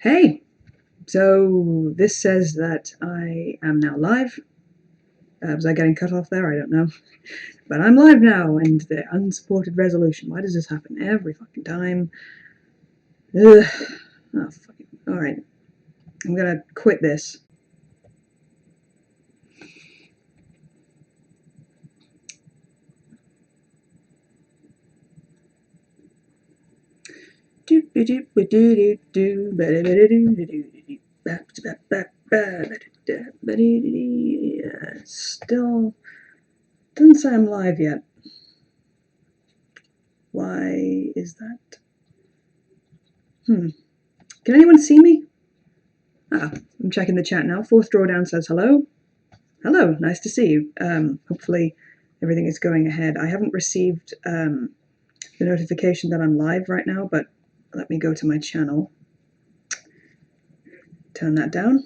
Hey, so this says that I am now live. Was I getting cut off there? I don't know. But I'm live now, and the unsupported resolution. Why does this happen every fucking time? Ugh. Oh, fucking. Alright. I'm gonna quit this. Still doesn't say I'm live yet. Why is that? Can anyone see me? I'm checking the chat now. Fourth drawdown says hello. Hello, nice to see you. Hopefully everything is going ahead. I haven't received the notification that I'm live right now, but let me go to my channel. Turn that down.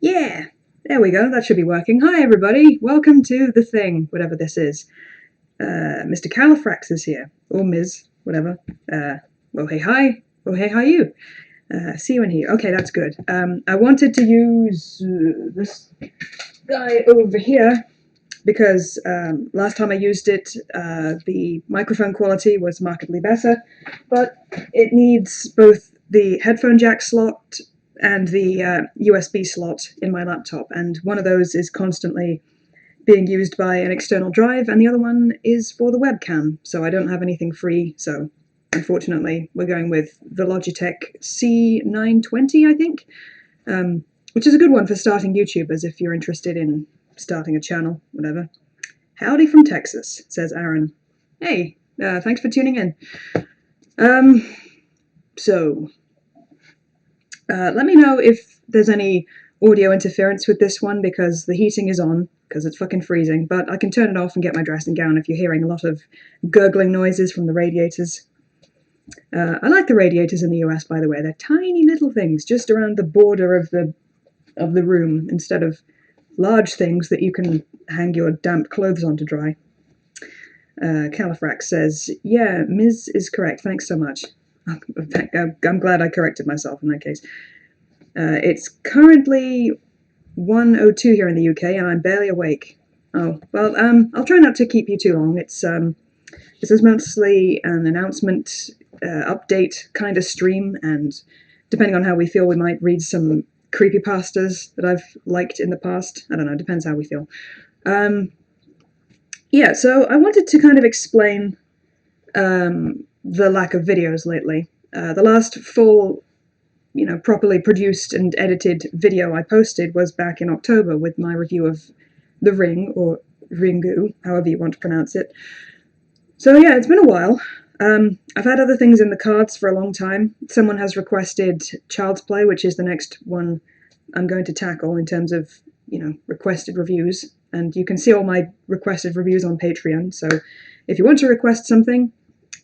Yeah, there we go. That should be working. Hi, everybody. Welcome to The Thing, whatever this is. Mr. Califrax is here, or Ms., whatever. Well, hey, hi. Oh, hey, how are you? See you in here. Okay, that's good. I wanted to use this guy over here because last time I used it, the microphone quality was markedly better, but it needs both the headphone jack slot and the USB slot in my laptop, and one of those is constantly being used by an external drive, and the other one is for the webcam, so I don't have anything free, so unfortunately we're going with the Logitech C920, I think, which is a good one for starting YouTubers if you're interested in starting a channel, whatever. Howdy from Texas, says Aaron. Hey, thanks for tuning in. Let me know if there's any audio interference with this one, because the heating is on, because it's fucking freezing, but I can turn it off and get my dressing gown if you're hearing a lot of gurgling noises from the radiators. I like the radiators in the US, by the way. They're tiny little things just around the border of the room, instead of large things that you can hang your damp clothes on to dry. Califrax says, yeah, Ms. is correct. Thanks so much. I'm glad I corrected myself in that case. It's currently 1:02 here in the UK, and I'm barely awake. Oh, well, I'll try not to keep you too long. This is mostly an announcement, update kind of stream, and depending on how we feel, we might read some creepypastas that I've liked in the past. I don't know, depends how we feel. Yeah, so I wanted to kind of explain the lack of videos lately. The last full, properly produced and edited video I posted was back in October with my review of The Ring, or Ringu, however you want to pronounce it. So yeah, it's been a while. I've had other things in the cards for a long time. Someone has requested Child's Play, which is the next one I'm going to tackle in terms of, requested reviews. And you can see all my requested reviews on Patreon, so if you want to request something,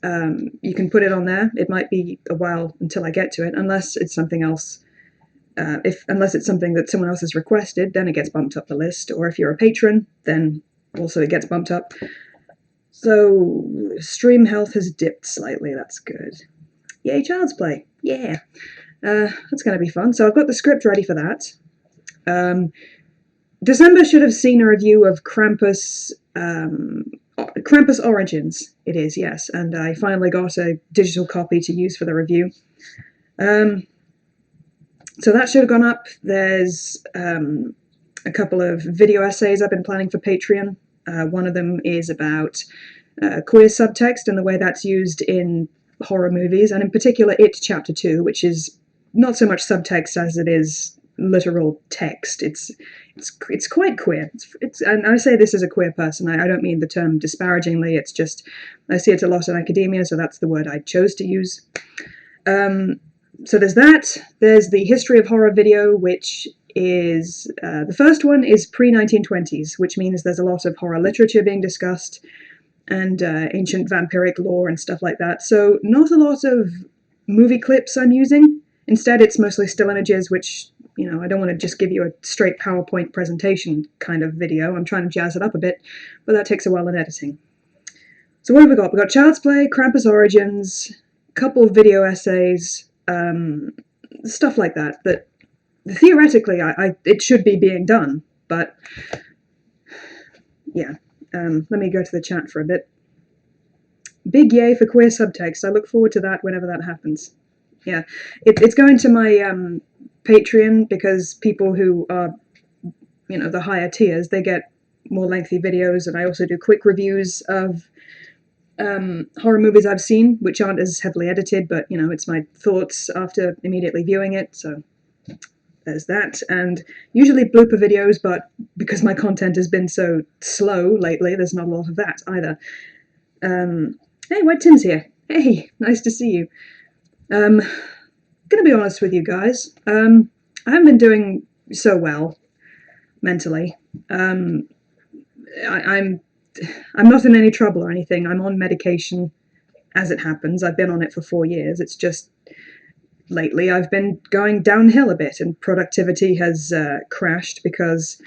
you can put it on there. It might be a while until I get to it, unless it's something else. Unless it's something that someone else has requested, then it gets bumped up the list. Or if you're a patron, then also it gets bumped up. So stream health has dipped slightly. That's good. Yay, Child's Play. Yeah. That's going to be fun. So I've got the script ready for that. December should have seen a review of Krampus Origins. It is, yes, and I finally got a digital copy to use for the review. So that should have gone up. There's a couple of video essays I've been planning for Patreon. One of them is about queer subtext and the way that's used in horror movies, and in particular It Chapter 2, which is not so much subtext as it is literal text. It's quite queer. And I say this as a queer person. I don't mean the term disparagingly. It's just I see it a lot in academia, so that's the word I chose to use. So there's that. There's the history of horror video, which is the first one is pre-1920s, which means there's a lot of horror literature being discussed and ancient vampiric lore and stuff like that. So not a lot of movie clips I'm using. Instead, it's mostly still images, which, I don't want to just give you a straight PowerPoint presentation kind of video. I'm trying to jazz it up a bit, but that takes a while in editing. So what have we got? We've got Child's Play, Krampus Origins, a couple of video essays, stuff like that, that theoretically it should be being done, but yeah. Let me go to the chat for a bit. Big yay for queer subtext. I look forward to that whenever that happens. Yeah, it's going to my Patreon, because people who are, the higher tiers, they get more lengthy videos, and I also do quick reviews of horror movies I've seen, which aren't as heavily edited, but, it's my thoughts after immediately viewing it, so there's that. And usually blooper videos, but because my content has been so slow lately, there's not a lot of that either. Hey, White Tim's here. Hey, nice to see you. Gonna be honest with you guys. I haven't been doing so well mentally. I'm not in any trouble or anything. I'm on medication as it happens. I've been on it for 4 years. It's just lately I've been going downhill a bit, and productivity has crashed because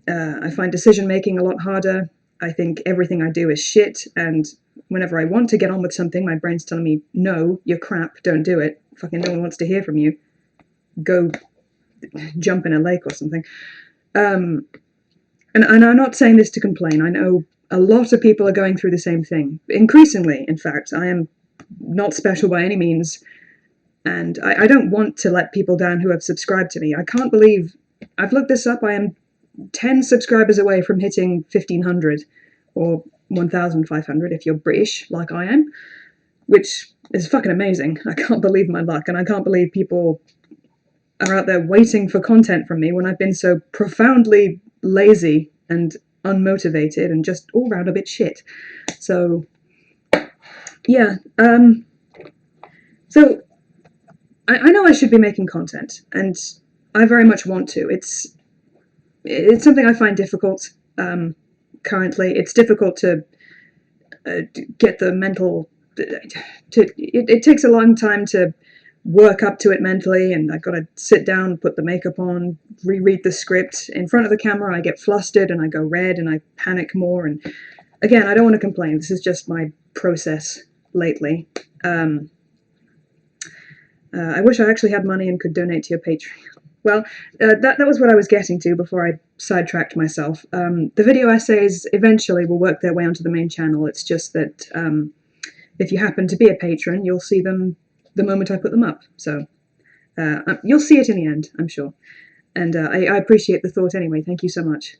I find decision making a lot harder. I think everything I do is shit, and whenever I want to get on with something, my brain's telling me, no, you're crap, don't do it. Fucking no one wants to hear from you. Go jump in a lake or something. And I'm not saying this to complain. I know a lot of people are going through the same thing. Increasingly, in fact. I am not special by any means. And I don't want to let people down who have subscribed to me. I can't believe... I've looked this up. I am 10 subscribers away from hitting 1,500. Or 1,500 if you're British, like I am. Which is fucking amazing. I can't believe my luck. And I can't believe people are out there waiting for content from me when I've been so profoundly lazy and unmotivated and just all round a bit shit. So, yeah. So, I know I should be making content, and I very much want to. It's something I find difficult currently. It's difficult to get the mental... It takes a long time to work up to it mentally, and I've got to sit down, put the makeup on, reread the script. In front of the camera, I get flustered and I go red and I panic more. And again, I don't want to complain. This is just my process lately. I wish I actually had money and could donate to your Patreon. Well, that was what I was getting to before I sidetracked myself. The video essays eventually will work their way onto the main channel. It's just that if you happen to be a patron, you'll see them the moment I put them up. So you'll see it in the end, I'm sure. And I appreciate the thought anyway. Thank you so much.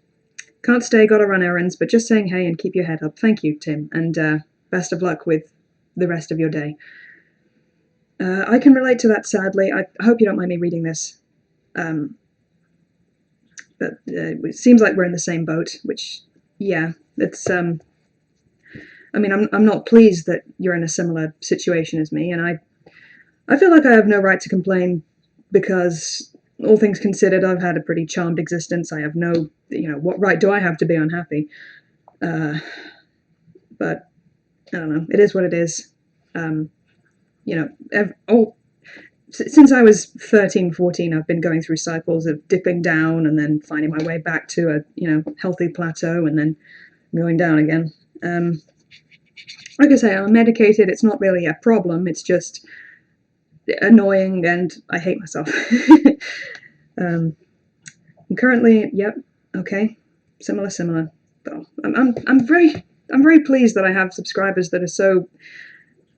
Can't stay, gotta run errands, but just saying hey and keep your head up. Thank you, Tim, and best of luck with the rest of your day. I can relate to that, sadly. I hope you don't mind me reading this. But it seems like we're in the same boat, which, yeah, it's... I mean, I'm not pleased that you're in a similar situation as me, and I feel like I have no right to complain because, all things considered, I've had a pretty charmed existence. I have no, what right do I have to be unhappy? But, I don't know, it is what it is. Since I was 13, 14, I've been going through cycles of dipping down and then finding my way back to a, healthy plateau and then going down again. Like I say, I'm medicated. It's not really a problem. It's just annoying, and I hate myself. I'm currently, yep, okay, similar. But I'm very pleased that I have subscribers that are so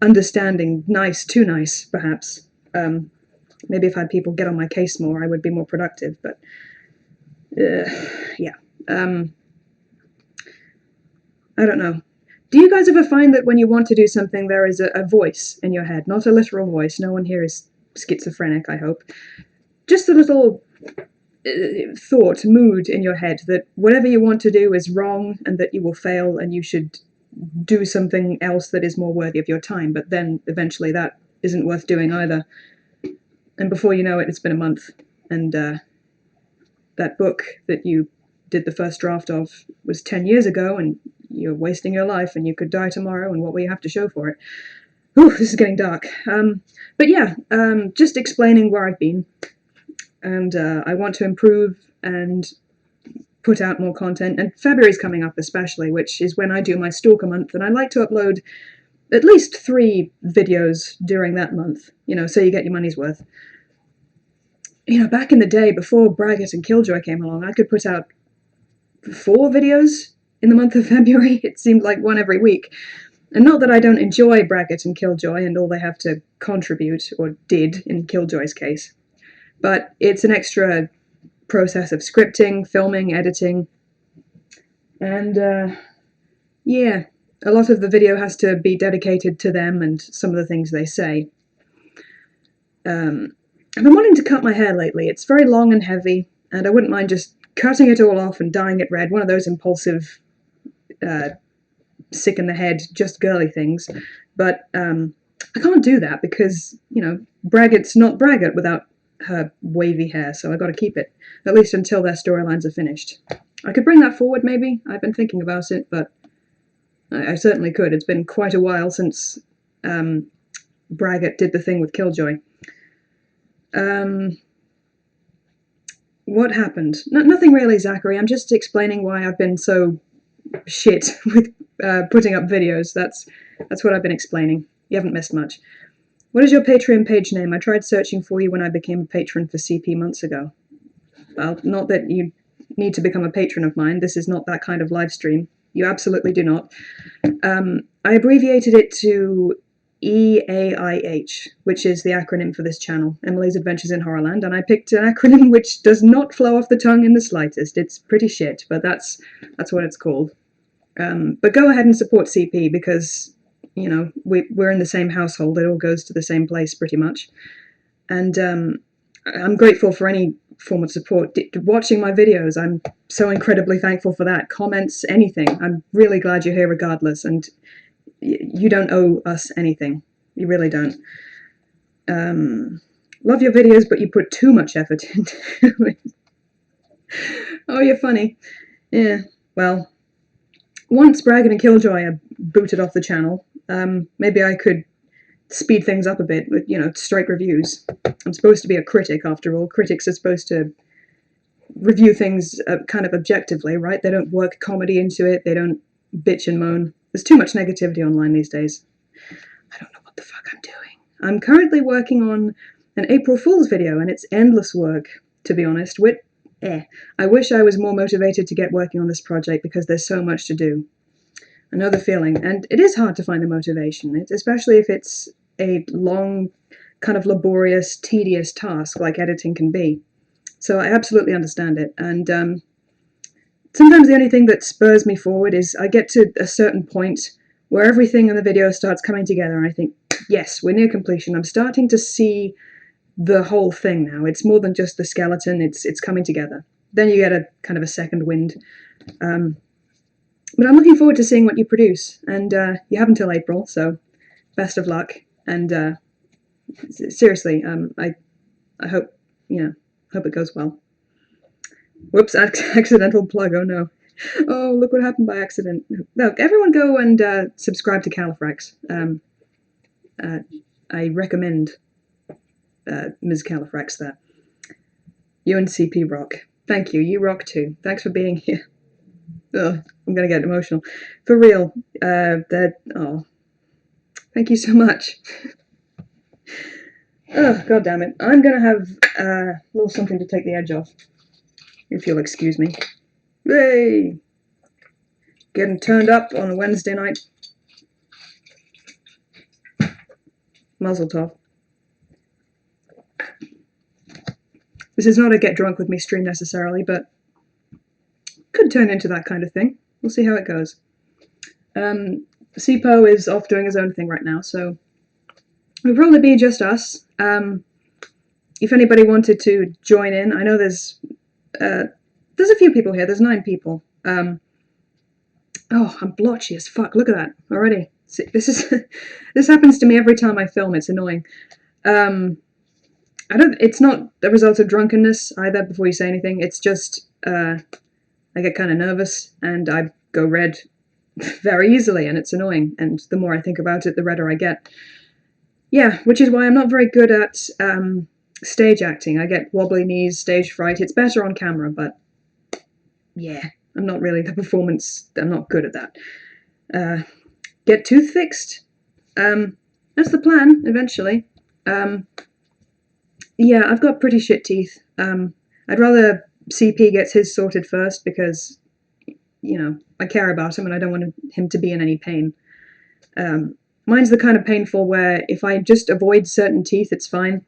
understanding, nice, too nice, perhaps. Maybe if I had people get on my case more, I would be more productive. But yeah, I don't know. Do you guys ever find that when you want to do something, there is a voice in your head? Not a literal voice. No one here is schizophrenic, I hope. Just a little thought, mood in your head that whatever you want to do is wrong and that you will fail and you should do something else that is more worthy of your time. But then eventually that isn't worth doing either. And before you know it, it's been a month. And that book that you did the first draft of was 10 years ago, and you're wasting your life, and you could die tomorrow, and what will you have to show for it? Ooh, this is getting dark. But yeah, just explaining where I've been, and I want to improve and put out more content, and February's coming up especially, which is when I do my Stalker month, and I like to upload at least 3 videos during that month, so you get your money's worth. back in the day, before Braggart and Killjoy came along, I could put out 4 videos in the month of February. It seemed like one every week. And not that I don't enjoy Braggart and Killjoy and all they have to contribute, or did in Killjoy's case, but it's an extra process of scripting, filming, editing, and yeah, a lot of the video has to be dedicated to them and some of the things they say. I've been wanting to cut my hair lately. It's very long and heavy, and I wouldn't mind just cutting it all off and dyeing it red, one of those impulsive, sick in the head, just girly things. But I can't do that because, Braggart's not Braggart without her wavy hair, so I got to keep it, at least until their storylines are finished. I could bring that forward, maybe. I've been thinking about it, but I certainly could. It's been quite a while since Braggart did the thing with Killjoy. What happened? Nothing really, Zachary. I'm just explaining why I've been so shit with putting up videos. That's what I've been explaining. You haven't missed much. What is your Patreon page name? I tried searching for you when I became a patron for CP months ago. Well, not that you need to become a patron of mine. This is not that kind of live stream. You absolutely do not. I abbreviated it to EAIH, which is the acronym for this channel, Emily's Adventures in Horrorland, and I picked an acronym which does not flow off the tongue in the slightest. It's pretty shit, but that's what it's called. But go ahead and support CP because, we're in the same household. It all goes to the same place pretty much. And I'm grateful for any form of support. Watching my videos, I'm so incredibly thankful for that. Comments, anything. I'm really glad you're here regardless, and you don't owe us anything. You really don't. Love your videos, but you put too much effort into it. Oh, you're funny. Yeah, well, once Braggart and Killjoy are booted off the channel, maybe I could speed things up a bit with, straight reviews. I'm supposed to be a critic, after all. Critics are supposed to review things kind of objectively, right? They don't work comedy into it. They don't bitch and moan. There's too much negativity online these days. I don't know what the fuck I'm doing. I'm currently working on an April Fool's video, and it's endless work, to be honest. I wish I was more motivated to get working on this project because there's so much to do. I know the feeling, and it is hard to find the motivation, especially if it's a long, kind of laborious, tedious task like editing can be. So I absolutely understand it, and sometimes the only thing that spurs me forward is I get to a certain point where everything in the video starts coming together, and I think, yes, we're near completion. I'm starting to see the whole thing now. It's more than just the skeleton, it's coming together. Then you get a kind of a second wind. But I'm looking forward to seeing what you produce, and you have until April, so best of luck. And seriously, I hope, hope it goes well. Whoops, accidental plug, oh no. Oh, look what happened by accident. No, everyone go and subscribe to Califrax. I recommend Ms. Califrax there. You and CP rock. Thank you, you rock too. Thanks for being here. Ugh, I'm gonna get emotional. For real, thank you so much. Oh, god damn it. I'm gonna have a little something to take the edge off, if you'll excuse me. Yay! Getting turned up on a Wednesday night. Mazel tov. This is not a get drunk with me stream necessarily, but could turn into that kind of thing. We'll see how it goes. Sipo is off doing his own thing right now, so it'll probably be just us. If anybody wanted to join in, I know there's a few people here. There's 9 people. Oh, I'm blotchy as fuck. Look at that already. See, this happens to me every time I film. It's annoying. It's not a result of drunkenness either. Before you say anything, it's just I get kind of nervous and I go red very easily, and it's annoying. And the more I think about it, the redder I get. Yeah, which is why I'm not very good at stage acting. I get wobbly knees, stage fright. It's better on camera, but yeah, I'm not really the performance. I'm not good at that. Get tooth fixed. That's the plan eventually. Yeah, I've got pretty shit teeth. I'd rather CP gets his sorted first because, I care about him and I don't want him to be in any pain. Mine's the kind of painful where if I just avoid certain teeth, it's fine.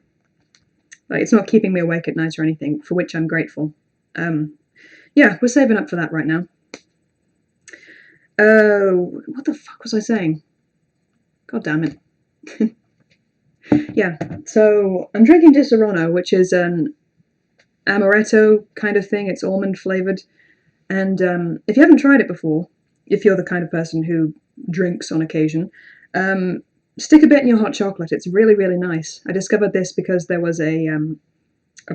Like, it's not keeping me awake at night or anything, for which I'm grateful. Yeah, we're saving up for that right now. What the fuck was I saying? God damn it. Yeah, so I'm drinking Disaronno, which is an amaretto kind of thing. It's almond flavored. And if you haven't tried it before, if you're the kind of person who drinks on occasion, stick a bit in your hot chocolate. It's really, really nice. I discovered this because there was a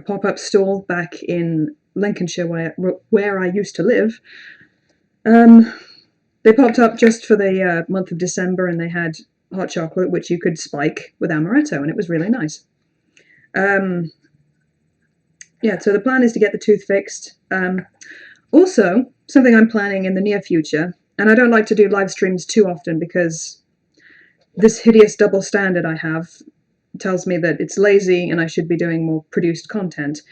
pop-up stall back in Lincolnshire where I used to live. They popped up just for the month of December, and they had hot chocolate, which you could spike with amaretto, and it was really nice. Yeah, so the plan is to get the tooth fixed. Also, something I'm planning in the near future, and I don't like to do live streams too often because this hideous double standard I have tells me that it's lazy and I should be doing more produced content.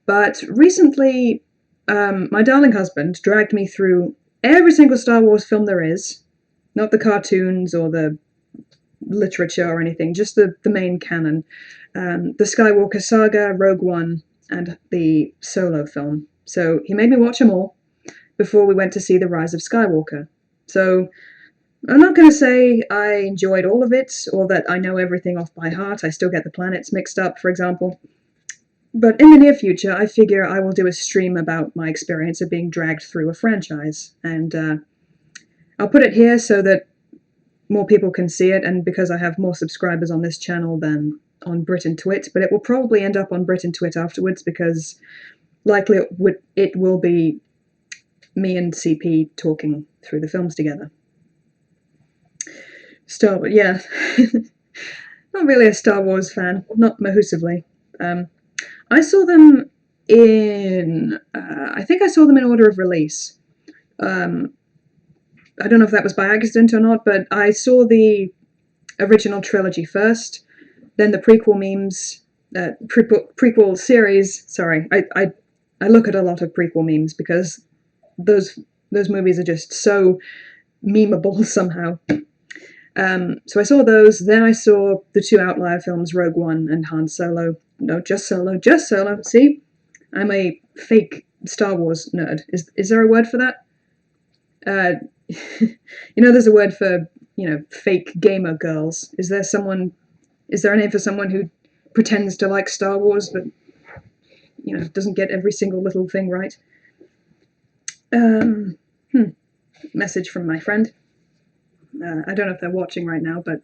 But recently, my darling husband dragged me through every single Star Wars film there is, not the cartoons or the literature or anything, just the main canon. The Skywalker Saga, Rogue One, and the Solo film. So he made me watch them all before we went to see The Rise of Skywalker. So I'm not going to say I enjoyed all of it, or that I know everything off by heart. I still get the planets mixed up, for example. But in the near future, I figure I will do a stream about my experience of being dragged through a franchise. And I'll put it here so that more people can see it, and because I have more subscribers on this channel than on Britain Twit, but it will probably end up on Britain Twit afterwards because likely it will be me and CP talking through the films together. But yeah, not really a Star Wars fan, not mahusively. I saw them I think I saw them in order of release. I don't know if that was by accident or not, but I saw the original trilogy first, then the prequel memes, prequel series. Sorry, I look at a lot of prequel memes because those movies are just so memeable somehow. So I saw those, then I saw the two outlier films, Rogue One and Han Solo. No, just Solo. See? I'm a fake Star Wars nerd. Is there a word for that? There's a word for, fake gamer girls. Is there a name for someone who pretends to like Star Wars but, doesn't get every single little thing right? Message from my friend. I don't know if they're watching right now, but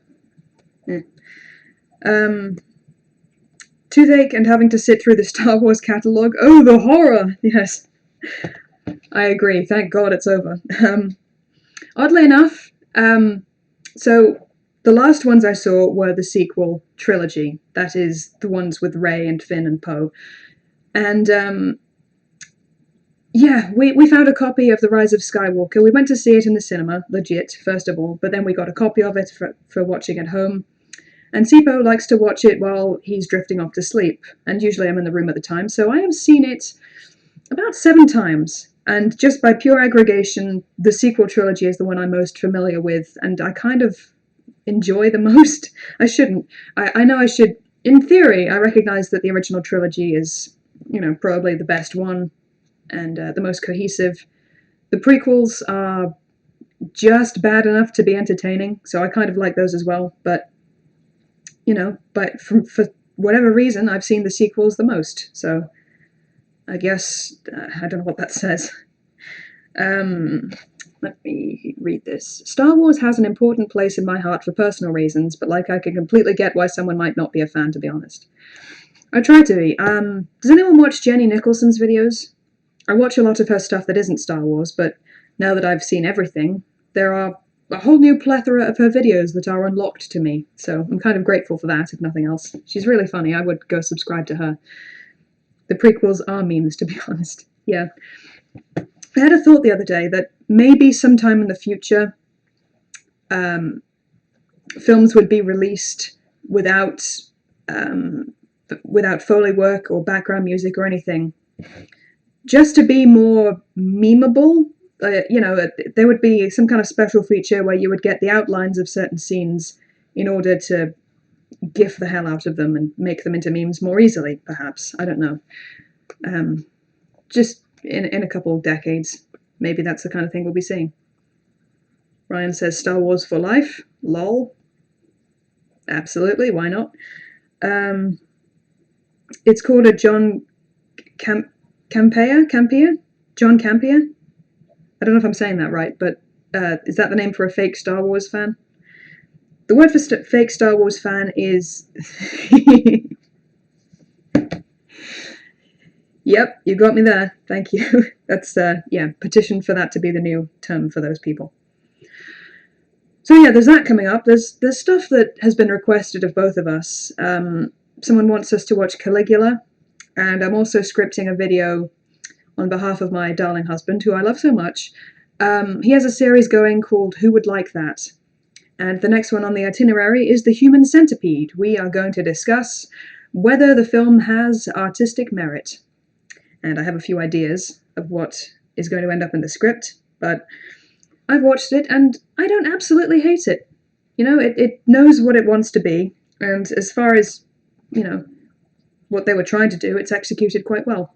toothache and having to sit through the Star Wars catalogue. Oh, the horror! Yes, I agree. Thank God it's over. Oddly enough, so the last ones I saw were the sequel trilogy. That is the ones with Rey and Finn and Poe. And yeah, we found a copy of The Rise of Skywalker. We went to see it in the cinema, legit, first of all, but then we got a copy of it for watching at home. And Sipo likes to watch it while he's drifting off to sleep, and usually I'm in the room at the time, so I have seen it about 7 times. And just by pure aggregation, the sequel trilogy is the one I'm most familiar with, and I kind of enjoy the most. I shouldn't. I know I should. In theory, I recognize that the original trilogy is, probably the best one, and the most cohesive. The prequels are just bad enough to be entertaining, so I kind of like those as well, but, for whatever reason, I've seen the sequels the most, so I guess, I don't know what that says. Let me read this. Star Wars has an important place in my heart for personal reasons, but I can completely get why someone might not be a fan, to be honest. I try to be. Does anyone watch Jenny Nicholson's videos? I watch a lot of her stuff that isn't Star Wars, but now that I've seen everything, there are a whole new plethora of her videos that are unlocked to me, so I'm kind of grateful for that, if nothing else. She's really funny. I would go subscribe to her. The prequels are memes, to be honest. Yeah. I had a thought the other day that maybe sometime in the future, films would be released without without Foley work or background music or anything, just to be more memeable. There would be some kind of special feature where you would get the outlines of certain scenes in order to GIF the hell out of them and make them into memes more easily, perhaps. I don't know. Just in a couple of decades, maybe that's the kind of thing we'll be seeing. Ryan says Star Wars for life. Lol. Absolutely, why not? It's called a John Campea? John Campea? I don't know if I'm saying that right, but is that the name for a fake Star Wars fan? The word for fake Star Wars fan is... Yep, you got me there. Thank you. That's, petition for that to be the new term for those people. So yeah, there's that coming up. There's stuff that has been requested of both of us. Someone wants us to watch Caligula, and I'm also scripting a video on behalf of my darling husband, who I love so much. He has a series going called Who Would Like That? And the next one on the itinerary is The Human Centipede. We are going to discuss whether the film has artistic merit. And I have a few ideas of what is going to end up in the script, but I've watched it and I don't absolutely hate it. You know, it knows what it wants to be, and as far as, what they were trying to do, it's executed quite well.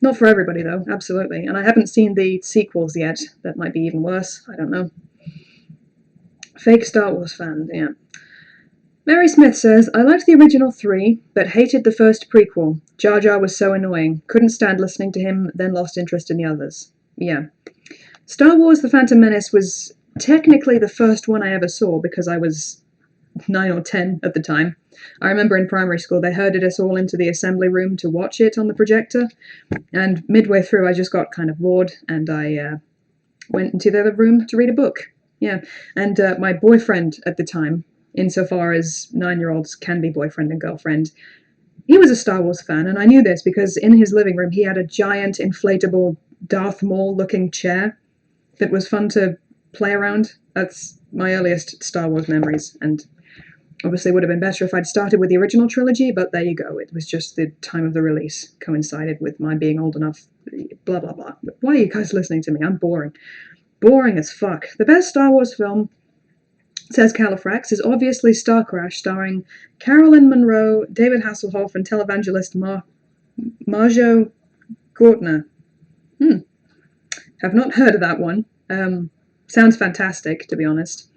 Not for everybody, though, absolutely. And I haven't seen the sequels yet. That might be even worse. I don't know. Fake Star Wars fan, yeah. Mary Smith says, I liked the original 3, but hated the first prequel. Jar Jar was so annoying. Couldn't stand listening to him, then lost interest in the others. Yeah. Star Wars The Phantom Menace was technically the first one I ever saw because I was 9 or 10 at the time. I remember in primary school they herded us all into the assembly room to watch it on the projector, and midway through I just got kind of bored and I went into the other room to read a book. Yeah, and my boyfriend at the time, insofar as 9-year-olds can be boyfriend and girlfriend, he was a Star Wars fan, and I knew this because in his living room he had a giant inflatable Darth Maul-looking chair that was fun to play around. That's my earliest Star Wars memories, and obviously would have been better if I'd started with the original trilogy, but there you go. It was just the time of the release coincided with my being old enough. Blah, blah, blah. Why are you guys listening to me? I'm boring. Boring as fuck. The best Star Wars film, says Califrax, is obviously Star Crash, starring Carolyn Monroe, David Hasselhoff, and televangelist Marjo Gortner. Have not heard of that one. Sounds fantastic, to be honest.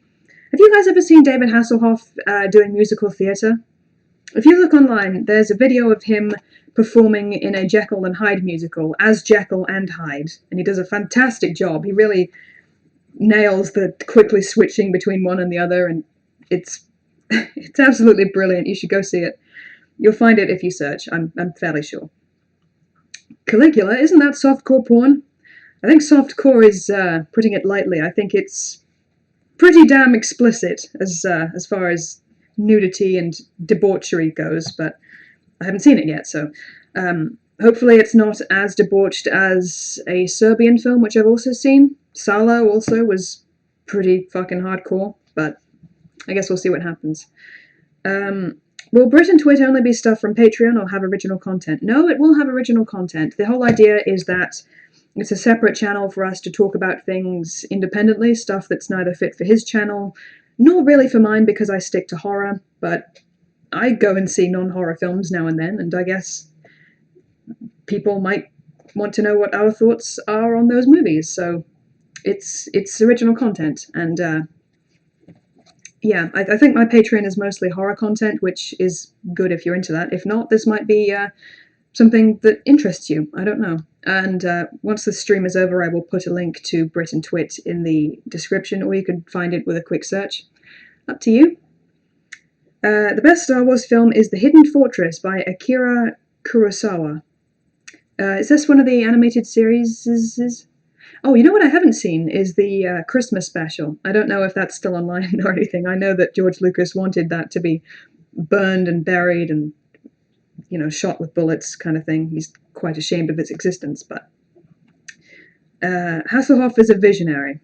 Have you guys ever seen David Hasselhoff doing musical theatre? If you look online, there's a video of him performing in a Jekyll and Hyde musical as Jekyll and Hyde, and he does a fantastic job. He really nails the quickly switching between one and the other, and it's absolutely brilliant. You should go see it. You'll find it if you search, I'm fairly sure. Caligula, isn't that softcore porn? I think softcore is putting it lightly. I think it's pretty damn explicit as far as nudity and debauchery goes, but I haven't seen it yet, so hopefully it's not as debauched as a Serbian film, which I've also seen. Salo also was pretty fucking hardcore, but I guess we'll see what happens. Will Brit and Twit only be stuff from Patreon or have original content? No, it will have original content. The whole idea is that it's a separate channel for us to talk about things independently, stuff that's neither fit for his channel, nor really for mine because I stick to horror, but I go and see non-horror films now and then, and I guess people might want to know what our thoughts are on those movies, so it's original content, and yeah, I think my Patreon is mostly horror content, which is good if you're into that. If not, this might be something that interests you. I don't know. And once the stream is over, I will put a link to Brit and Twit in the description, or you can find it with a quick search. Up to you. The best Star Wars film is The Hidden Fortress by Akira Kurosawa. Is this one of the animated series? Oh, you know what I haven't seen is the Christmas special. I don't know if that's still online or anything. I know that George Lucas wanted that to be burned and buried and, shot with bullets kind of thing. He's quite ashamed of its existence, but Hasselhoff is a visionary.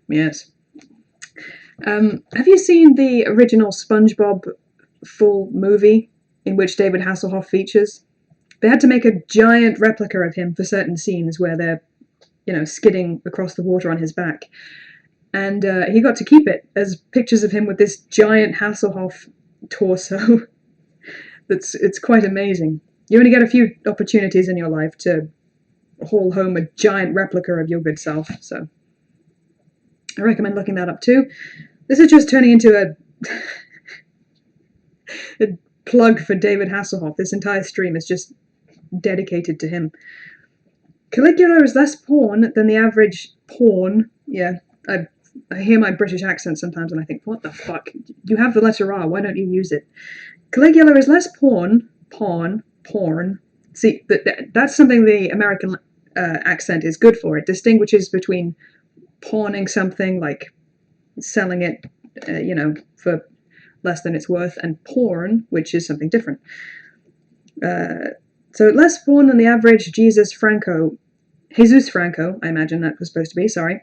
Yes. Have you seen the original SpongeBob full movie? in which David Hasselhoff features. They had to make a giant replica of him for certain scenes where they're, skidding across the water on his back. And he got to keep it as pictures of him with this giant Hasselhoff torso. It's quite amazing. You only get a few opportunities in your life to haul home a giant replica of your good self, so I recommend looking that up too. This is just turning into a plug for David Hasselhoff. This entire stream is just dedicated to him. Caligula is less porn than the average porn. Yeah, I hear my British accent sometimes and I think, what the fuck? You have the letter R, why don't you use it? Caligula is less porn. See, that's something the American accent is good for. It distinguishes between pawning something, like selling it, for less than it's worth, and porn, which is something different. So less porn than the average Jesus Franco, I imagine that was supposed to be, sorry.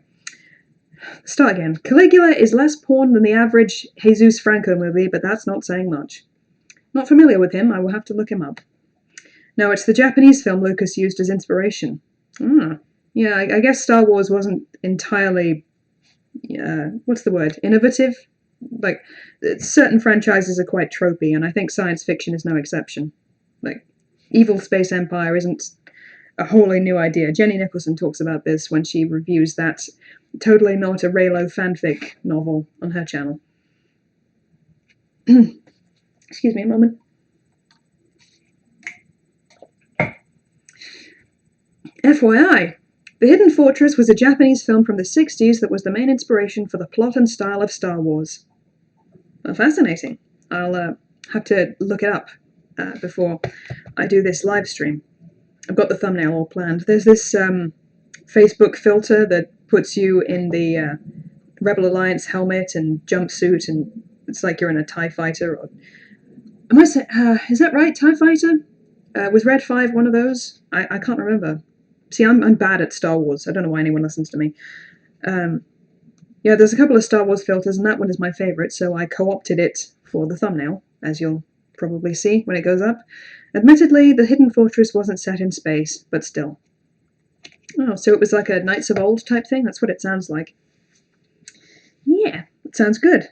Start again. Caligula is less porn than the average Jesus Franco movie, but that's not saying much. Not familiar with him, I will have to look him up. No, it's the Japanese film Lucas used as inspiration. Yeah, I guess Star Wars wasn't entirely, what's the word, innovative? Like, certain franchises are quite tropey, and I think science fiction is no exception. Like, Evil Space Empire isn't a wholly new idea. Jenny Nicholson talks about this when she reviews that totally not a Reylo fanfic novel on her channel. Excuse me a moment. FYI, The Hidden Fortress was a Japanese film from the 60s that was the main inspiration for the plot and style of Star Wars. Well, fascinating. I'll have to look it up before I do this live stream. I've got the thumbnail all planned. There's this Facebook filter that puts you in the Rebel Alliance helmet and jumpsuit, and it's like you're in a TIE fighter. Or, am I saying, is that right? TIE fighter? Was Red 5 one of those? I can't remember. See, I'm bad at Star Wars. I don't know why anyone listens to me. Yeah, there's a couple of Star Wars filters, and that one is my favorite, so I co-opted it for the thumbnail, as you'll probably see when it goes up. Admittedly, The Hidden Fortress wasn't set in space, but still. Oh, so it was like a Knights of Old type thing? That's what it sounds like. Yeah, it sounds good.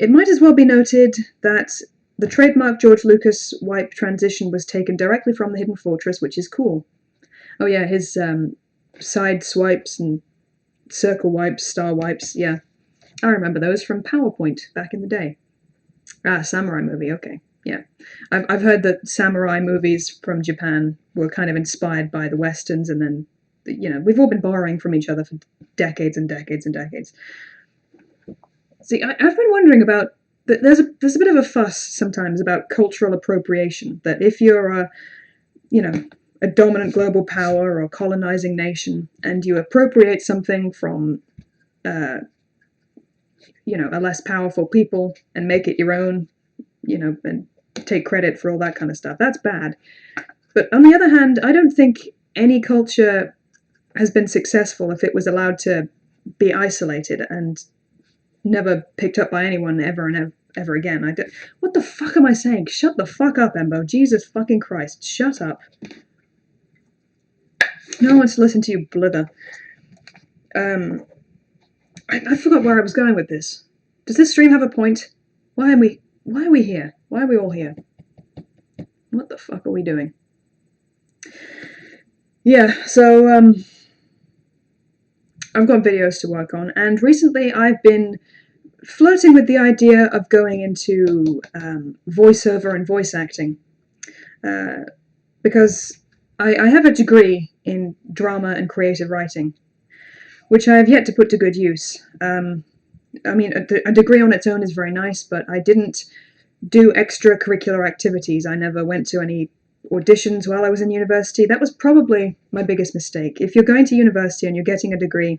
It might as well be noted that the trademark George Lucas wipe transition was taken directly from The Hidden Fortress, which is cool. Oh yeah, his side swipes and circle wipes, star wipes, yeah. I remember those from PowerPoint back in the day. Samurai movie, okay, yeah. I've heard that samurai movies from Japan were kind of inspired by the Westerns, and then, we've all been borrowing from each other for decades and decades and decades. See, I've been wondering about, there's a bit of a fuss sometimes about cultural appropriation, that if you're a dominant global power or colonizing nation, and you appropriate something from, a less powerful people and make it your own, and take credit for all that kind of stuff, that's bad. But on the other hand, I don't think any culture has been successful if it was allowed to be isolated and never picked up by anyone ever and ever again. What the fuck am I saying? Shut the fuck up, Embo. Jesus fucking Christ. Shut up. No one wants to listen to you blither. I forgot where I was going with this. Does this stream have a point? Why are we here? Why are we all here? What the fuck are we doing? Yeah, so, I've got videos to work on, and recently I've been flirting with the idea of going into voiceover and voice acting, because I have a degree in drama and creative writing, which I have yet to put to good use. I mean, a degree on its own is very nice, but I didn't do extracurricular activities. I never went to any auditions while I was in university. That was probably my biggest mistake. If you're going to university and you're getting a degree,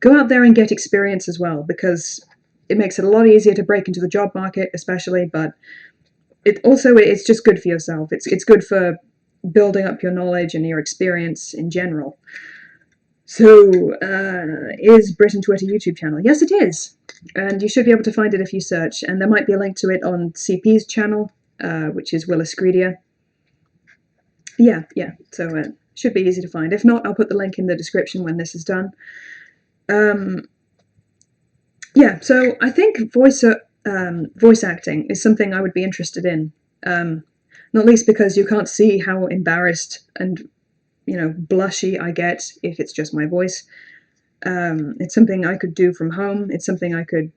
go out there and get experience as well, because it makes it a lot easier to break into the job market, especially, but it's just good for yourself. It's good for building up your knowledge and your experience in general. So, is Britain Twitter YouTube channel? Yes, it is. And you should be able to find it if you search, and there might be a link to it on CP's channel. which is Willis Greedia. Yeah, so should be easy to find. If not, I'll put the link in the description when this is done. Yeah, so I think voice acting is something I would be interested in. Not least because you can't see how embarrassed and, blushy I get if it's just my voice. It's something I could do from home. It's something I could,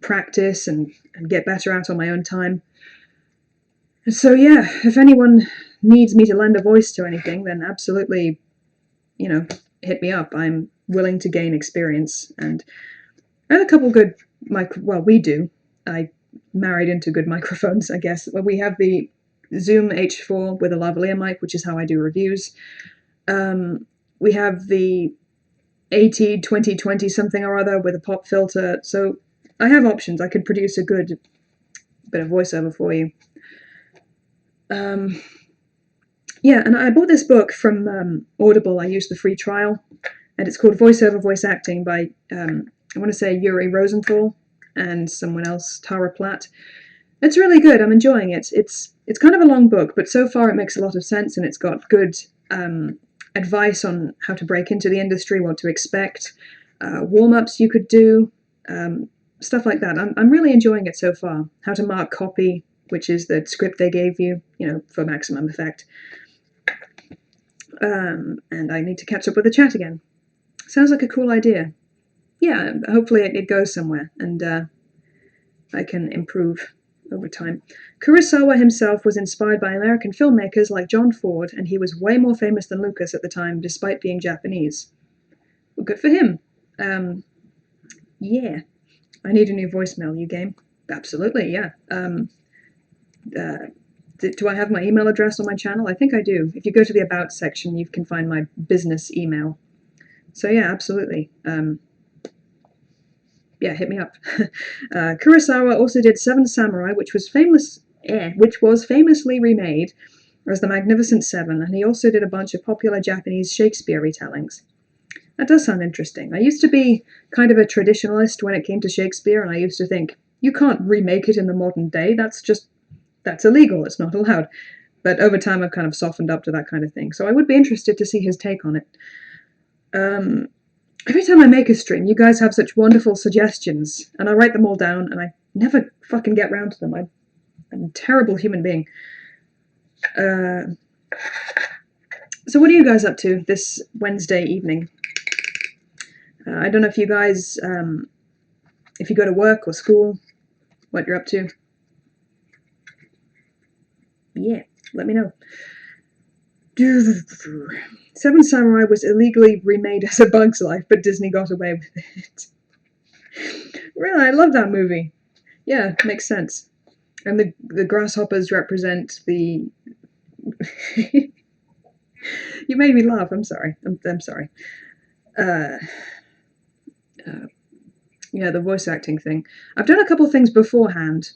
practice and get better at on my own time. So yeah, if anyone needs me to lend a voice to anything, then absolutely, hit me up. I'm willing to gain experience, and I have a couple good we do. I married into good microphones, I guess. Well, we have the Zoom H4 with a lavalier mic, which is how I do reviews. We have the AT 2020 something or other with a pop filter, so I have options. I could produce a good bit of voiceover for you. Yeah, and I bought this book from Audible. I used the free trial, and it's called Voiceover Voice Acting by, I want to say, Yuri Rosenthal and someone else, Tara Platt. It's really good. I'm enjoying it. It's kind of a long book, but so far it makes a lot of sense, and it's got good advice on how to break into the industry, what to expect, warm-ups you could do, stuff like that. I'm really enjoying it so far. How to mark copy, which is the script they gave you, for maximum effect. And I need to catch up with the chat again. Sounds like a cool idea. Yeah, hopefully it goes somewhere, and I can improve over time. Kurosawa himself was inspired by American filmmakers like John Ford, and he was way more famous than Lucas at the time, despite being Japanese. Well, good for him. Yeah. I need a new voicemail, you game. Absolutely, yeah. Do I have my email address on my channel? I think I do. If you go to the About section, you can find my business email. So yeah, absolutely. Yeah, hit me up. Kurosawa also did Seven Samurai, which was famously remade as The Magnificent Seven, and he also did a bunch of popular Japanese Shakespeare retellings. That does sound interesting. I used to be kind of a traditionalist when it came to Shakespeare, and I used to think, you can't remake it in the modern day, that's illegal, it's not allowed. But over time I've kind of softened up to that kind of thing, so I would be interested to see his take on it. Every time I make a stream, you guys have such wonderful suggestions, and I write them all down, and I never fucking get round to them. I'm a terrible human being. So what are you guys up to this Wednesday evening? I don't know if you guys, if you go to work or school, what you're up to. Yeah, let me know. Seven Samurai was illegally remade as A Bug's Life, but Disney got away with it. Really, I love that movie. Yeah, makes sense. And the grasshoppers represent the... You made me laugh, I'm sorry. I'm sorry. Yeah, the voice acting thing. I've done a couple things beforehand,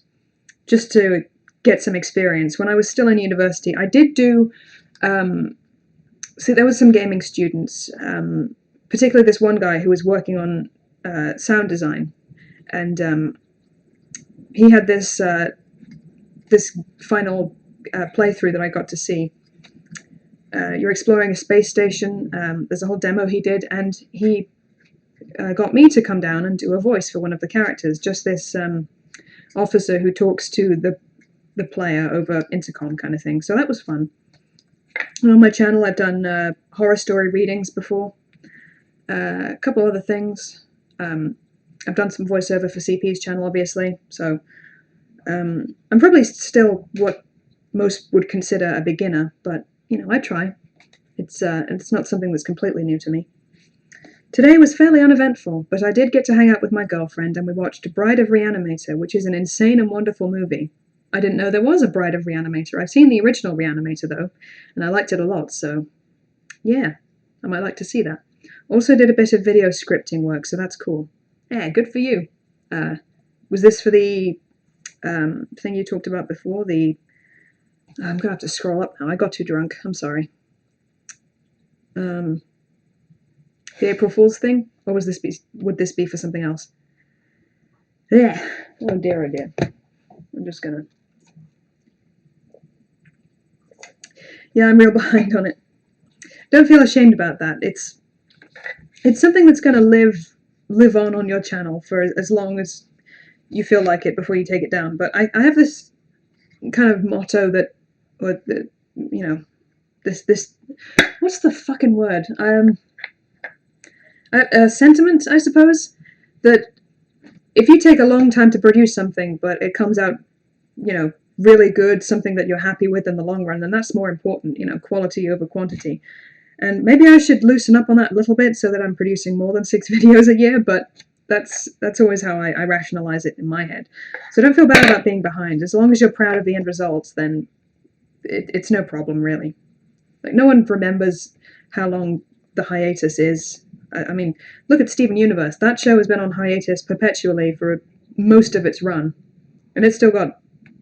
just to get some experience. When I was still in university, I did do... there was some gaming students, particularly this one guy who was working on sound design, and he had this this final playthrough that I got to see. You're exploring a space station. There's a whole demo he did, and he got me to come down and do a voice for one of the characters, just this officer who talks to the player over intercom kind of thing. So that was fun. And on my channel, I've done horror story readings before, a couple other things. I've done some voiceover for CP's channel, obviously, so I'm probably still what most would consider a beginner, but, I try. It's not something that's completely new to me. Today was fairly uneventful, but I did get to hang out with my girlfriend, and we watched Bride of Reanimator, which is an insane and wonderful movie. I didn't know there was a Bride of Reanimator. I've seen the original Reanimator, though, and I liked it a lot, so yeah, I might like to see that. Also did a bit of video scripting work, so that's cool. Yeah, good for you. Was this for the thing you talked about before? I'm gonna have to scroll up now. I got too drunk. I'm sorry. The April Fool's thing? Or would this be for something else? Yeah. Oh dear, oh dear. I'm just gonna Yeah, I'm real behind on it. Don't feel ashamed about that. It's something that's going to live on your channel for as long as you feel like it before you take it down. But I have this kind of motto that, or the, you know, this what's the fucking word? A sentiment, I suppose, that if you take a long time to produce something, but it comes out, really good, something that you're happy with in the long run, then that's more important, quality over quantity. And maybe I should loosen up on that a little bit so that I'm producing more than 6 videos a year, but that's always how I rationalize it in my head. So don't feel bad about being behind. As long as you're proud of the end results, then it's no problem, really. Like, no one remembers how long the hiatus is. I mean, look at Steven Universe. That show has been on hiatus perpetually for most of its run, and it's still got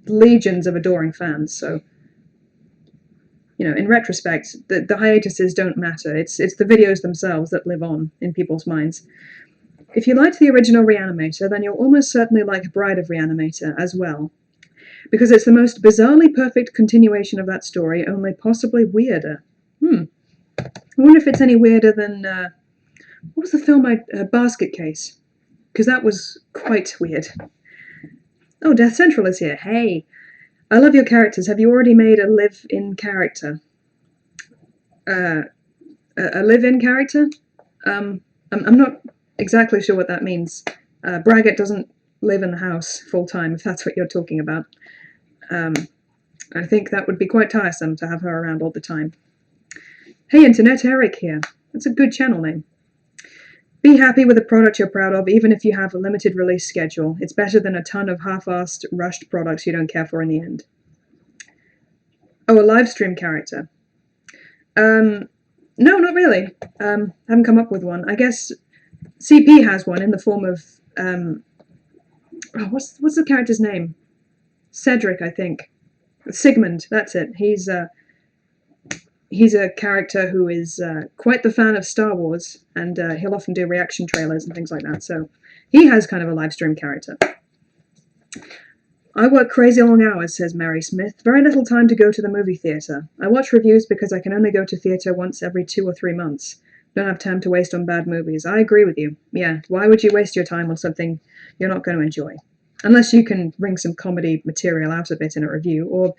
legions of adoring fans, so... in retrospect, the hiatuses don't matter. It's the videos themselves that live on in people's minds. If you liked the original Reanimator, then you'll almost certainly like Bride of Reanimator as well, because it's the most bizarrely perfect continuation of that story, only possibly weirder. I wonder if it's any weirder than, what was the film Basket Case? Because that was quite weird. Oh, Death Central is here. Hey! I love your characters. Have you already made a live-in character? A live-in character? I'm not exactly sure what that means. Braggett doesn't live in the house full-time, if that's what you're talking about. I think that would be quite tiresome to have her around all the time. Hey Internet, Eric here. That's a good channel name. Be happy with a product you're proud of, even if you have a limited release schedule. It's better than a ton of half-assed, rushed products you don't care for in the end. Oh, a live stream character. No, not really. Haven't come up with one. I guess CP has one in the form of, what's the character's name? Cedric, I think. Sigmund, that's it. He's a character who is quite the fan of Star Wars, and he'll often do reaction trailers and things like that, so he has kind of a live stream character. I work crazy long hours, says Mary Smith. Very little time to go to the movie theatre. I watch reviews because I can only go to theatre once every 2 or 3 months. Don't have time to waste on bad movies. I agree with you. Yeah, why would you waste your time on something you're not going to enjoy? Unless you can wring some comedy material out of it in a review, or...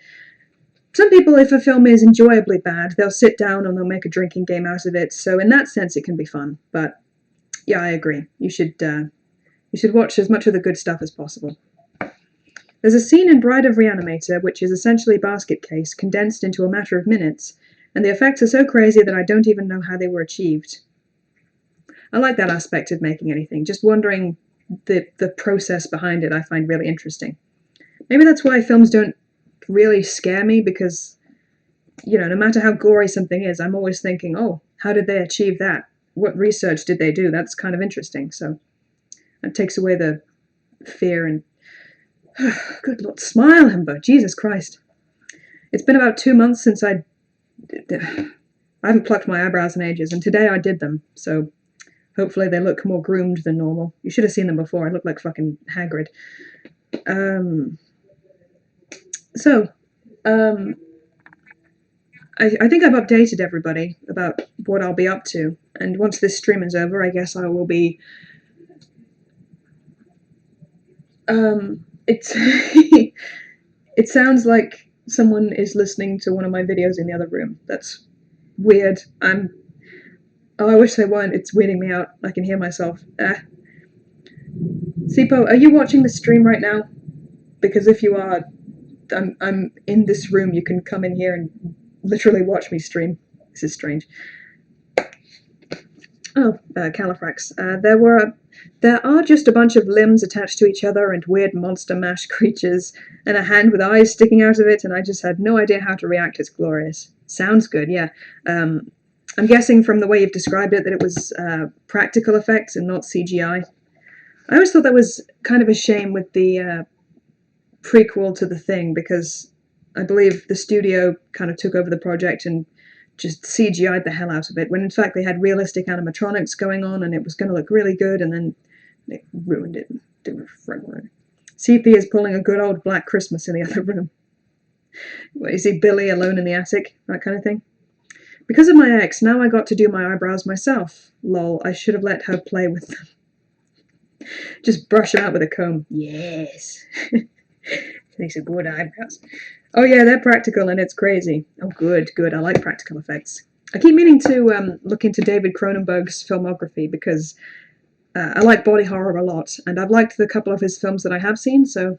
Some people, if a film is enjoyably bad, they'll sit down and they'll make a drinking game out of it, so in that sense it can be fun. But, yeah, I agree. You should watch as much of the good stuff as possible. There's a scene in Bride of Reanimator which is essentially Basket Case, condensed into a matter of minutes, and the effects are so crazy that I don't even know how they were achieved. I like that aspect of making anything, just wondering the process behind it I find really interesting. Maybe that's why films don't really scare me, because no matter how gory something is, I'm always thinking, oh, how did they achieve that? What research did they do? That's kind of interesting. So it takes away the fear and good Lord, smile, Amber, Jesus Christ. It's been about 2 months since I haven't plucked my eyebrows in ages, and today I did them, so hopefully they look more groomed than normal. You should have seen them before. I look like fucking Hagrid. I think I've updated everybody about what I'll be up to, and once this stream is over, I guess I will be... it sounds like someone is listening to one of my videos in the other room. That's weird. Oh, I wish they weren't. It's weirding me out. I can hear myself. Sipo, are you watching the stream right now? Because if you are... I'm in this room. You can come in here and literally watch me stream. This is strange. Oh, Califrax. There are just a bunch of limbs attached to each other and weird monster mash creatures and a hand with eyes sticking out of it, and I just had no idea how to react. It's glorious. Sounds good, yeah. I'm guessing from the way you've described it that it was practical effects and not CGI. I always thought that was kind of a shame with the prequel to The Thing, because I believe the studio kind of took over the project and just CGI'd the hell out of it, when in fact they had realistic animatronics going on and it was going to look really good, and then they ruined it. CP is pulling a good old Black Christmas in the other room. What, is he Billy alone in the attic? That kind of thing. Because of my ex, now I got to do my eyebrows myself. Lol, I should have let her play with them. Just brush them out with a comb. Yes. Makes a good eyebrows. Oh yeah, they're practical and it's crazy. Oh good, good. I like practical effects. I keep meaning to look into David Cronenberg's filmography because I like body horror a lot, and I've liked the couple of his films that I have seen, so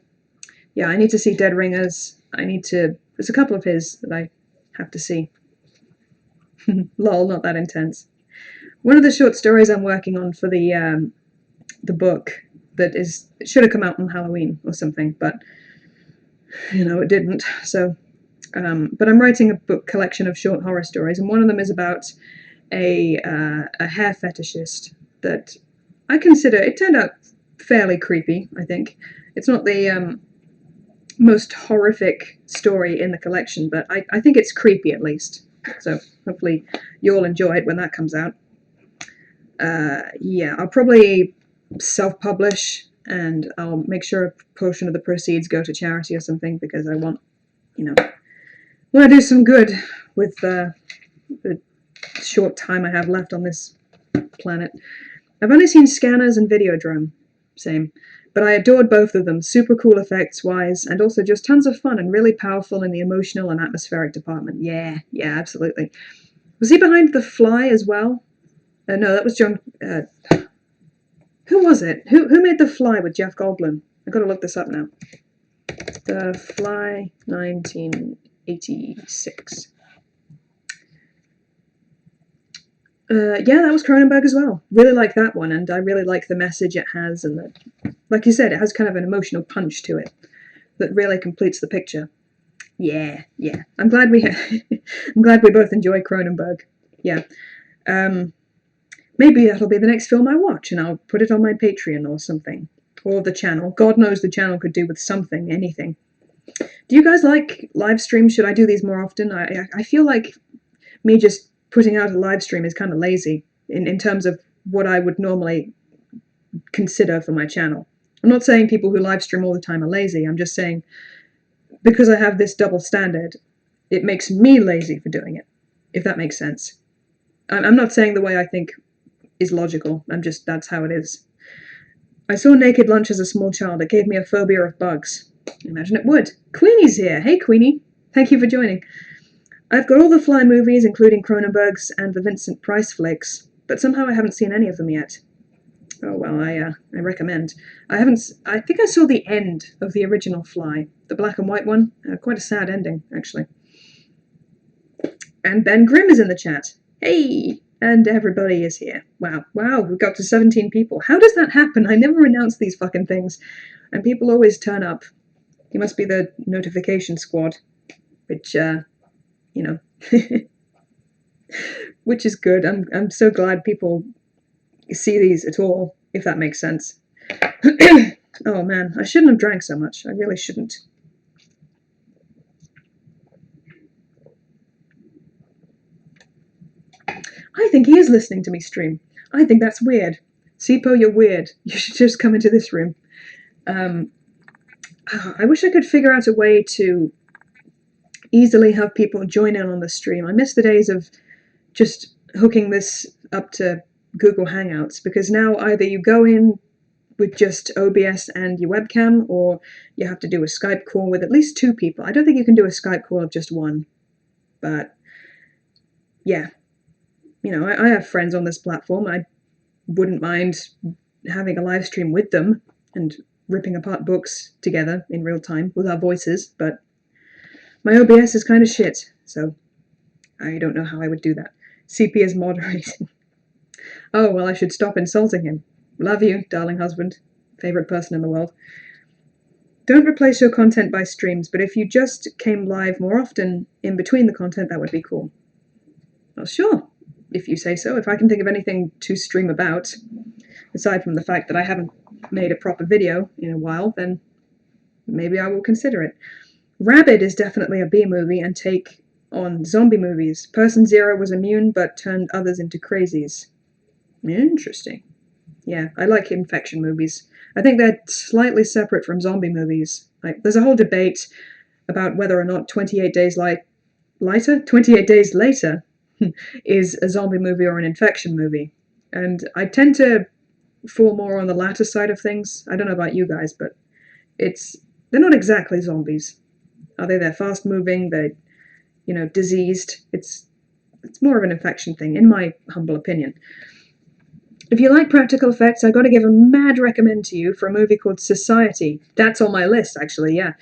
yeah, I need to see Dead Ringers. There's a couple of his that I have to see. Lol, not that intense. One of the short stories I'm working on for the book it should have come out on Halloween or something, but it didn't. So, but I'm writing a book collection of short horror stories, and one of them is about a hair fetishist that I consider. It turned out fairly creepy. I think it's not the most horrific story in the collection, but I think it's creepy at least. So hopefully you'll enjoy it when that comes out. Yeah, I'll probably self-publish, and I'll make sure a portion of the proceeds go to charity or something, because I want to do some good with the short time I have left on this planet. I've only seen Scanners and Videodrome, same, but I adored both of them, super cool effects-wise, and also just tons of fun and really powerful in the emotional and atmospheric department. Yeah, absolutely. Was he behind The Fly as well? No, that was John... who was it? Who made The Fly with Jeff Goldblum? I've got to look this up now. The Fly, 1986. Yeah, that was Cronenberg as well. Really like that one, and I really like the message it has, and that, like you said, it has kind of an emotional punch to it that really completes the picture. Yeah. I'm glad we both enjoy Cronenberg. Yeah. Maybe that'll be the next film I watch, and I'll put it on my Patreon or something. Or the channel. God knows the channel could do with something, anything. Do you guys like live streams? Should I do these more often? I feel like me just putting out a live stream is kind of lazy in terms of what I would normally consider for my channel. I'm not saying people who live stream all the time are lazy. I'm just saying because I have this double standard, it makes me lazy for doing it, if that makes sense. I'm not saying the way I think is logical. That's how it is. I saw Naked Lunch as a small child. It gave me a phobia of bugs. Imagine it would. Queenie's here. Hey, Queenie. Thank you for joining. I've got all the Fly movies, including Cronenberg's and the Vincent Price flicks, but somehow I haven't seen any of them yet. Oh, well, I recommend. I think I saw the end of the original Fly, the black and white one. Quite a sad ending, actually. And Ben Grimm is in the chat. Hey! And everybody is here. Wow, we've got to 17 people. How does that happen? I never announce these fucking things, and people always turn up. You must be the notification squad, which, which is good. I'm so glad people see these at all, if that makes sense. Oh man, I shouldn't have drank so much. I really shouldn't. I think he is listening to me stream. I think that's weird. Sipo, you're weird. You should just come into this room. I wish I could figure out a way to easily have people join in on the stream. I miss the days of just hooking this up to Google Hangouts, because now either you go in with just OBS and your webcam, or you have to do a Skype call with at least 2 people. I don't think you can do a Skype call of just one, but yeah. I have friends on this platform. I wouldn't mind having a live stream with them and ripping apart books together in real time with our voices, but my OBS is kind of shit, so I don't know how I would do that. CP is moderating. Oh, well, I should stop insulting him. Love you, darling husband. Favorite person in the world. Don't replace your content by streams, but if you just came live more often in between the content, that would be cool. Well, sure. If you say so. If I can think of anything to stream about, aside from the fact that I haven't made a proper video in a while, then maybe I will consider it. Rabid is definitely a B movie and take on zombie movies. Person Zero was immune but turned others into crazies. Interesting. Yeah, I like infection movies. I think they're slightly separate from zombie movies. Like, there's a whole debate about whether or not 28 Days Later? 28 Days Later is a zombie movie or an infection movie. And I tend to fall more on the latter side of things. I don't know about you guys, but they're not exactly zombies. Are they? They're fast moving, they're, diseased. It's more of an infection thing, in my humble opinion. If you like practical effects, I gotta give a mad recommend to you for a movie called Society. That's on my list, actually, yeah.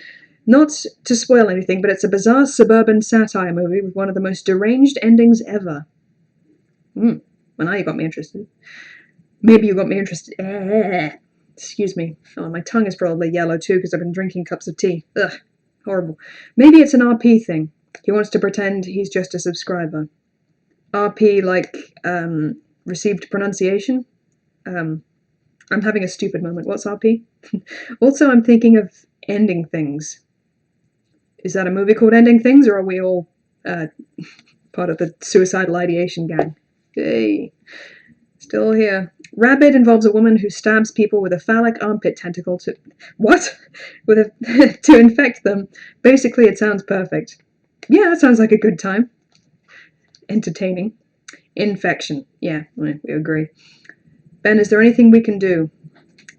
Not to spoil anything, but it's a bizarre suburban satire movie with one of the most deranged endings ever. Well, now you got me interested. Maybe you got me interested. Excuse me. Oh, my tongue is probably yellow too because I've been drinking cups of tea. Ugh, horrible. Maybe it's an RP thing. He wants to pretend he's just a subscriber. RP like, received pronunciation? I'm having a stupid moment. What's RP? Also, I'm thinking of Ending Things. Is that a movie called Ending Things, or are we all part of the suicidal ideation gang? Hey, still here. Rabid involves a woman who stabs people with a phallic armpit tentacle to... What? To infect them. Basically, it sounds perfect. Yeah, that sounds like a good time. Entertaining. Infection. Yeah, we agree. Ben, is there anything we can do?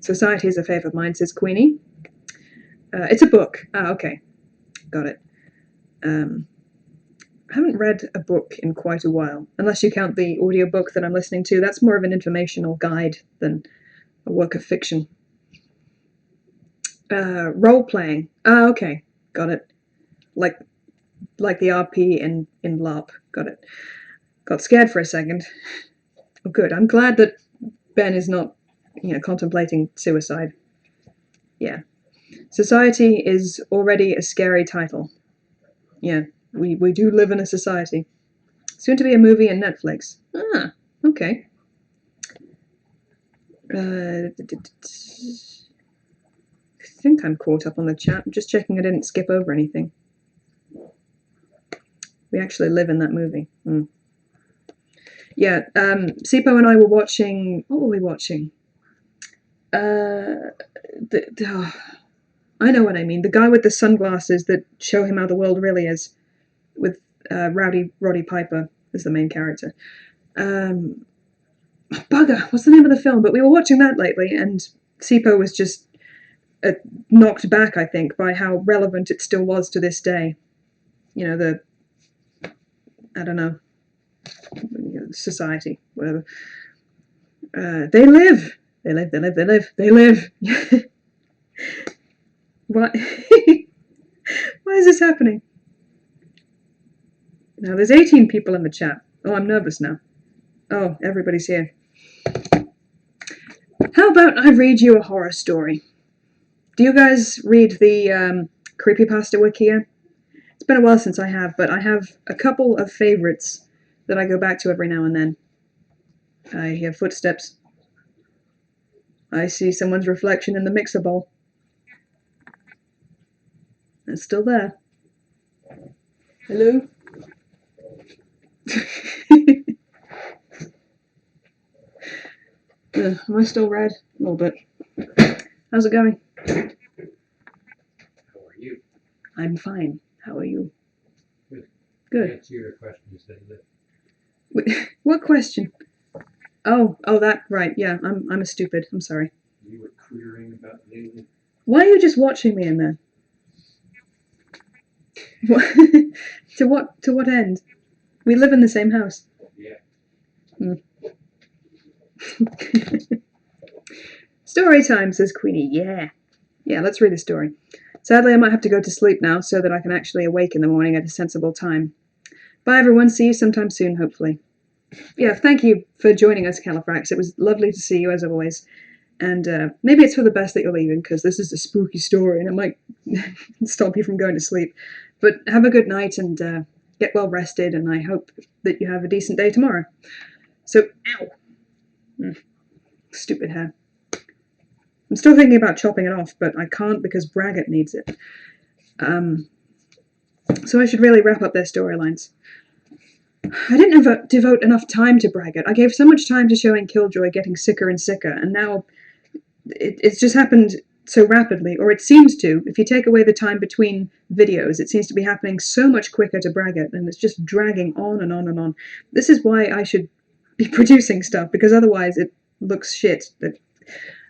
Society is a favourite of mine, says Queenie. It's a book. Ah, okay. Got it. I haven't read a book in quite a while, unless you count the audiobook that I'm listening to. That's more of an informational guide than a work of fiction. Role-playing. Ah, okay. Got it. Like the RP in LARP. Got it. Got scared for a second. Oh, good. I'm glad that Ben is not, contemplating suicide. Yeah. Society is already a scary title. Yeah, we do live in a society. Soon to be a movie on Netflix. Ah, okay. I think I'm caught up on the chat. I'm just checking I didn't skip over anything. We actually live in that movie. Yeah, Sipo and I were watching... What were we watching? I know what I mean. The guy with the sunglasses that show him how the world really is, with Roddy Piper as the main character. Bugger, what's the name of the film? But we were watching that lately, and Sipo was just knocked back, I think, by how relevant it still was to this day. I don't know, society, whatever. They live. They live. What? Why is this happening? Now, there's 18 people in the chat. Oh, I'm nervous now. Oh, everybody's here. How about I read you a horror story? Do you guys read the Creepypasta Wikia? It's been a while since I have, but I have a couple of favorites that I go back to every now and then. I hear footsteps. I see someone's reflection in the mixer bowl. It's still there. Hello? Am I still red? A little bit. How's it going? How are you? I'm fine. How are you? Good. Good. Answer your question, you said that. What question? Oh, that, right, yeah, I'm a stupid, I'm sorry. You were querying about Lily. Why are you just watching me in there? To what end? We live in the same house. Yeah. Story time, says Queenie. Yeah, let's read the story. Sadly, I might have to go to sleep now so that I can actually awake in the morning at a sensible time. Bye, everyone. See you sometime soon, hopefully. Yeah, thank you for joining us, Califrax. It was lovely to see you, as always. And maybe it's for the best that you're leaving, because this is a spooky story, and it might stop you from going to sleep. But have a good night, and get well rested, and I hope that you have a decent day tomorrow. So, ow! Stupid hair. I'm still thinking about chopping it off, but I can't because Braggart needs it. So I should really wrap up their storylines. I didn't devote enough time to Braggart. I gave so much time to showing Killjoy getting sicker and sicker, and now it's just happened so rapidly, or it seems to. If you take away the time between videos, it seems to be happening so much quicker to Braggot, and it's just dragging on and on and on. This is why I should be producing stuff, because otherwise it looks shit.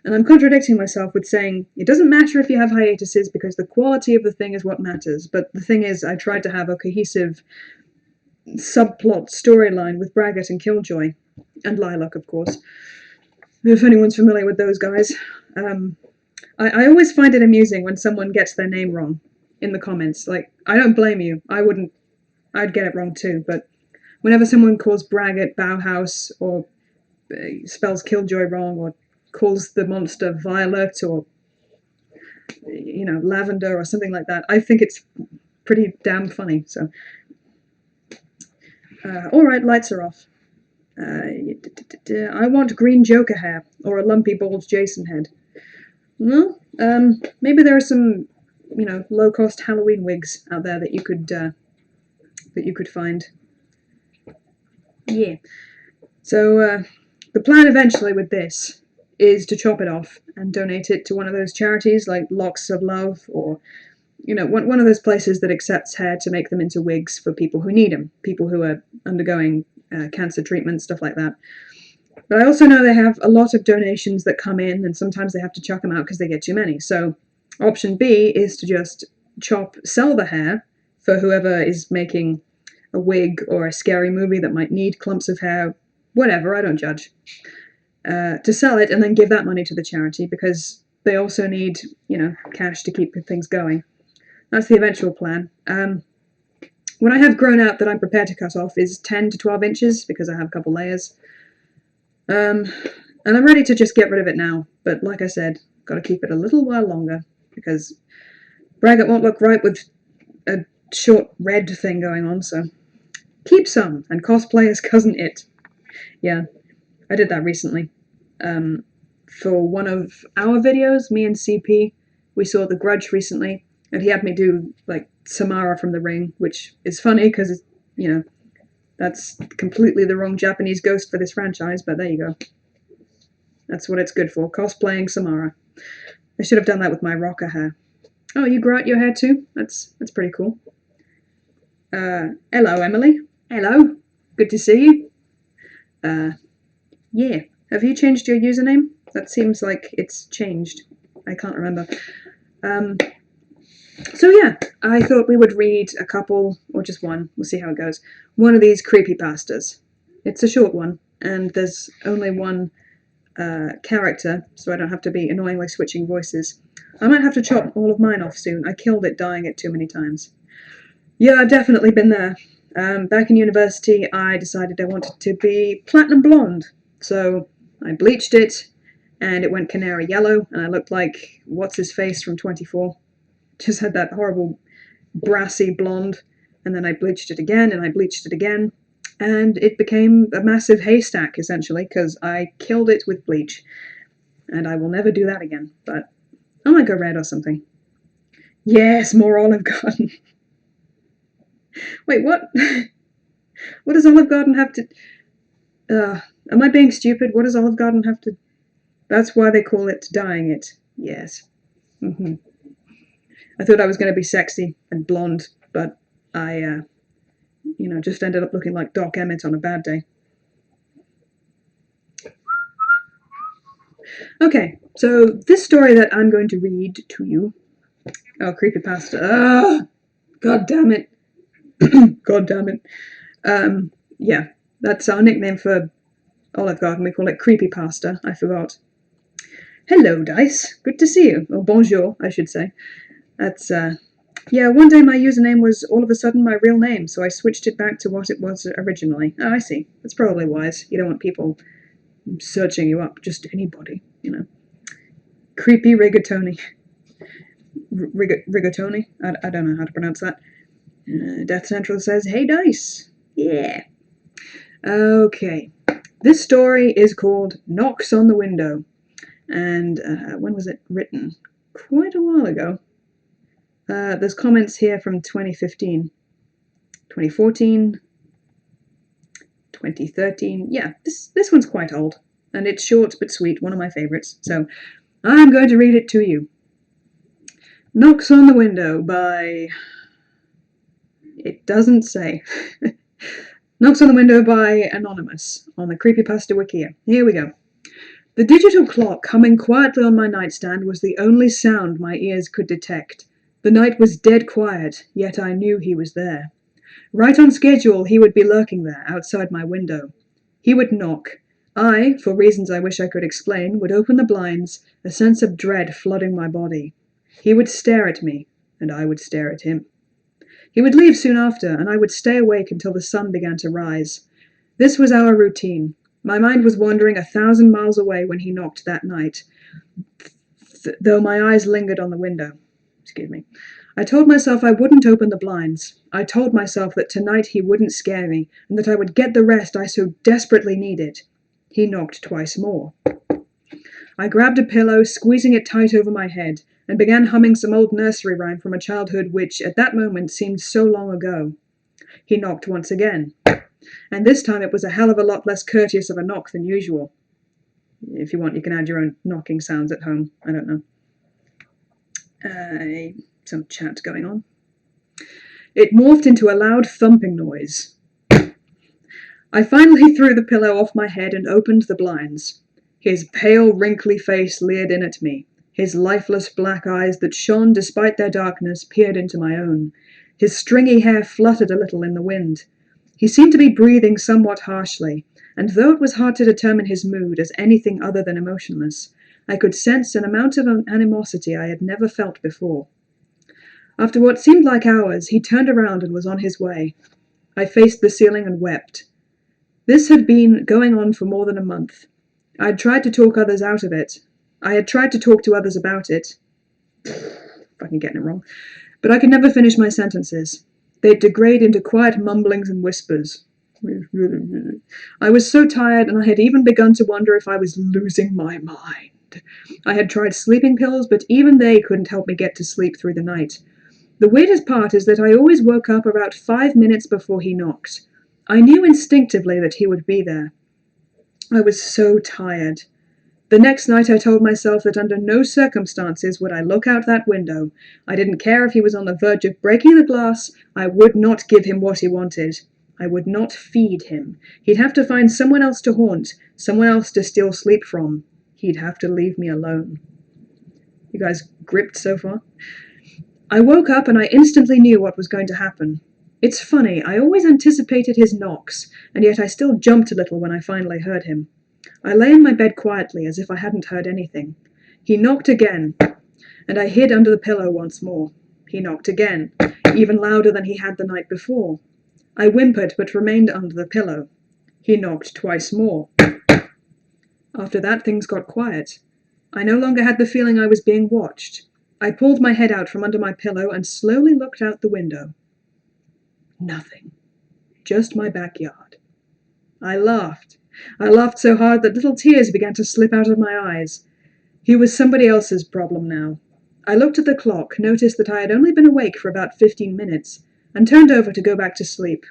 And I'm contradicting myself with saying it doesn't matter if you have hiatuses because the quality of the thing is what matters. But the thing is, I tried to have a cohesive subplot storyline with Braggot and Killjoy, and Lilac, of course. If anyone's familiar with those guys. I always find it amusing when someone gets their name wrong in the comments. Like, I don't blame you. I'd get it wrong too, but whenever someone calls Braggot Bauhaus, or spells Killjoy wrong, or calls the monster Violet, or, you know, Lavender, or something like that, I think it's pretty damn funny, so. Alright, lights are off. I want green Joker hair, or a lumpy bald Jason head. Well, maybe there are some, you know, low-cost Halloween wigs out there that you could find. Yeah. So, the plan eventually with this is to chop it off and donate it to one of those charities like Locks of Love, or, you know, one of those places that accepts hair to make them into wigs for people who need them, people who are undergoing cancer treatment, stuff like that. But I also know they have a lot of donations that come in, and sometimes they have to chuck them out because they get too many. So option B is to just sell the hair for whoever is making a wig or a scary movie that might need clumps of hair, whatever, I don't judge. To sell it and then give that money to the charity, because they also need, you know, cash to keep things going. That's the eventual plan. What I have grown out that I'm prepared to cut off is 10 to 12 inches, because I have a couple layers. And I'm ready to just get rid of it now, but like I said, got to keep it a little while longer, because Braggot won't look right with a short red thing going on, so keep some and cosplay as Cousin It. Yeah, I did that recently. For one of our videos, me and CP, we saw The Grudge recently, and he had me do, like, Samara from The Ring, which is funny because, you know, that's completely the wrong Japanese ghost for this franchise, but there you go. That's what it's good for, cosplaying Samara. I should have done that with my rocker hair. Oh, you grew out your hair too? That's pretty cool. Hello, Emily. Hello. Good to see you. Yeah. Have you changed your username? That seems like it's changed. I can't remember. So yeah, I thought we would read a couple, or just one, we'll see how it goes, one of these creepypastas. It's a short one, and there's only one character, so I don't have to be annoyingly switching voices. I might have to chop all of mine off soon. I killed it dyeing it too many times. Yeah, I've definitely been there. Back in university, I decided I wanted to be platinum blonde, so I bleached it, and it went canary yellow, and I looked like what's-his-face from 24. Just had that horrible brassy blonde, and then I bleached it again, and I bleached it again, and it became a massive haystack, essentially, because I killed it with bleach, and I will never do that again, but I might go red or something. Yes, more Olive Garden. Wait, what? What does Olive Garden have to... am I being stupid? What does Olive Garden have to... That's why they call it dyeing it. Yes. I thought I was going to be sexy and blonde, but I, you know, just ended up looking like Doc Emmett on a bad day. Okay, so this story that I'm going to read to you... Oh, creepypasta. God damn it. God damn it. Yeah, that's our nickname for Olive Garden. We call it creepypasta. I forgot. Hello, Dice. Good to see you. Or bonjour, I should say. That's, yeah, one day my username was all of a sudden my real name, so I switched it back to what it was originally. Oh, I see. That's probably wise. You don't want people searching you up, just anybody, you know. Creepy Rigatoni. Rigatoni? I don't know how to pronounce that. Death Central says, hey, Dice. Yeah. Okay. This story is called Knocks on the Window. And when was it written? Quite a while ago. There's comments here from 2015, 2014, 2013. Yeah, this one's quite old, and it's short but sweet, one of my favorites. So I'm going to read it to you. Knocks on the Window by... It doesn't say. Knocks on the Window by Anonymous on the Creepypasta Wikia. Here we go. The digital clock humming quietly on my nightstand was the only sound my ears could detect. The night was dead quiet, yet I knew he was there. Right on schedule, he would be lurking there, outside my window. He would knock. I, for reasons I wish I could explain, would open the blinds, a sense of dread flooding my body. He would stare at me, and I would stare at him. He would leave soon after, and I would stay awake until the sun began to rise. This was our routine. My mind was wandering 1,000 miles away when he knocked that night, though my eyes lingered on the window. Excuse me. I told myself I wouldn't open the blinds. I told myself that tonight he wouldn't scare me, and that I would get the rest I so desperately needed. He knocked twice more. I grabbed a pillow, squeezing it tight over my head, and began humming some old nursery rhyme from a childhood which, at that moment, seemed so long ago. He knocked once again, and this time it was a hell of a lot less courteous of a knock than usual. If you want, you can add your own knocking sounds at home. I don't know. Some chat going on. It morphed into a loud thumping noise. I finally threw the pillow off my head and opened the blinds. His pale, wrinkly face leered in at me. His lifeless black eyes that shone despite their darkness peered into my own. His stringy hair fluttered a little in the wind. He seemed to be breathing somewhat harshly, and though it was hard to determine his mood as anything other than emotionless, I could sense an amount of animosity I had never felt before. After what seemed like hours, he turned around and was on his way. I faced the ceiling and wept. This had been going on for more than a month. I had tried to talk others out of it. I had tried to talk to others about it. Fucking getting it wrong. But I could never finish my sentences. They'd degrade into quiet mumblings and whispers. I was so tired, and I had even begun to wonder if I was losing my mind. I had tried sleeping pills, but even they couldn't help me get to sleep through the night. The weirdest part is that I always woke up about 5 minutes before he knocked. I knew instinctively that he would be there. I was so tired. The next night I told myself that under no circumstances would I look out that window. I didn't care if he was on the verge of breaking the glass. I would not give him what he wanted. I would not feed him. He'd have to find someone else to haunt, someone else to steal sleep from. He'd have to leave me alone. You guys gripped so far? I woke up and I instantly knew what was going to happen. It's funny, I always anticipated his knocks, and yet I still jumped a little when I finally heard him. I lay in my bed quietly, as if I hadn't heard anything. He knocked again, and I hid under the pillow once more. He knocked again, even louder than he had the night before. I whimpered, but remained under the pillow. He knocked twice more. After that, things got quiet. I no longer had the feeling I was being watched. I pulled my head out from under my pillow and slowly looked out the window. Nothing. Just my backyard. I laughed. I laughed so hard that little tears began to slip out of my eyes. He was somebody else's problem now. I looked at the clock, noticed that I had only been awake for about 15 minutes, and turned over to go back to sleep.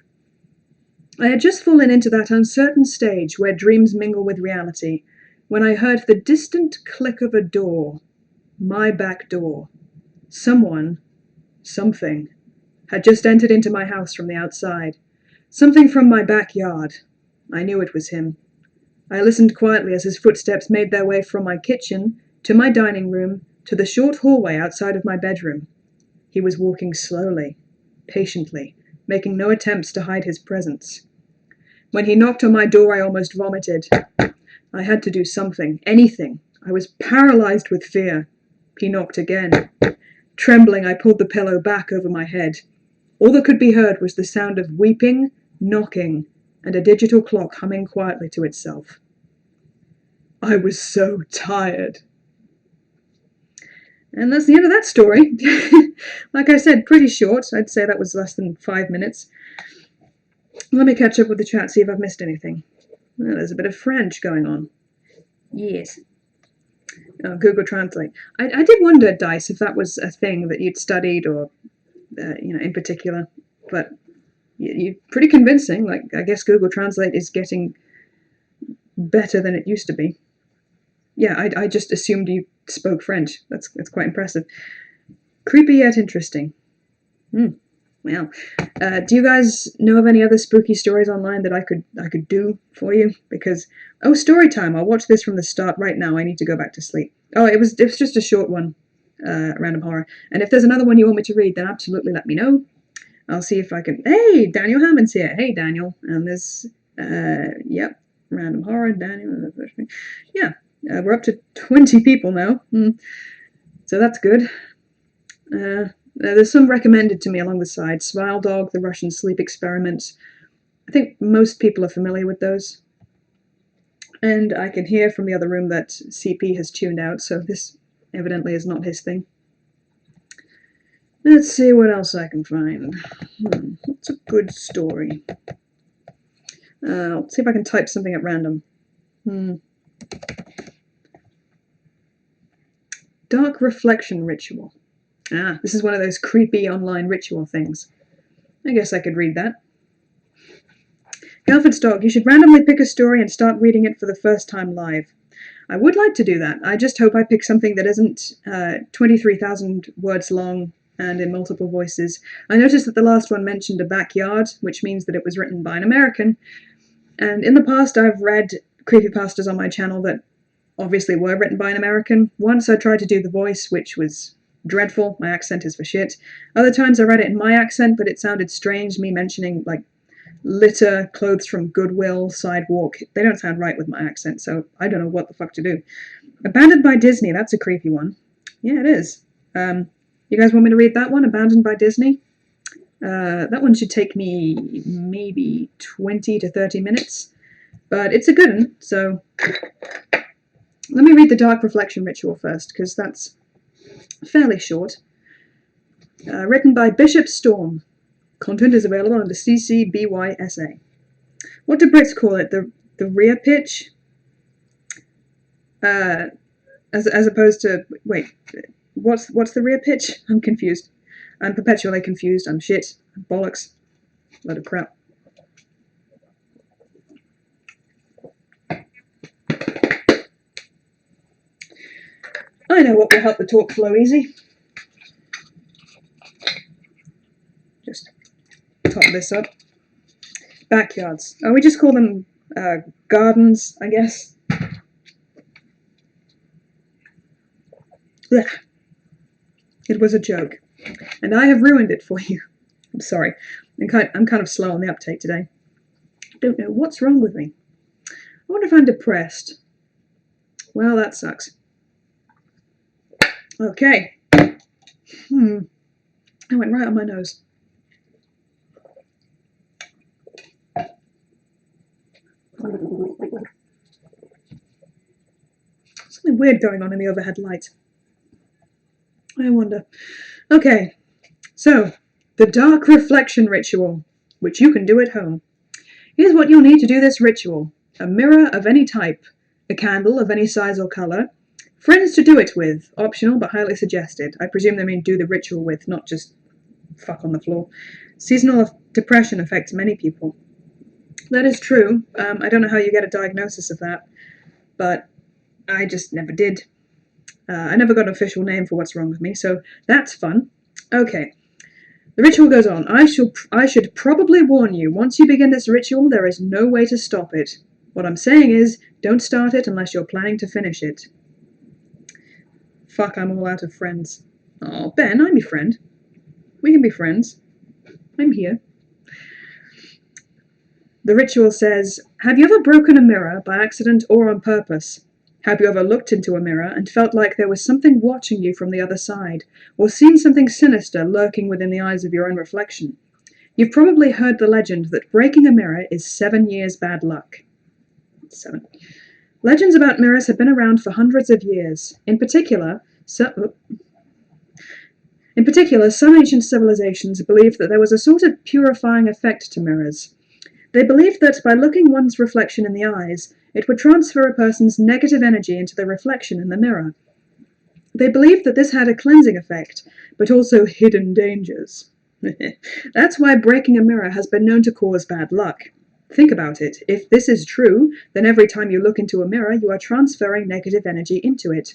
I had just fallen into that uncertain stage where dreams mingle with reality, when I heard the distant click of a door. My back door. Someone, something, had just entered into my house from the outside. Something from my backyard. I knew it was him. I listened quietly as his footsteps made their way from my kitchen, to my dining room, to the short hallway outside of my bedroom. He was walking slowly, patiently, making no attempts to hide his presence. When he knocked on my door, I almost vomited. I had to do something, anything. I was paralyzed with fear. He knocked again. Trembling, I pulled the pillow back over my head. All that could be heard was the sound of weeping, knocking, and a digital clock humming quietly to itself. I was so tired. And that's the end of that story. Like I said, pretty short. I'd say that was less than 5 minutes. Let me catch up with the chat, see if I've missed anything. Well, there's a bit of French going on. Yes. Google Translate. I did wonder, Dice, if that was a thing that you'd studied or, in particular. But you're pretty convincing. Like, I guess Google Translate is getting better than it used to be. Yeah, I just assumed you spoke French. That's quite impressive. Creepy yet interesting. Well, do you guys know of any other spooky stories online that I could do for you? Because story time! I'll watch this from the start right now. I need to go back to sleep. Oh, it was just a short one, random horror. And if there's another one you want me to read, then absolutely let me know. I'll see if I can. Hey, Daniel Hammond's here. Hey, Daniel. And there's yep, random horror. Daniel. Yeah, we're up to 20 people now. So that's good. There's some recommended to me along the side. Smile Dog, The Russian Sleep Experiment. I think most people are familiar with those. And I can hear from the other room that CP has tuned out, so this evidently is not his thing. Let's see what else I can find. What's a good story? Let's see if I can type something at random. Dark Reflection Ritual. This is one of those creepy online ritual things. I guess I could read that. Galford's Dog, you should randomly pick a story and start reading it for the first time live. I would like to do that. I just hope I pick something that isn't 23,000 words long and in multiple voices. I noticed that the last one mentioned a backyard, which means that it was written by an American. And in the past I've read creepypastas on my channel that obviously were written by an American. Once I tried to do the voice, which was dreadful. My accent is for shit. Other times I read it in my accent, but it sounded strange, me mentioning, like, litter, clothes from Goodwill, sidewalk. They don't sound right with my accent, so I don't know what the fuck to do. Abandoned by Disney, that's a creepy one. Yeah, it is. You guys want me to read that one? Abandoned by Disney? That one should take me maybe 20 to 30 minutes, but it's a good one, so let me read the Dark Reflection Ritual first, because that's fairly short. Written by Bishop Storm. Content is available under CC BY-SA. What do Brits call it? The rear pitch? As opposed to... Wait, what's the rear pitch? I'm confused. I'm perpetually confused. I'm shit. Bollocks. Load of crap. I know what will help the talk flow easy. Just top this up. Backyards. Oh, we just call them gardens, I guess. Blech. It was a joke, and I have ruined it for you. I'm sorry. I'm kind of slow on the uptake today. I don't know what's wrong with me. I wonder if I'm depressed. Well, that sucks. Okay. I went right on my nose. Something weird going on in the overhead light. I wonder. Okay, so the Dark Reflection Ritual, which you can do at home. Here's what you'll need to do this ritual. A mirror of any type, a candle of any size or colour, friends to do it with, optional but highly suggested. I presume they mean do the ritual with, not just fuck on the floor. Seasonal depression affects many people. That is true. I don't know how you get a diagnosis of that, but I just never did. I never got an official name for what's wrong with me, so that's fun. Okay, the ritual goes on. I should probably warn you, once you begin this ritual, there is no way to stop it. What I'm saying is, don't start it unless you're planning to finish it. Fuck, I'm all out of friends. Oh, Ben, I'm your friend. We can be friends. I'm here. The ritual says, have you ever broken a mirror by accident or on purpose? Have you ever looked into a mirror and felt like there was something watching you from the other side, or seen something sinister lurking within the eyes of your own reflection? You've probably heard the legend that breaking a mirror is 7 years bad luck. 7. Legends about mirrors have been around for hundreds of years. In particular, some ancient civilizations believed that there was a sort of purifying effect to mirrors. They believed that by looking one's reflection in the eyes, it would transfer a person's negative energy into the reflection in the mirror. They believed that this had a cleansing effect, but also hidden dangers. That's why breaking a mirror has been known to cause bad luck. Think about it. If this is true, then every time you look into a mirror, you are transferring negative energy into it.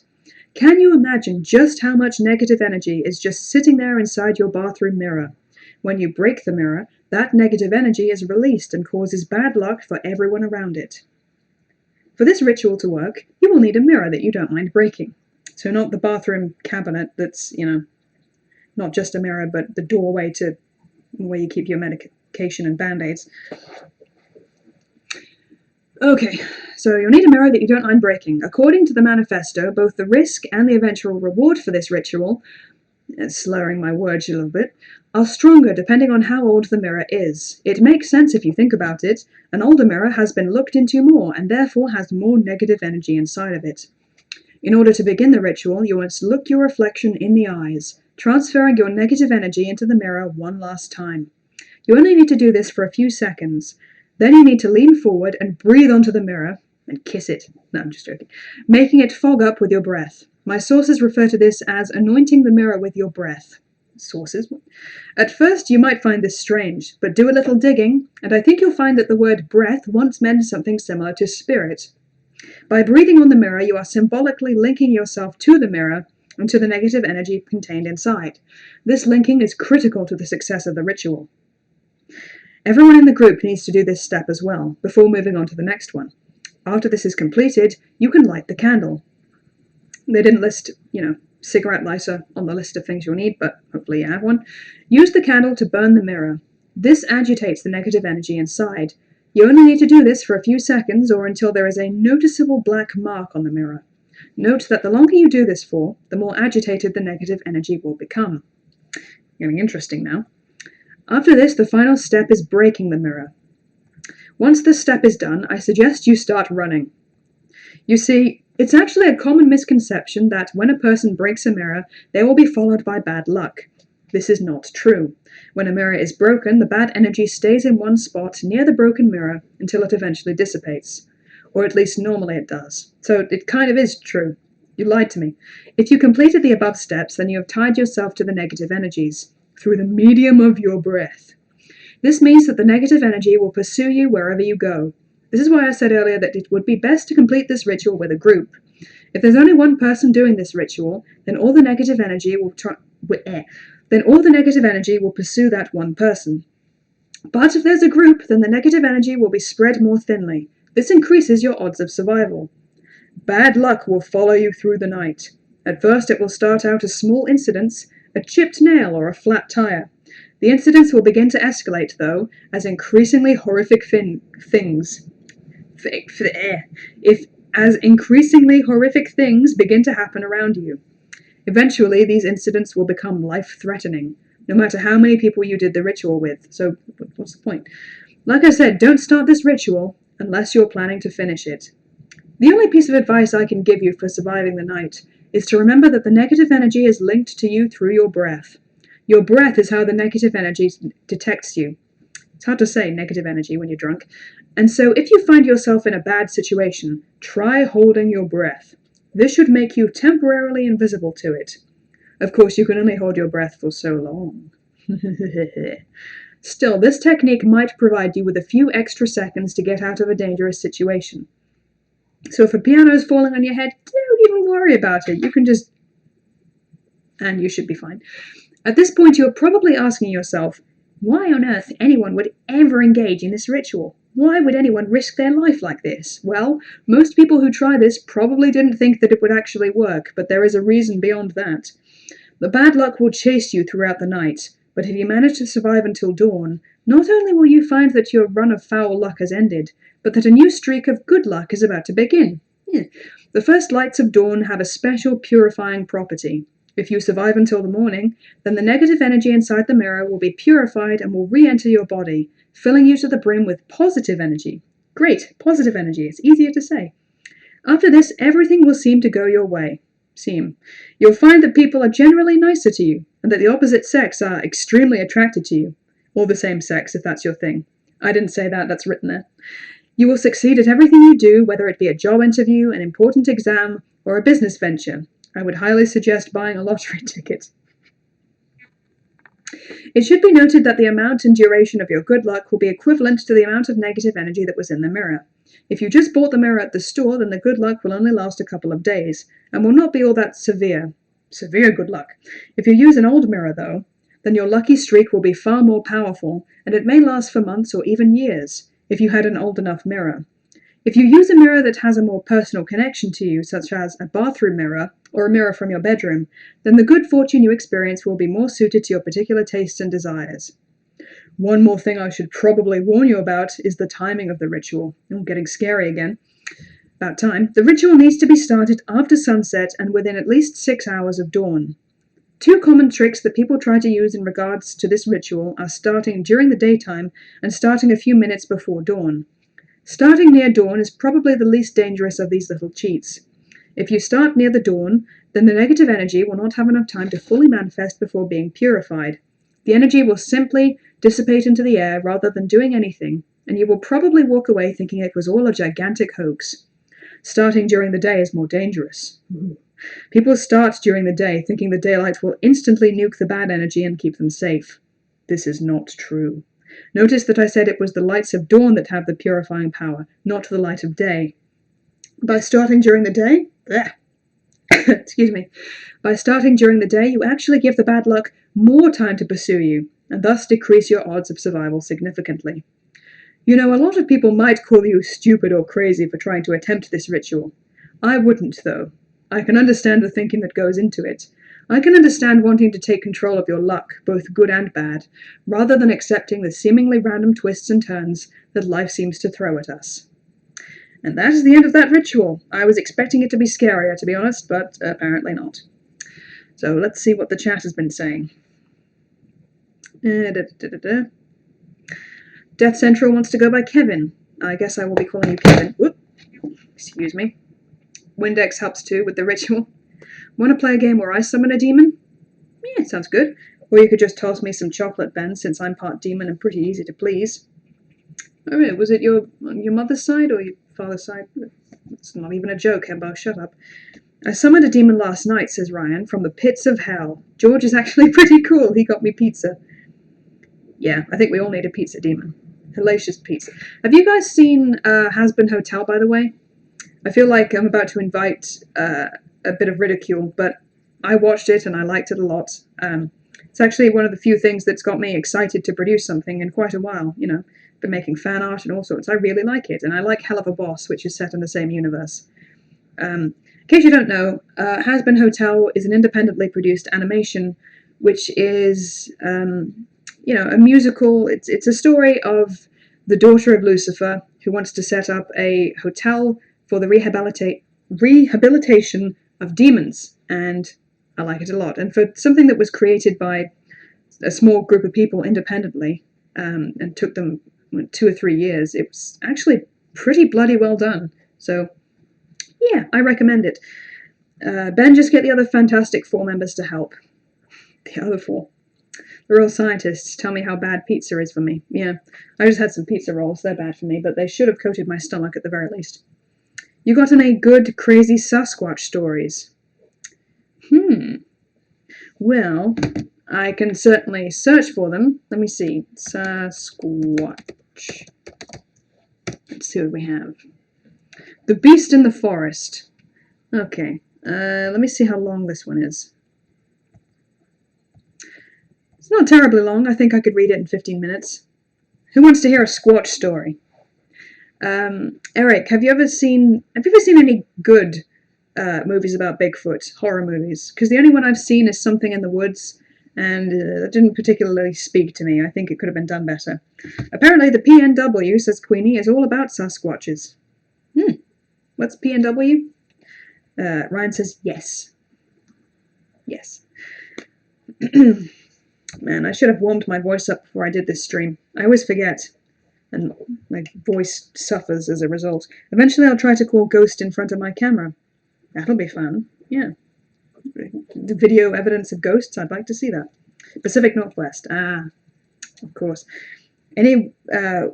Can you imagine just how much negative energy is just sitting there inside your bathroom mirror? When you break the mirror, that negative energy is released and causes bad luck for everyone around it. For this ritual to work, you will need a mirror that you don't mind breaking. So not the bathroom cabinet that's, not just a mirror, but the doorway to where you keep your medication and band-aids. Okay, so you'll need a mirror that you don't mind breaking. According to the manifesto, both the risk and the eventual reward for this ritual, slurring my words a little bit, are stronger depending on how old the mirror is. It makes sense if you think about it. An older mirror has been looked into more and therefore has more negative energy inside of it. In order to begin the ritual, you must look your reflection in the eyes, transferring your negative energy into the mirror one last time. You only need to do this for a few seconds. Then you need to lean forward and breathe onto the mirror and kiss it. No, I'm just joking. Making it fog up with your breath. My sources refer to this as anointing the mirror with your breath. Sources? At first you might find this strange, but do a little digging, and I think you'll find that the word breath once meant something similar to spirit. By breathing on the mirror, you are symbolically linking yourself to the mirror and to the negative energy contained inside. This linking is critical to the success of the ritual. Everyone in the group needs to do this step as well, before moving on to the next one. After this is completed, you can light the candle. They didn't list, cigarette lighter on the list of things you'll need, but hopefully you have one. Use the candle to burn the mirror. This agitates the negative energy inside. You only need to do this for a few seconds or until there is a noticeable black mark on the mirror. Note that the longer you do this for, the more agitated the negative energy will become. Getting interesting now. After this, the final step is breaking the mirror. Once this step is done, I suggest you start running. You see, it's actually a common misconception that when a person breaks a mirror, they will be followed by bad luck. This is not true. When a mirror is broken, the bad energy stays in one spot near the broken mirror until it eventually dissipates. Or at least normally it does. So it kind of is true. You lied to me. If you completed the above steps, then you have tied yourself to the negative energies through the medium of your breath. This means that the negative energy will pursue you wherever you go. This is why I said earlier that it would be best to complete this ritual with a group. If there's only one person doing this ritual, then all the negative energy will pursue that one person. But if there's a group, then the negative energy will be spread more thinly. This increases your odds of survival. Bad luck will follow you through the night. At first it will start out as small incidents, a chipped nail or a flat tire. The incidents will begin to escalate, though, as increasingly horrific things begin to happen around you. Eventually, these incidents will become life-threatening, no matter how many people you did the ritual with. So, what's the point? Like I said, don't start this ritual unless you're planning to finish it. The only piece of advice I can give you for surviving the night is to remember that the negative energy is linked to you through your breath. Your breath is how the negative energy detects you. It's hard to say negative energy when you're drunk. And so if you find yourself in a bad situation, try holding your breath. This should make you temporarily invisible to it. Of course, you can only hold your breath for so long. Still, this technique might provide you with a few extra seconds to get out of a dangerous situation. So if a piano is falling on your head, don't even worry about it. You can just... and you should be fine. At this point, you're probably asking yourself, why on earth anyone would ever engage in this ritual? Why would anyone risk their life like this? Well, most people who try this probably didn't think that it would actually work, but there is a reason beyond that. The bad luck will chase you throughout the night, but if you manage to survive until dawn, not only will you find that your run of foul luck has ended, but that a new streak of good luck is about to begin. The first lights of dawn have a special purifying property. If you survive until the morning, then the negative energy inside the mirror will be purified and will re-enter your body, filling you to the brim with positive energy. Great, positive energy, it's easier to say. After this, everything will seem to go your way. You'll find that people are generally nicer to you, and that the opposite sex are extremely attracted to you. Or the same sex, if that's your thing. I didn't say that, that's written there. You will succeed at everything you do, whether it be a job interview, an important exam, or a business venture. I would highly suggest buying a lottery ticket. It should be noted that the amount and duration of your good luck will be equivalent to the amount of negative energy that was in the mirror. If you just bought the mirror at the store, then the good luck will only last a couple of days, and will not be all that severe. Severe good luck. If you use an old mirror, though, then your lucky streak will be far more powerful, and it may last for months or even years, if you had an old enough mirror. If you use a mirror that has a more personal connection to you, such as a bathroom mirror or a mirror from your bedroom, then the good fortune you experience will be more suited to your particular tastes and desires. One more thing I should probably warn you about is the timing of the ritual. I'm getting scary again. About time. The ritual needs to be started after sunset and within at least 6 hours of dawn. Two common tricks that people try to use in regards to this ritual are starting during the daytime and starting a few minutes before dawn. Starting near dawn is probably the least dangerous of these little cheats. If you start near the dawn, then the negative energy will not have enough time to fully manifest before being purified. The energy will simply dissipate into the air rather than doing anything, and you will probably walk away thinking it was all a gigantic hoax. Starting during the day is more dangerous. People start during the day thinking the daylight will instantly nuke the bad energy and keep them safe. This is not true. Notice that I said it was the lights of dawn that have the purifying power, not the light of day. By starting during the day, excuse me, by starting during the day, you actually give the bad luck more time to pursue you, and thus decrease your odds of survival significantly. You know, a lot of people might call you stupid or crazy for trying to attempt this ritual. I wouldn't, though. I can understand the thinking that goes into it. I can understand wanting to take control of your luck, both good and bad, rather than accepting the seemingly random twists and turns that life seems to throw at us. And that is the end of that ritual. I was expecting it to be scarier, to be honest, but apparently not. So let's see what the chat has been saying. Death Central wants to go by Kevin. I guess I will be calling you Kevin. Whoop. Excuse me. Windex helps too with the ritual. Want to play a game where I summon a demon? Yeah, sounds good. Or you could just toss me some chocolate, Ben, since I'm part demon and pretty easy to please. Oh, yeah, was it your mother's side or your father's side? It's not even a joke, Hembo. Shut up. I summoned a demon last night, says Ryan, from the pits of hell. George is actually pretty cool. He got me pizza. Yeah, I think we all need a pizza demon. Hellacious pizza. Have you guys seen Hazbin Hotel, by the way? I feel like I'm about to invite a bit of ridicule, but I watched it and I liked it a lot. It's actually one of the few things that's got me excited to produce something in quite a while. You know, been making fan art and all sorts. I really like it, and I like Hell of a Boss, which is set in the same universe. In case you don't know, Hazbin Hotel is an independently produced animation, which is, you know, a musical. It's a story of the daughter of Lucifer who wants to set up a hotel for the rehabilitation of demons, and I like it a lot. And for something that was created by a small group of people independently, and took them 2 or 3 years, it was actually pretty bloody well done. So, yeah, I recommend it. Ben, just get the other Fantastic Four members to help. The other 4. The real scientists tell me how bad pizza is for me. Yeah, I just had some pizza rolls. They're bad for me, but they should have coated my stomach at the very least. You got any good, crazy Sasquatch stories? Well, I can certainly search for them. Let me see. Sasquatch. Let's see what we have. The Beast in the Forest. Okay. Let me see how long this one is. It's not terribly long. I think I could read it in 15 minutes. Who wants to hear a Squatch story? Eric, have you ever seen any good movies about Bigfoot, horror movies? Because the only one I've seen is Something in the Woods, and it didn't particularly speak to me. I think it could have been done better. Apparently the PNW, says Queenie, is all about Sasquatches. What's PNW? Ryan says yes. Yes. Man, I should have warmed my voice up before I did this stream. I always forget, and my voice suffers as a result. Eventually I'll try to call Ghost in front of my camera. That'll be fun. Yeah. The video evidence of ghosts, I'd like to see that. Pacific Northwest. Of course. Any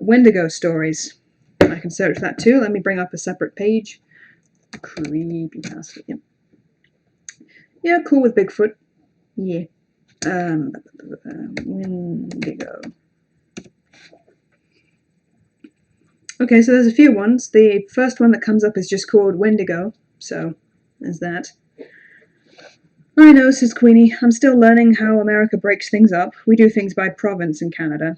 Wendigo stories? I can search that too. Let me bring up a separate page. Creepypasta. Yep. Yeah, cool with Bigfoot. Yeah. Wendigo. Okay, so there's a few ones. The first one that comes up is just called Wendigo, so there's that. I know, says Queenie. I'm still learning how America breaks things up. We do things by province in Canada.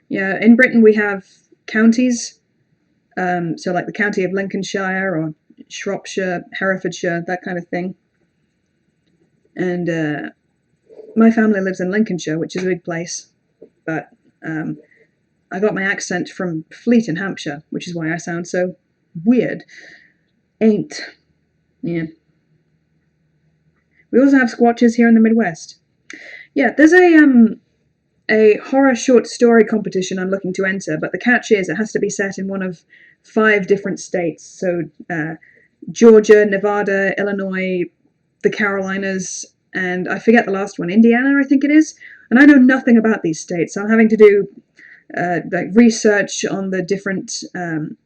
Yeah, in Britain we have counties, so like the county of Lincolnshire or Shropshire, Herefordshire, that kind of thing. And my family lives in Lincolnshire, which is a big place, but I got my accent from Fleet in Hampshire, which is why I sound so weird. Ain't. Yeah. We also have squatches here in the Midwest. Yeah, there's a horror short story competition I'm looking to enter, but the catch is it has to be set in one of 5 different states. So Georgia, Nevada, Illinois, the Carolinas, and I forget the last one, Indiana, I think it is. And I know nothing about these states, so I'm having to do like research on the different, on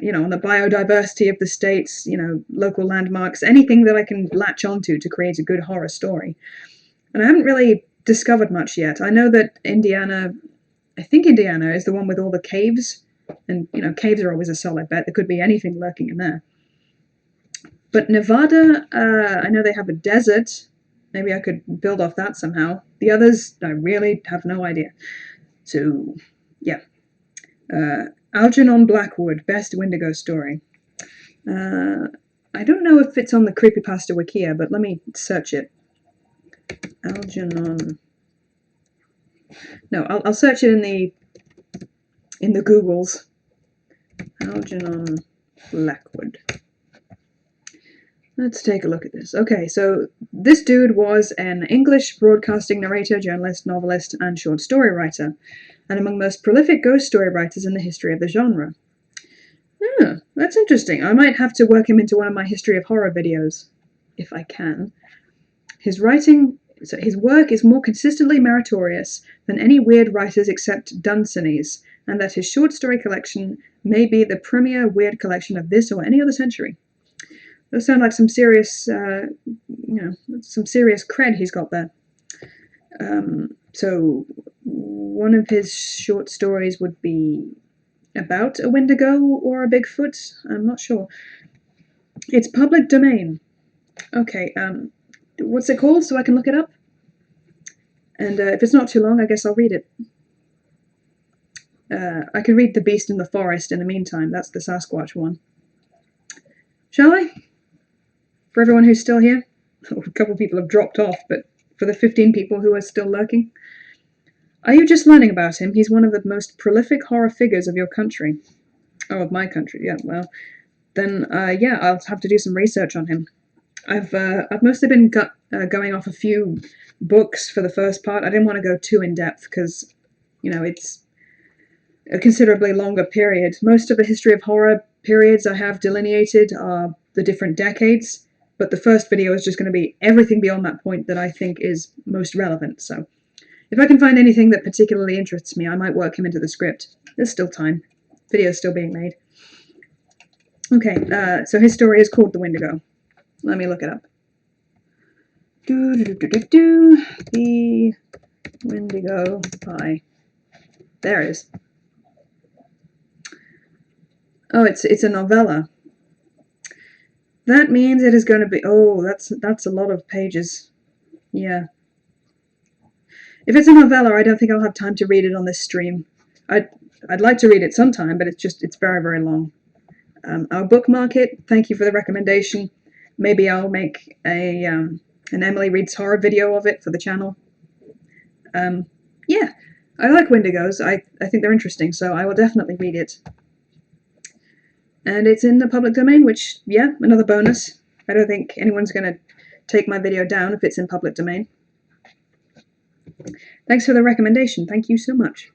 the biodiversity of the states, local landmarks, anything that I can latch onto to create a good horror story. And I haven't really discovered much yet. I know that I think Indiana is the one with all the caves, and caves are always a solid bet. There could be anything lurking in there. But Nevada, I know they have a desert. Maybe I could build off that somehow. The others, I really have no idea. So, yeah. Algernon Blackwood, best Wendigo story. I don't know if it's on the Creepypasta Wikia, but let me search it. Algernon. No, I'll search it in the Googles. Algernon Blackwood. Let's take a look at this. Okay, so this dude was an English broadcasting narrator, journalist, novelist, and short story writer, and among the most prolific ghost story writers in the history of the genre. Yeah, that's interesting. I might have to work him into one of my history of horror videos, if I can. His work is more consistently meritorious than any weird writers except Dunsany's, and that his short story collection may be the premier weird collection of this or any other century. Those sound like some serious, some serious cred he's got there. So one of his short stories would be about a Wendigo or a Bigfoot. I'm not sure. It's public domain. Okay, what's it called so I can look it up? And if it's not too long, I guess I'll read it. I could read The Beast in the Forest in the meantime. That's the Sasquatch one. Shall I? For everyone who's still here? A couple of people have dropped off, but for the 15 people who are still lurking. Are you just learning about him? He's one of the most prolific horror figures of your country. Oh, of my country, yeah, well. Then, yeah, I'll have to do some research on him. I've mostly been going off a few books for the first part. I didn't want to go too in-depth because, it's a considerably longer period. Most of the history of horror periods I have delineated are the different decades, but the first video is just going to be everything beyond that point that I think is most relevant. So if I can find anything that particularly interests me, I might work him into the script. There's still time. Video's still being made. Okay, so his story is called The Wendigo. Let me look it up. The Wendigo by... There it is. Oh, it's a novella. That means it is going to be... Oh, that's a lot of pages. Yeah. If it's a novella, I don't think I'll have time to read it on this stream. I'd like to read it sometime, but it's very, very long. I'll bookmark it. Thank you for the recommendation. Maybe I'll make an Emily Reads Horror video of it for the channel. Yeah, I like Wendigos. I think they're interesting, so I will definitely read it. And it's in the public domain, which, yeah, another bonus. I don't think anyone's going to take my video down if it's in public domain. Thanks for the recommendation. Thank you so much.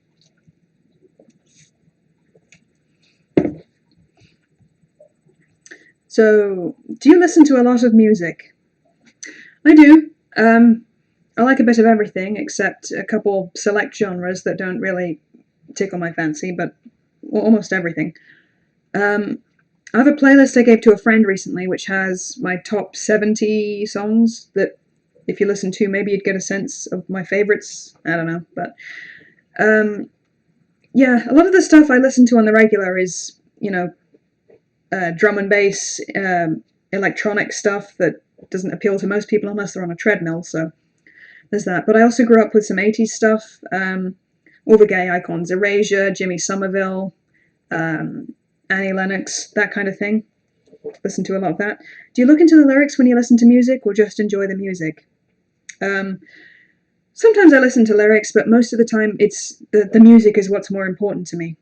So, do you listen to a lot of music? I do. I like a bit of everything, except a couple select genres that don't really tickle my fancy, but almost everything. I have a playlist I gave to a friend recently, which has my top 70 songs that, if you listen to, maybe you'd get a sense of my favorites. I don't know, but yeah, a lot of the stuff I listen to on the regular is, drum and bass, electronic stuff that doesn't appeal to most people unless they're on a treadmill, so there's that. But I also grew up with some 80s stuff, all the gay icons, Erasure, Jimmy Somerville, Annie Lennox, that kind of thing. Listen to a lot of that. Do you look into the lyrics when you listen to music, or just enjoy the music? Sometimes I listen to lyrics, but most of the time it's the music is what's more important to me.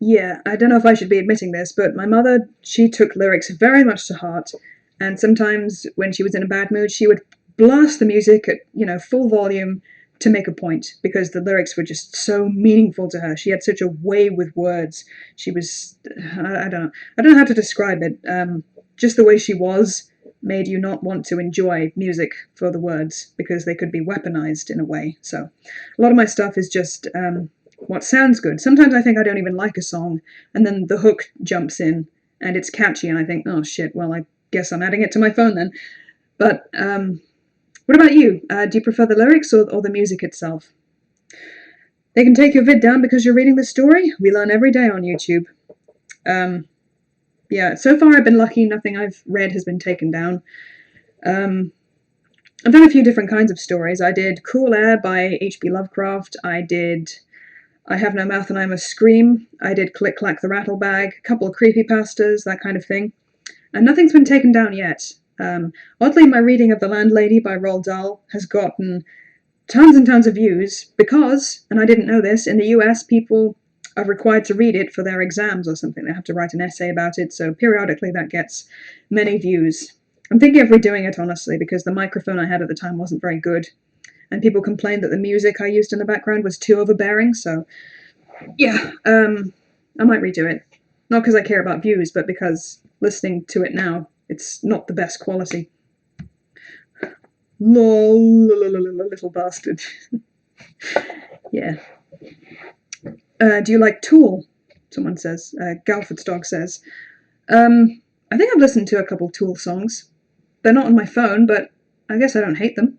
Yeah, I don't know if I should be admitting this, but my mother, she took lyrics very much to heart, and sometimes when she was in a bad mood, she would blast the music at, full volume to make a point, because the lyrics were just so meaningful to her. She had such a way with words. She was, I don't know how to describe it. Just the way she was made you not want to enjoy music for the words, because they could be weaponized in a way. So a lot of my stuff is just what sounds good. Sometimes I think I don't even like a song, and then the hook jumps in, and it's catchy, and I think, oh shit, well, I guess I'm adding it to my phone then. But what about you? Do you prefer the lyrics or the music itself? They can take your vid down because you're reading the story. We learn every day on YouTube. Yeah, so far I've been lucky. Nothing I've read has been taken down. I've done a few different kinds of stories. I did Cool Air by H.P. Lovecraft. I did I Have No Mouth and I Must Scream. I did Click Clack the Rattlebag, a couple of creepypastas, that kind of thing. And nothing's been taken down yet. Oddly, my reading of The Landlady by Roald Dahl has gotten tons and tons of views because, and I didn't know this, in the US people are required to read it for their exams or something. They have to write an essay about it, so periodically that gets many views. I'm thinking of redoing it, honestly, because the microphone I had at the time wasn't very good, and people complained that the music I used in the background was too overbearing, so yeah, I might redo it. Not because I care about views, but because listening to it now, it's not the best quality. Lol, little bastard. Yeah. Do you like Tool? Someone says. Galford's dog says. I think I've listened to a couple Tool songs. They're not on my phone, but I guess I don't hate them.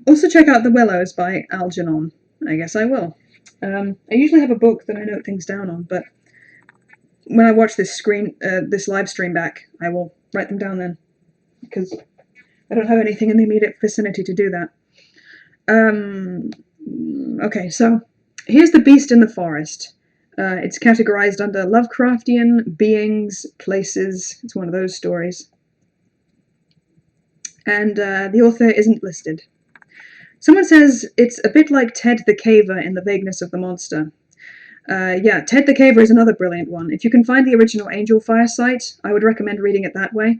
Also check out The Willows by Algernon. I guess I will. I usually have a book that I note things down on, but when I watch this live stream back, I will write them down then, because I don't have anything in the immediate vicinity to do that. Okay, so here's The Beast in the Forest. It's categorized under Lovecraftian, beings, places. It's one of those stories. And the author isn't listed. Someone says it's a bit like Ted the Caver in The Vagueness of the Monster. Yeah, Ted the Caver is another brilliant one. If you can find the original Angel Fire site, I would recommend reading it that way.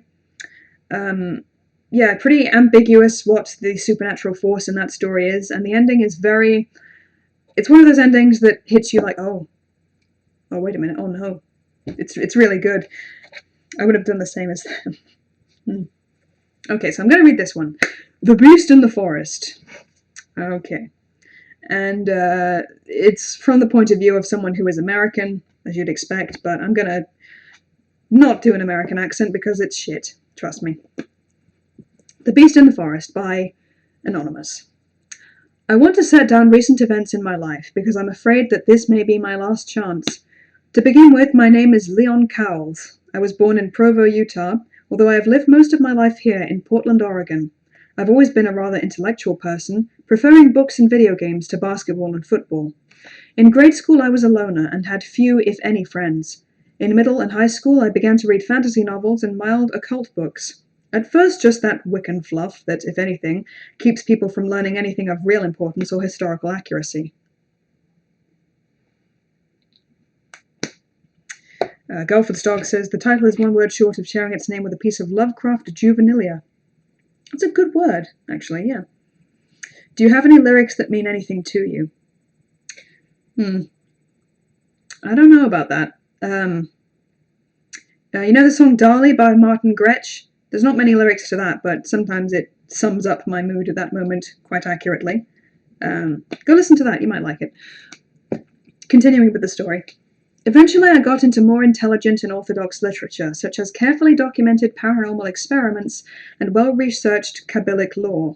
Yeah, pretty ambiguous what the supernatural force in that story is, and the ending is it's one of those endings that hits you like, oh wait a minute, oh no. It's really good. I would have done the same as them. Okay, so I'm going to read this one. The Beast in the Forest. Okay. And it's from the point of view of someone who is American, as you'd expect, but I'm going to not do an American accent because it's shit. Trust me. The Beast in the Forest by Anonymous. I want to set down recent events in my life because I'm afraid that this may be my last chance. To begin with, my name is Leon Cowles. I was born in Provo, Utah, although I have lived most of my life here in Portland, Oregon. I've always been a rather intellectual person, preferring books and video games to basketball and football. In grade school, I was a loner and had few, if any, friends. In middle and high school, I began to read fantasy novels and mild occult books. At first, just that Wiccan fluff that, if anything, keeps people from learning anything of real importance or historical accuracy. Galford's dog says, the title is one word short of sharing its name with a piece of Lovecraft juvenilia. That's a good word, actually, yeah. Do you have any lyrics that mean anything to you? I don't know about that. You know the song Dali by Martin Gretsch? There's not many lyrics to that, but sometimes it sums up my mood at that moment quite accurately. Go listen to that, you might like it. Continuing with the story. Eventually I got into more intelligent and orthodox literature, such as carefully documented paranormal experiments and well-researched Kabbalic lore.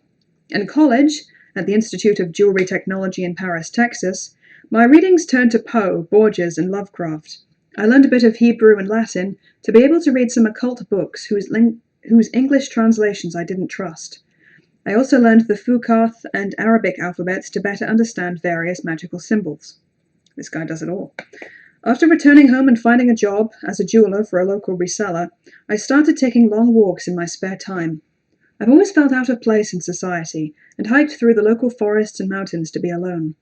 In college, at the Institute of Jewelry Technology in Paris, Texas, my readings turned to Poe, Borges, and Lovecraft. I learned a bit of Hebrew and Latin to be able to read some occult books whose English translations I didn't trust. I also learned the Fuqath and Arabic alphabets to better understand various magical symbols. This guy does it all. After returning home and finding a job as a jeweler for a local reseller, I started taking long walks in my spare time. I've always felt out of place in society and hiked through the local forests and mountains to be alone.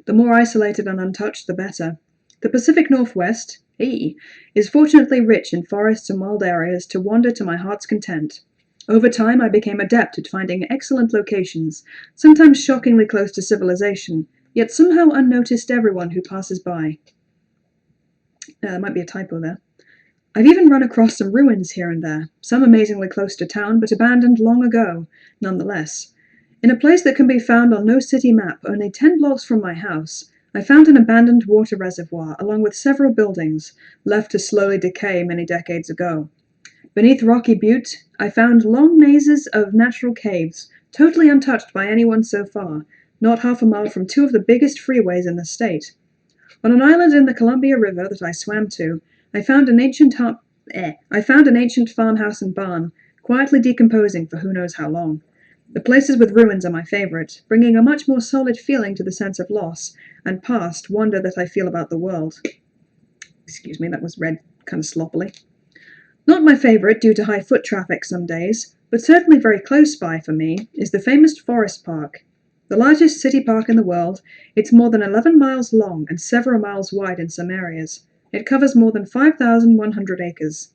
The more isolated and untouched, the better. The Pacific Northwest, is fortunately rich in forests and wild areas to wander to my heart's content. Over time, I became adept at finding excellent locations, sometimes shockingly close to civilization, yet somehow unnoticed everyone who passes by. There might be a typo there. I've even run across some ruins here and there, some amazingly close to town, but abandoned long ago, nonetheless. In a place that can be found on no city map, only 10 blocks from my house, I found an abandoned water reservoir, along with several buildings, left to slowly decay many decades ago. Beneath Rocky Butte, I found long mazes of natural caves, totally untouched by anyone so far, not half a mile from two of the biggest freeways in the state. On an island in the Columbia River that I swam to, I found an ancient farmhouse and barn, quietly decomposing for who knows how long. The places with ruins are my favorite, bringing a much more solid feeling to the sense of loss and past wonder that I feel about the world. Excuse me, that was read kind of sloppily. Not my favorite due to high foot traffic some days, but certainly very close by for me, is the famous Forest Park. The largest city park in the world, it's more than 11 miles long and several miles wide in some areas. It covers more than 5,100 acres,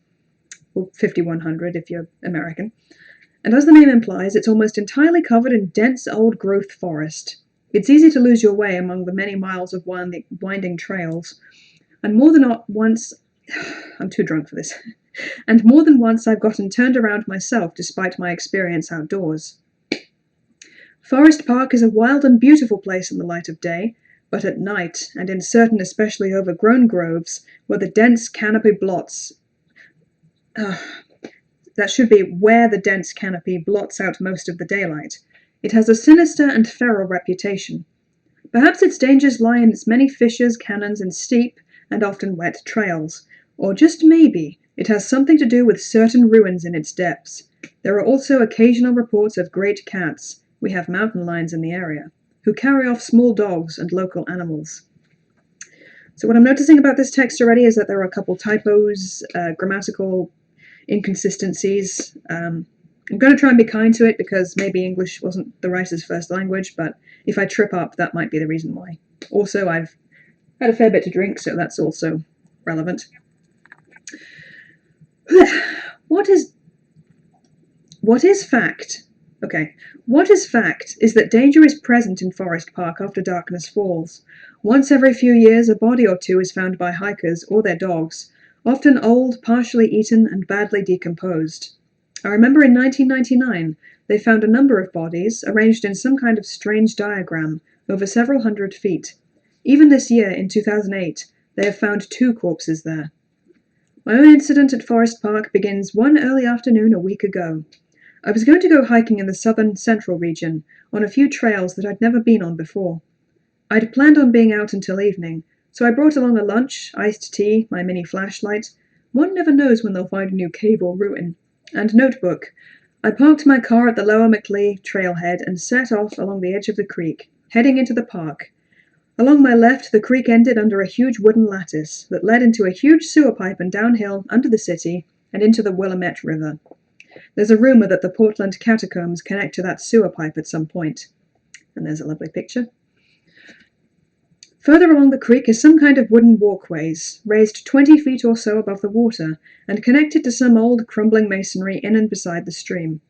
or 5,100 if you're American. And as the name implies, it's almost entirely covered in dense old-growth forest. It's easy to lose your way among the many miles of winding trails. And more than once... I'm too drunk for this. And more than once I've gotten turned around myself despite my experience outdoors. Forest Park is a wild and beautiful place in the light of day, but at night, and in certain especially overgrown groves, where the dense canopy blots... that should be where the dense canopy blots out most of the daylight. It has a sinister and feral reputation. Perhaps its dangers lie in its many fissures, canyons, and steep, and often wet trails. Or just maybe, it has something to do with certain ruins in its depths. There are also occasional reports of great cats, we have mountain lions in the area, who carry off small dogs and local animals. So what I'm noticing about this text already is that there are a couple typos, grammatical inconsistencies. I'm going to try and be kind to it because maybe English wasn't the writer's first language, but if I trip up, that might be the reason why. Also, I've had a fair bit to drink, so that's also relevant. What is fact? Okay, what is fact is that danger is present in Forest Park after darkness falls. Once every few years, a body or two is found by hikers or their dogs, often old, partially eaten, and badly decomposed. I remember in 1999, they found a number of bodies, arranged in some kind of strange diagram, over several hundred feet. Even this year, in 2008, they have found 2 corpses there. My own incident at Forest Park begins one early afternoon a week ago. I was going to go hiking in the southern central region, on a few trails that I'd never been on before. I'd planned on being out until evening, so I brought along a lunch, iced tea, my mini flashlight — one never knows when they'll find a new cave or ruin — and notebook. I parked my car at the Lower McLea trailhead and set off along the edge of the creek, heading into the park. Along my left, the creek ended under a huge wooden lattice that led into a huge sewer pipe and downhill under the city and into the Willamette River. There's a rumor that the Portland catacombs connect to that sewer pipe at some point. And there's a lovely picture. Further along the creek is some kind of wooden walkways, raised 20 feet or so above the water, and connected to some old crumbling masonry in and beside the stream.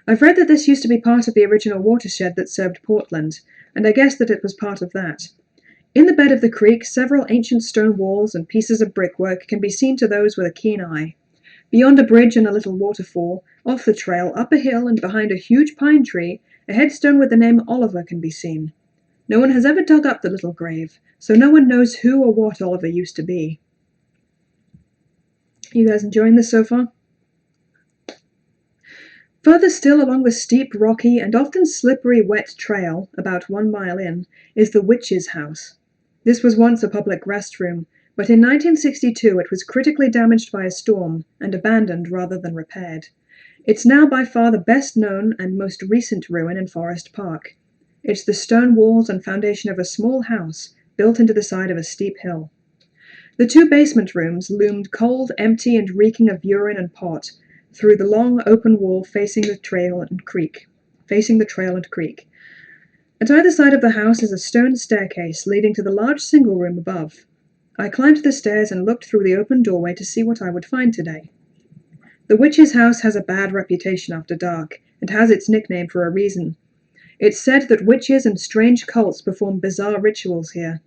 I've read that this used to be part of the original watershed that served Portland, and I guess that it was part of that. In the bed of the creek, several ancient stone walls and pieces of brickwork can be seen to those with a keen eye. Beyond a bridge and a little waterfall, off the trail, up a hill and behind a huge pine tree, a headstone with the name Oliver can be seen. No one has ever dug up the little grave, so no one knows who or what Oliver used to be. You guys enjoying this so far? Further still along the steep, rocky, and often slippery wet trail, about 1 mile in, is the Witch's House. This was once a public restroom, but in 1962 it was critically damaged by a storm and abandoned rather than repaired. It's now by far the best known and most recent ruin in Forest Park. It's the stone walls and foundation of a small house built into the side of a steep hill. The 2 basement rooms loomed cold, empty, and reeking of urine and pot through the long open wall facing the trail and creek. At either side of the house is a stone staircase leading to the large single room above. I climbed the stairs and looked through the open doorway to see what I would find today. The Witch's House has a bad reputation after dark, and has its nickname for a reason. It's said that witches and strange cults perform bizarre rituals here.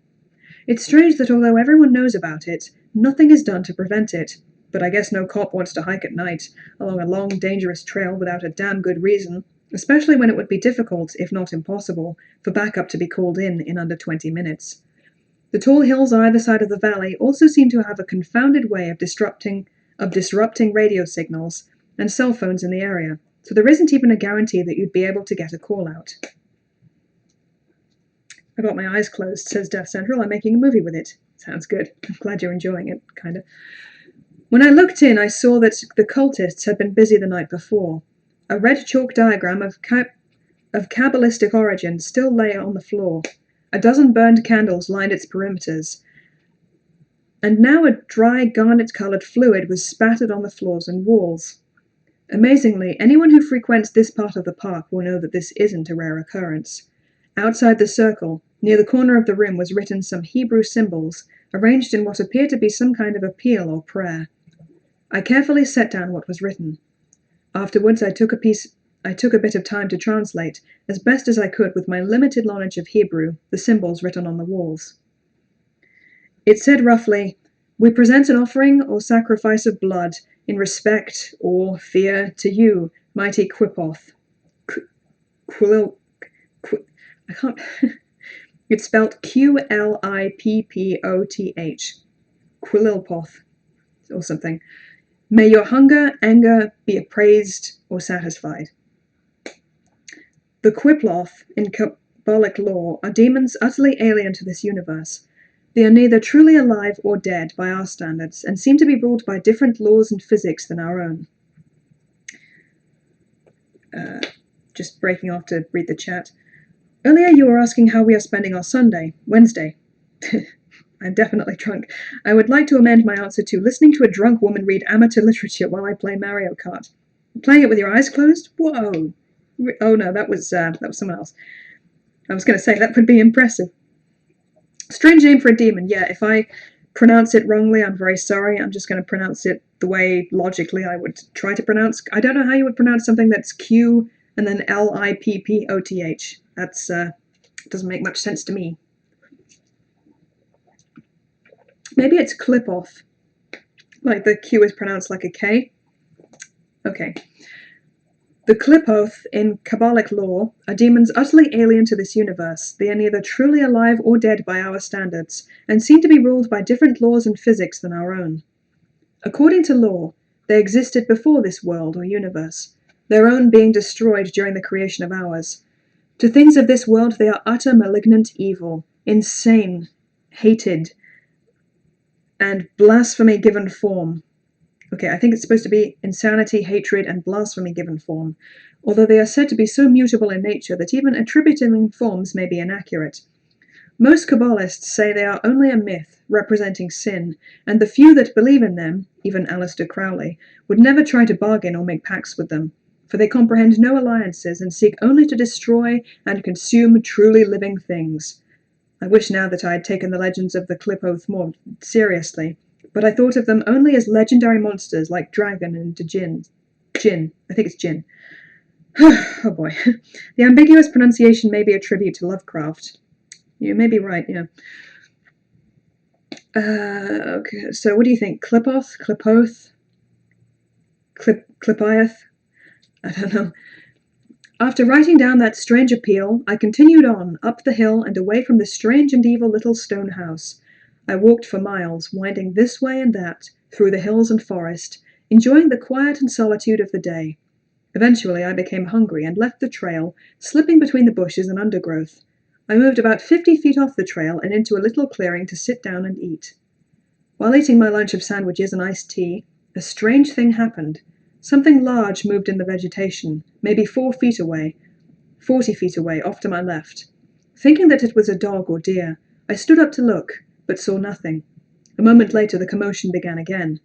It's strange that although everyone knows about it, nothing is done to prevent it. But I guess no cop wants to hike at night, along a long, dangerous trail without a damn good reason, especially when it would be difficult, if not impossible, for backup to be called in under 20 minutes. The tall hills on either side of the valley also seem to have a confounded way of disrupting radio signals and cell phones in the area, so there isn't even a guarantee that you'd be able to get a call out. I got my eyes closed, says Death Central. I'm making a movie with it. Sounds good. I'm glad you're enjoying it, kinda. When I looked in, I saw that the cultists had been busy the night before. A red chalk diagram of Kabbalistic origin still lay on the floor. A dozen burned candles lined its perimeters, and now a dry garnet-coloured fluid was spattered on the floors and walls. Amazingly, anyone who frequents this part of the park will know that this isn't a rare occurrence. Outside the circle, near the corner of the room, was written some Hebrew symbols, arranged in what appeared to be some kind of appeal or prayer. I carefully set down what was written. Afterwards, I took a bit of time to translate, as best as I could with my limited knowledge of Hebrew, the symbols written on the walls. It said roughly, "We present an offering or sacrifice of blood in respect or fear to you, mighty Qlipoth." I can't... It's spelled Qlippoth. Qlilpoth, or something. May your hunger, anger be appraised or satisfied. The Qliphoth in Kabbalic lore are demons utterly alien to this universe. They are neither truly alive or dead by our standards, and seem to be ruled by different laws and physics than our own. Just breaking off to read the chat. Earlier you were asking how we are spending our Wednesday. I'm definitely drunk. I would like to amend my answer to listening to a drunk woman read amateur literature while I play Mario Kart. Playing it with your eyes closed? Whoa! Oh no, that was someone else. I was going to say, that would be impressive. Strange name for a demon, yeah. If I pronounce it wrongly, I'm very sorry. I'm just going to pronounce it the way, logically, I would try to pronounce. I don't know how you would pronounce something that's Q and then Lippoth. That's, doesn't make much sense to me. Maybe it's Qliphoth. Like the Q is pronounced like a K. Okay. The Qliphoth in Kabbalic lore are demons utterly alien to this universe. They are neither truly alive or dead by our standards, and seem to be ruled by different laws and physics than our own. According to lore, they existed before this world or universe, their own being destroyed during the creation of ours. To things of this world they are utter malignant evil, insane, hated, and blasphemy given form. Okay, I think it's supposed to be insanity, hatred, and blasphemy given form, although they are said to be so mutable in nature that even attributing them forms may be inaccurate. Most Kabbalists say they are only a myth representing sin, and the few that believe in them, even Aleister Crowley, would never try to bargain or make pacts with them, for they comprehend no alliances and seek only to destroy and consume truly living things. I wish now that I had taken the legends of the Qliphoth more seriously, but I thought of them only as legendary monsters like Dragon and Jinn. I think it's Jinn. Oh boy. The ambiguous pronunciation may be a tribute to Lovecraft. You may be right, yeah. Okay, so what do you think? Qliphoth? Qliphoth? Qlipioth? I don't know. After writing down that strange appeal, I continued on, up the hill and away from the strange and evil little stone house. I walked for miles, winding this way and that, through the hills and forest, enjoying the quiet and solitude of the day. Eventually, I became hungry and left the trail, slipping between the bushes and undergrowth. I moved about 50 feet off the trail and into a little clearing to sit down and eat. While eating my lunch of sandwiches and iced tea, a strange thing happened. Something large moved in the vegetation, maybe 40 feet away, off to my left. Thinking that it was a dog or deer, I stood up to look, but saw nothing. A moment later, the commotion began again.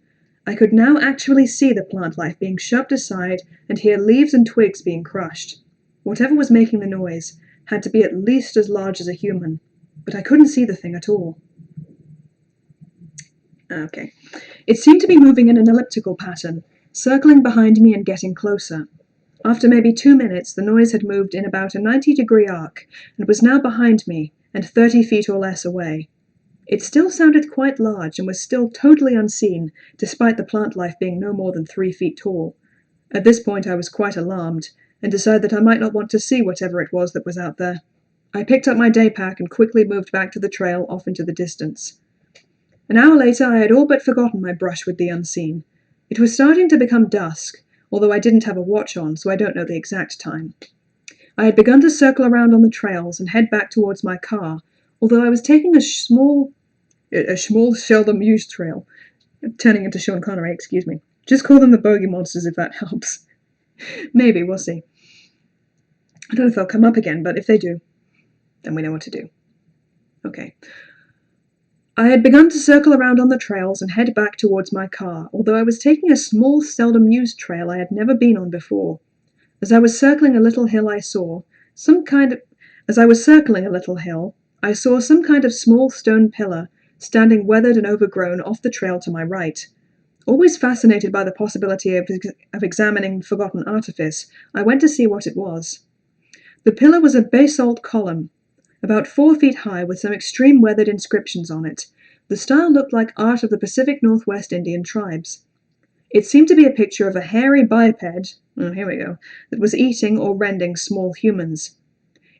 I could now actually see the plant life being shoved aside and hear leaves and twigs being crushed. Whatever was making the noise had to be at least as large as a human, but I couldn't see the thing at all. Okay. It seemed to be moving in an elliptical pattern, circling behind me and getting closer. After maybe 2 minutes, the noise had moved in about a 90-degree arc and was now behind me and 30 feet or less away. It still sounded quite large and was still totally unseen, despite the plant life being no more than 3 feet tall. At this point I was quite alarmed, and decided that I might not want to see whatever it was that was out there. I picked up my day pack and quickly moved back to the trail off into the distance. An hour later I had all but forgotten my brush with the unseen. It was starting to become dusk, although I didn't have a watch on, so I don't know the exact time. I had begun to circle around on the trails and head back towards my car, although I was taking a small, seldom used trail. Turning into Sean Connery, excuse me. Just call them the bogey monsters if that helps. Maybe, we'll see. I don't know if they'll come up again, but if they do, then we know what to do. Okay. I had begun to circle around on the trails and head back towards my car, although I was taking a small, seldom used trail I had never been on before. As I was circling a little hill, I saw some kind of small stone pillar standing weathered and overgrown off the trail to my right. Always fascinated by the possibility of examining forgotten artifice, I went to see what it was. The pillar was a basalt column, about 4 feet high, with some extreme weathered inscriptions on it. The style looked like art of the Pacific Northwest Indian tribes. It seemed to be a picture of a hairy biped, that was eating or rending small humans.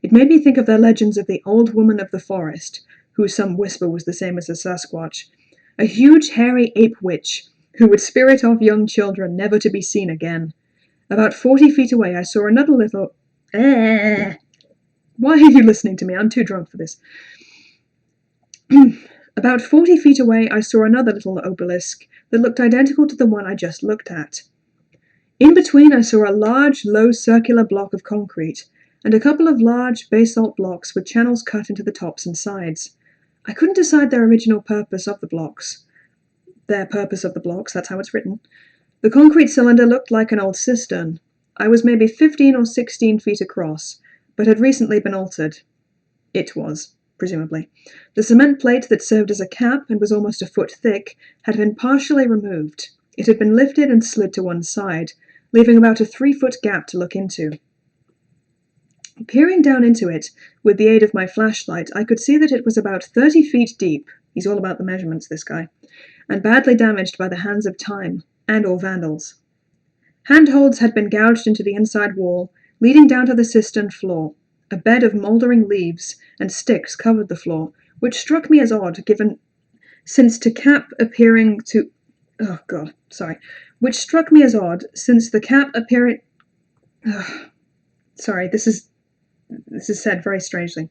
It made me think of their legends of the Old Woman of the Forest, who some whisper was the same as a Sasquatch, a huge hairy ape witch who would spirit off young children never to be seen again. About 40 feet away I saw another little... Why are you listening to me? I'm too drunk for this. About 40 feet away I saw another little obelisk that looked identical to the one I just looked at. In between I saw a large, low circular block of concrete, and a couple of large basalt blocks with channels cut into the tops and sides. I couldn't decide their original purpose of the blocks. That's how it's written. The concrete cylinder looked like an old cistern. I was maybe 15 or 16 feet across, but had recently been altered. It was, presumably. The cement plate that served as a cap and was almost a foot thick had been partially removed. It had been lifted and slid to one side, leaving about a 3-foot gap to look into. Peering down into it, with the aid of my flashlight, I could see that it was about 30 feet deep. He's all about the measurements, this guy. And badly damaged by the hands of time, and/or vandals. Handholds had been gouged into the inside wall, leading down to the cistern floor. A bed of mouldering leaves and sticks covered the floor, which struck me as odd, since the cap appearing... This is said very strangely.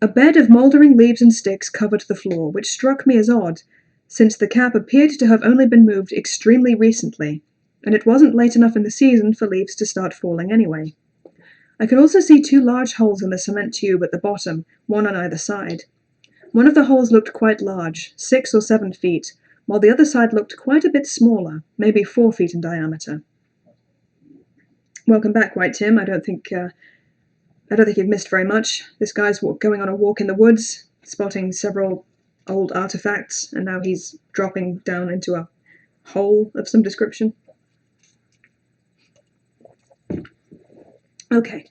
A bed of mouldering leaves and sticks covered the floor, which struck me as odd, since the cap appeared to have only been moved extremely recently, and it wasn't late enough in the season for leaves to start falling anyway. I could also see 2 large holes in the cement tube at the bottom, one on either side. One of the holes looked quite large, 6 or 7 feet, while the other side looked quite a bit smaller, maybe 4 feet in diameter. Welcome back, White Tim. I don't think you've missed very much. This guy's going on a walk in the woods, spotting several old artifacts, and now he's dropping down into a hole of some description. Okay.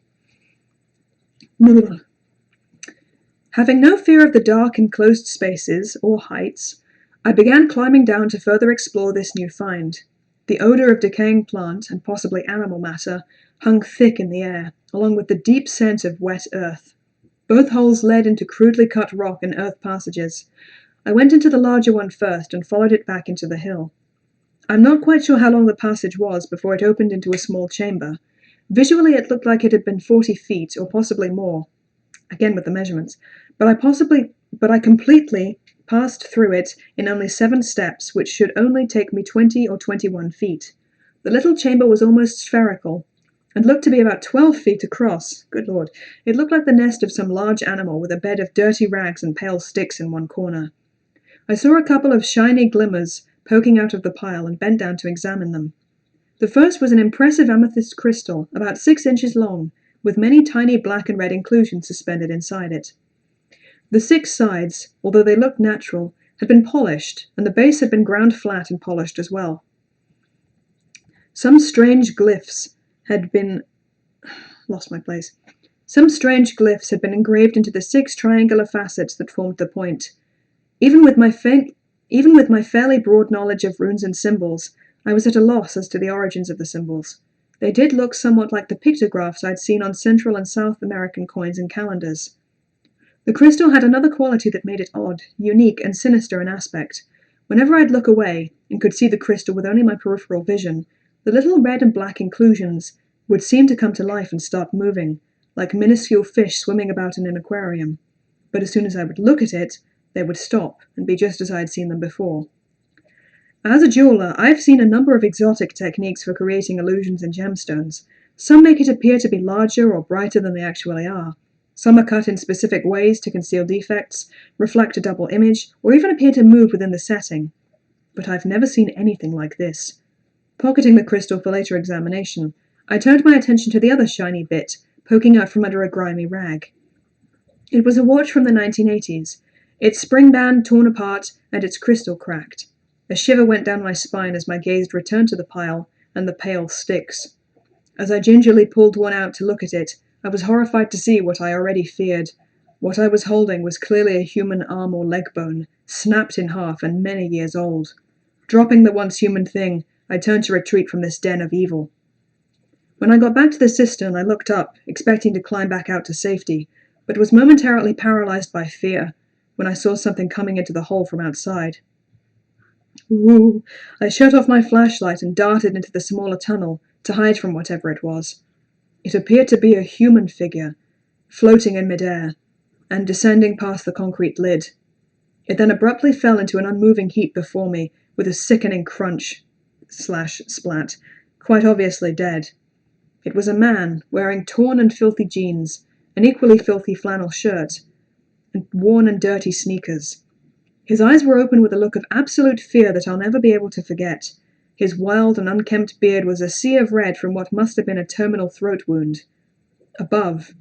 Having no fear of the dark enclosed spaces or heights, I began climbing down to further explore this new find. The odor of decaying plant and possibly animal matter hung thick in the air, along with the deep scent of wet earth. Both holes led into crudely cut rock and earth passages. I went into the larger one first and followed it back into the hill. I'm not quite sure how long the passage was before it opened into a small chamber. Visually, it looked like it had been 40 feet, or possibly more, again with the measurements, but I completely passed through it in only 7 steps, which should only take me 20 or 21 feet. The little chamber was almost spherical, and looked to be about 12 feet across. Good Lord, it looked like the nest of some large animal with a bed of dirty rags and pale sticks in one corner. I saw a couple of shiny glimmers poking out of the pile and bent down to examine them. The first was an impressive amethyst crystal, about 6 inches long, with many tiny black and red inclusions suspended inside it. The 6 sides, although they looked natural, had been polished, and the base had been ground flat and polished as well. Some strange glyphs had been engraved into the 6 triangular facets that formed the point. Even with my fairly broad knowledge of runes and symbols, I was at a loss as to the origins of the symbols. They did look somewhat like the pictographs I'd seen on Central and South American coins and calendars. The crystal had another quality that made it odd, unique, and sinister in aspect. Whenever I'd look away, and could see the crystal with only my peripheral vision, the little red and black inclusions would seem to come to life and start moving, like minuscule fish swimming about in an aquarium. But as soon as I would look at it, they would stop and be just as I had seen them before. As a jeweler, I've seen a number of exotic techniques for creating illusions in gemstones. Some make it appear to be larger or brighter than they actually are. Some are cut in specific ways to conceal defects, reflect a double image, or even appear to move within the setting. But I've never seen anything like this. Pocketing the crystal for later examination, I turned my attention to the other shiny bit, poking out from under a grimy rag. It was a watch from the 1980s, its spring band torn apart and its crystal cracked. A shiver went down my spine as my gaze returned to the pile and the pale sticks. As I gingerly pulled one out to look at it, I was horrified to see what I already feared. What I was holding was clearly a human arm or leg bone, snapped in half and many years old. Dropping the once human thing, I turned to retreat from this den of evil. When I got back to the cistern, I looked up, expecting to climb back out to safety, but was momentarily paralyzed by fear when I saw something coming into the hole from outside. Ooh! I shut off my flashlight and darted into the smaller tunnel to hide from whatever it was. It appeared to be a human figure, floating in midair, and descending past the concrete lid. It then abruptly fell into an unmoving heap before me, with a sickening crunch/splat, quite obviously dead. It was a man, wearing torn and filthy jeans, an equally filthy flannel shirt, and worn and dirty sneakers. His eyes were open with a look of absolute fear that I'll never be able to forget. His wild and unkempt beard was a sea of red from what must have been a terminal throat wound. Above,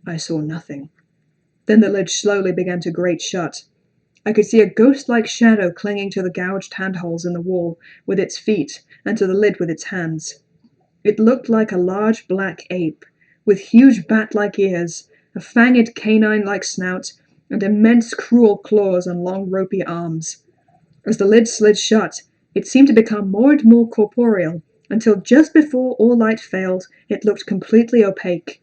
I saw nothing. Then the lid slowly began to grate shut. I could see a ghost-like shadow clinging to the gouged handholds in the wall with its feet and to the lid with its hands. It looked like a large black ape, with huge bat-like ears, a fanged canine-like snout, and immense cruel claws and long ropey arms. As the lid slid shut, it seemed to become more and more corporeal, until just before all light failed, it looked completely opaque.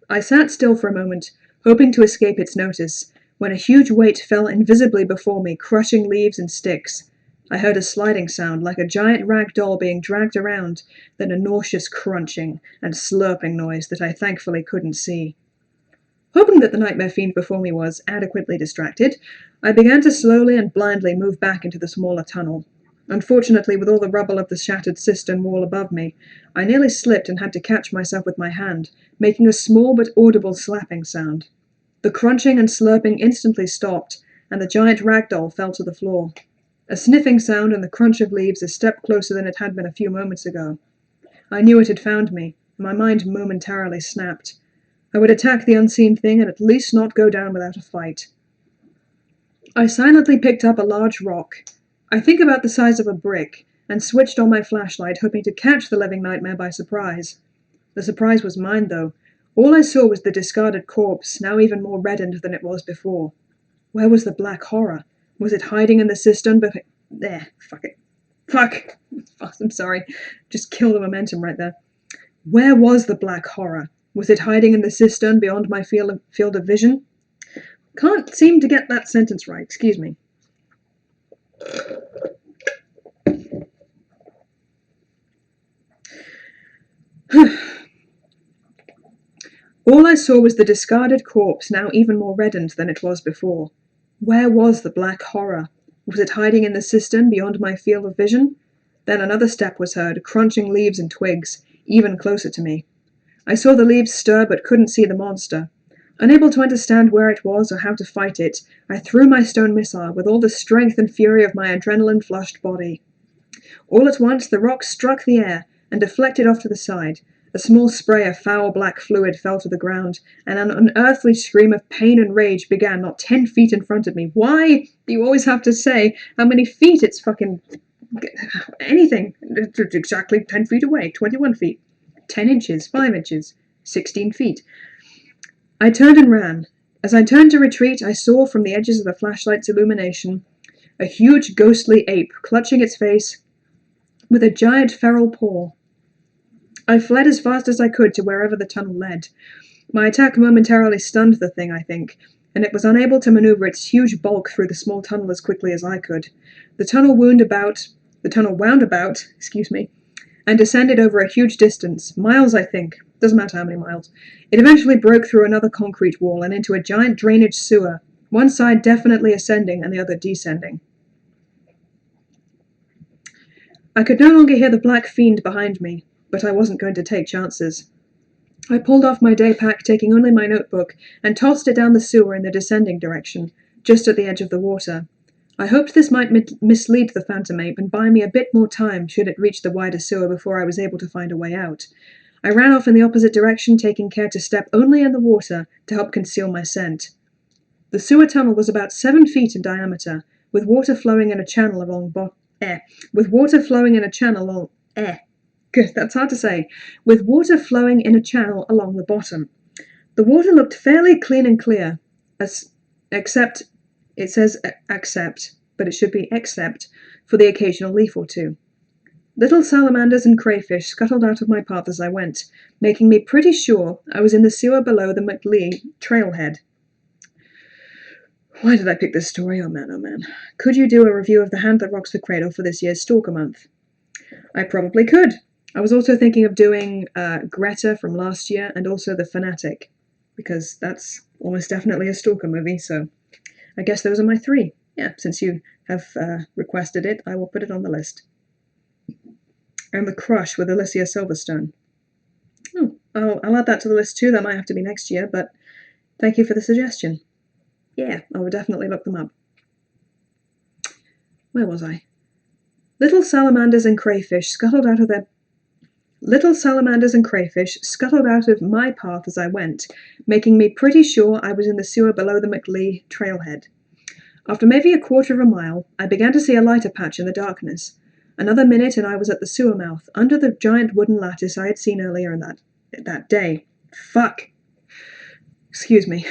I sat still for a moment, hoping to escape its notice, when a huge weight fell invisibly before me, crushing leaves and sticks. I heard a sliding sound, like a giant rag doll being dragged around, then a nauseous crunching and slurping noise that I thankfully couldn't see. Hoping that the nightmare fiend before me was adequately distracted, I began to slowly and blindly move back into the smaller tunnel. Unfortunately, with all the rubble of the shattered cistern wall above me, I nearly slipped and had to catch myself with my hand, making a small but audible slapping sound. The crunching and slurping instantly stopped, and the giant rag doll fell to the floor. A sniffing sound and the crunch of leaves a step closer than it had been a few moments ago. I knew it had found me, and my mind momentarily snapped. I would attack the unseen thing and at least not go down without a fight. I silently picked up a large rock, I think about the size of a brick, and switched on my flashlight, hoping to catch the living nightmare by surprise. The surprise was mine, though. All I saw was the discarded corpse, now even more reddened than it was before. Where was the black horror? Was it hiding in the cistern? Fuck! I'm sorry. Just killed the momentum right there. Where was the black horror? Was it hiding in the cistern beyond my field of vision? Can't seem to get that sentence right, excuse me. All I saw was the discarded corpse, now even more reddened than it was before. Where was the black horror? Was it hiding in the cistern beyond my field of vision? Then another step was heard, crunching leaves and twigs, even closer to me. I saw the leaves stir but couldn't see the monster. Unable to understand where it was or how to fight it, I threw my stone missile with all the strength and fury of my adrenaline-flushed body. All at once the rock struck the air and deflected off to the side. A small spray of foul black fluid fell to the ground, and an unearthly scream of pain and rage began not 10 feet in front of me. Why do you always have to say how many feet it's fucking... anything? It's exactly 10 feet away, 21 feet, 10 inches, 5 inches, 16 feet. I turned and ran. As I turned to retreat, I saw from the edges of the flashlight's illumination a huge ghostly ape clutching its face with a giant feral paw. I fled as fast as I could to wherever the tunnel led. My attack momentarily stunned the thing, I think, and it was unable to maneuver its huge bulk through the small tunnel as quickly as I could. The tunnel wound about, and descended over a huge distance, miles I think, doesn't matter how many miles. It eventually broke through another concrete wall and into a giant drainage sewer, one side definitely ascending and the other descending. I could no longer hear the black fiend behind me, but I wasn't going to take chances. I pulled off my day pack, taking only my notebook, and tossed it down the sewer in the descending direction, just at the edge of the water. I hoped this might mislead the phantom ape and buy me a bit more time should it reach the wider sewer before I was able to find a way out. I ran off in the opposite direction, taking care to step only in the water to help conceal my scent. The sewer tunnel was about 7 feet in diameter, with water flowing in a channel along that's hard to say. With water flowing in a channel along the bottom. The water looked fairly clean and clear, except it says accept, but it should be except for the occasional leaf or two. Little salamanders and crayfish scuttled out of my path as I went, making me pretty sure I was in the sewer below the McLee trailhead. Why did I pick this story? Oh man. Could you do a review of The Hand That Rocks the Cradle for this year's Stalker Month? I probably could. I was also thinking of doing Greta from last year and also The Fanatic, because that's almost definitely a Stalker movie, so I guess those are my 3. Yeah, since you have requested it, I will put it on the list. And The Crush with Alicia Silverstone. Oh, I'll add that to the list too. That might have to be next year, but thank you for the suggestion. Yeah, I will definitely look them up. Where was I? Little salamanders and crayfish scuttled out of my path as I went, making me pretty sure I was in the sewer below the McLee trailhead. After maybe a quarter of a mile, I began to see a lighter patch in the darkness. Another minute and I was at the sewer mouth, under the giant wooden lattice I had seen earlier in that day. Fuck. Excuse me.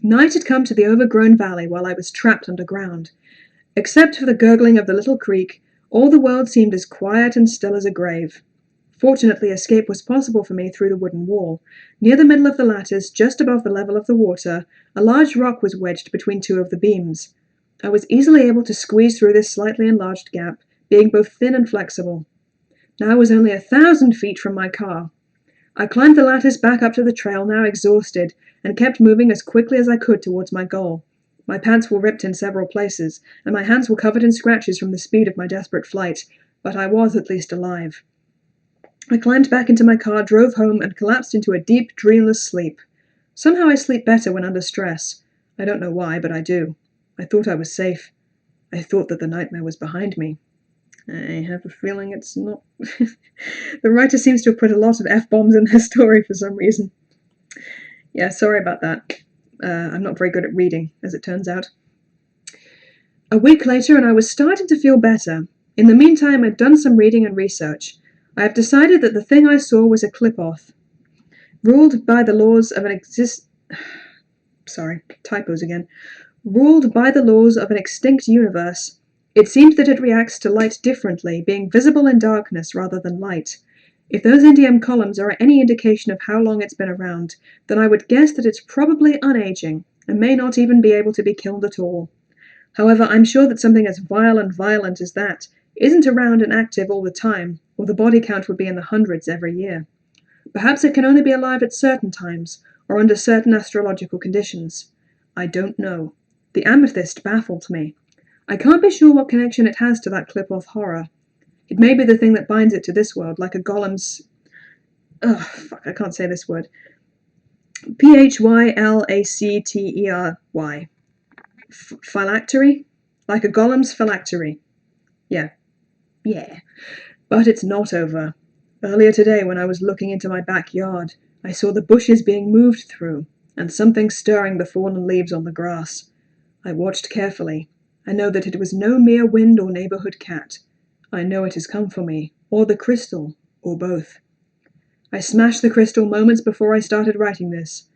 Night had come to the overgrown valley while I was trapped underground. Except for the gurgling of the little creek, all the world seemed as quiet and still as a grave. Fortunately, escape was possible for me through the wooden wall. Near the middle of the lattice, just above the level of the water, a large rock was wedged between 2 of the beams. I was easily able to squeeze through this slightly enlarged gap, being both thin and flexible. Now I was only 1,000 feet from my car. I climbed the lattice back up to the trail, now exhausted, and kept moving as quickly as I could towards my goal. My pants were ripped in several places, and my hands were covered in scratches from the speed of my desperate flight, but I was at least alive. I climbed back into my car, drove home, and collapsed into a deep, dreamless sleep. Somehow I sleep better when under stress. I don't know why, but I do. I thought I was safe. I thought that the nightmare was behind me. I have a feeling it's not. The writer seems to have put a lot of F-bombs in their story for some reason. Yeah, sorry about that. I'm not very good at reading, as it turns out. A week later, and I was starting to feel better. In the meantime, I'd done some reading and research. I have decided that the thing I saw was a Qliphoth. Ruled by the laws of an Ruled by the laws of an extinct universe, it seems that it reacts to light differently, being visible in darkness rather than light. If those indium columns are any indication of how long it's been around, then I would guess that it's probably unaging, and may not even be able to be killed at all. However, I'm sure that something as vile and violent as that isn't around and active all the time, or the body count would be in the hundreds every year. Perhaps it can only be alive at certain times, or under certain astrological conditions. I don't know. The amethyst baffled me. I can't be sure what connection it has to that Qliphoth horror. It may be the thing that binds it to this world, like a golem's... Ugh, fuck, I can't say this word. Phylacetery. Phylactery? Like a golem's phylactery. Yeah. But it's not over. Earlier today, when I was looking into my backyard, I saw the bushes being moved through, and something stirring the fallen leaves on the grass. I watched carefully. I know that it was no mere wind or neighborhood cat. I know it has come for me, or the crystal, or both. I smashed the crystal moments before I started writing this.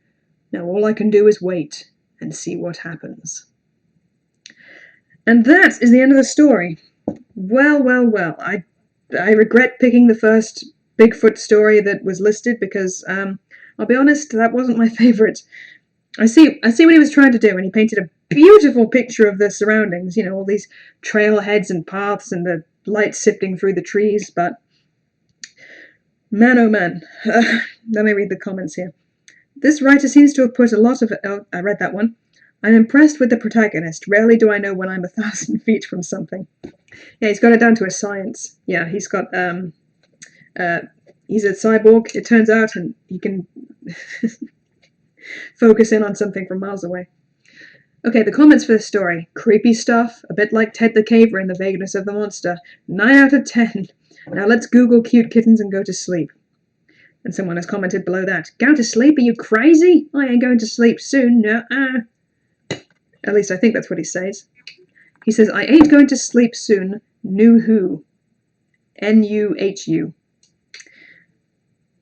Now all I can do is wait and see what happens. And that is the end of the story. Well. I regret picking the first Bigfoot story that was listed because, I'll be honest, that wasn't my favorite. I see what he was trying to do, and he painted a beautiful picture of the surroundings, you know, all these trailheads and paths and the light sifting through the trees, but man oh man. Let me read the comments here. This writer seems to have put a lot of... Oh, I read that one. I'm impressed with the protagonist. Rarely do I know when I'm 1,000 feet from something. Yeah, he's got it down to a science. Yeah, he's got, he's a cyborg, it turns out, and he can focus in on something from miles away. Okay, the comments for this story. Creepy stuff, a bit like Ted the Caver in The Vagueness of the Monster. 9 out of 10. Now let's Google cute kittens and go to sleep. And someone has commented below that. Go to sleep? Are you crazy? I ain't going to sleep soon. Nuh-uh. At least I think that's what he says. He says, I ain't going to sleep soon. Nuhu. Nuhu.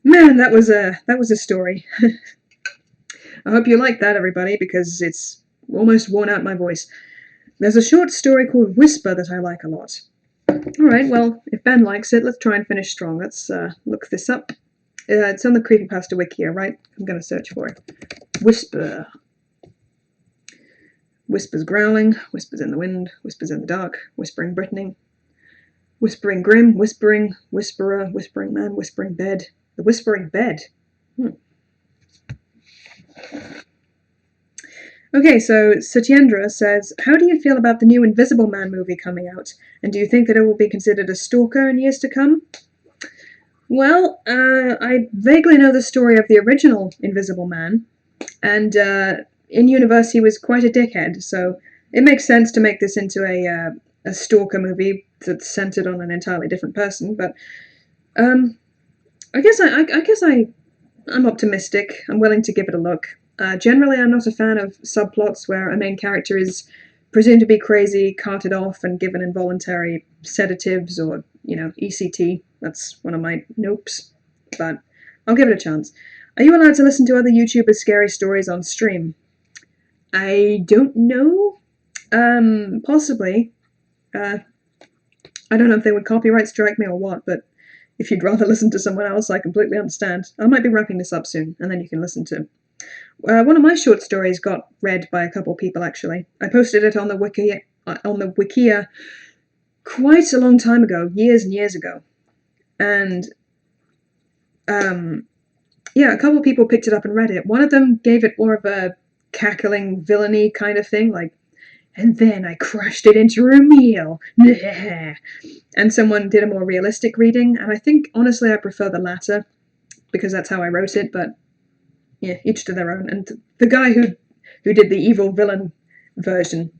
Man, that was a story. I hope you like that, everybody, because it's almost worn out my voice. There's a short story called Whisper that I like a lot. Alright, well, if Ben likes it, let's try and finish strong. Let's look this up. It's on the Creepypasta wiki, right? I'm going to search for it. Whisper. Whispers growling, whispers in the wind, whispers in the dark, whispering Brittany. Whispering Grim, whispering, whisperer, whispering man, whispering bed. The whispering bed. Okay, so Satyendra says, how do you feel about the new Invisible Man movie coming out? And do you think that it will be considered a stalker in years to come? Well, I vaguely know the story of the original Invisible Man, and in universe he was quite a dickhead, so it makes sense to make this into a stalker movie that's centered on an entirely different person, but I guess I'm optimistic. I'm willing to give it a look. Generally, I'm not a fan of subplots where a main character is presumed to be crazy, carted off, and given involuntary sedatives or, you know, ECT. That's one of my nopes, but I'll give it a chance. Are you allowed to listen to other YouTubers' scary stories on stream? I don't know. Possibly. I don't know if they would copyright strike me or what, but if you'd rather listen to someone else, I completely understand. I might be wrapping this up soon, and then you can listen to. One of my short stories got read by a couple people, actually. I posted it on the Wikia quite a long time ago, years and years ago. And, yeah, a couple people picked it up and read it. One of them gave it more of a cackling villainy kind of thing, like, and then I crushed it into a meal. And someone did a more realistic reading, and I think, honestly, I prefer the latter, because that's how I wrote it, but yeah, each to their own. And the guy who did the evil villain version,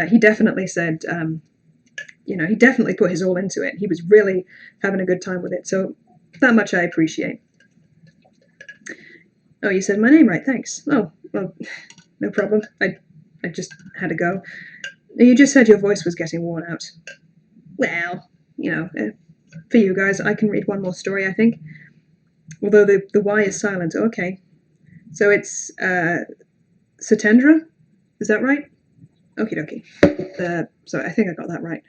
he definitely said, you know, he definitely put his all into it. He was really having a good time with it, so that much I appreciate. Oh, you said my name right, thanks. Oh, well, no problem. I just had to go. You just said your voice was getting worn out. Well, you know, for you guys, I can read one more story, I think. Although the Y is silent. Okay. So it's Satyendra? Is that right? Okie dokie. So I think I got that right.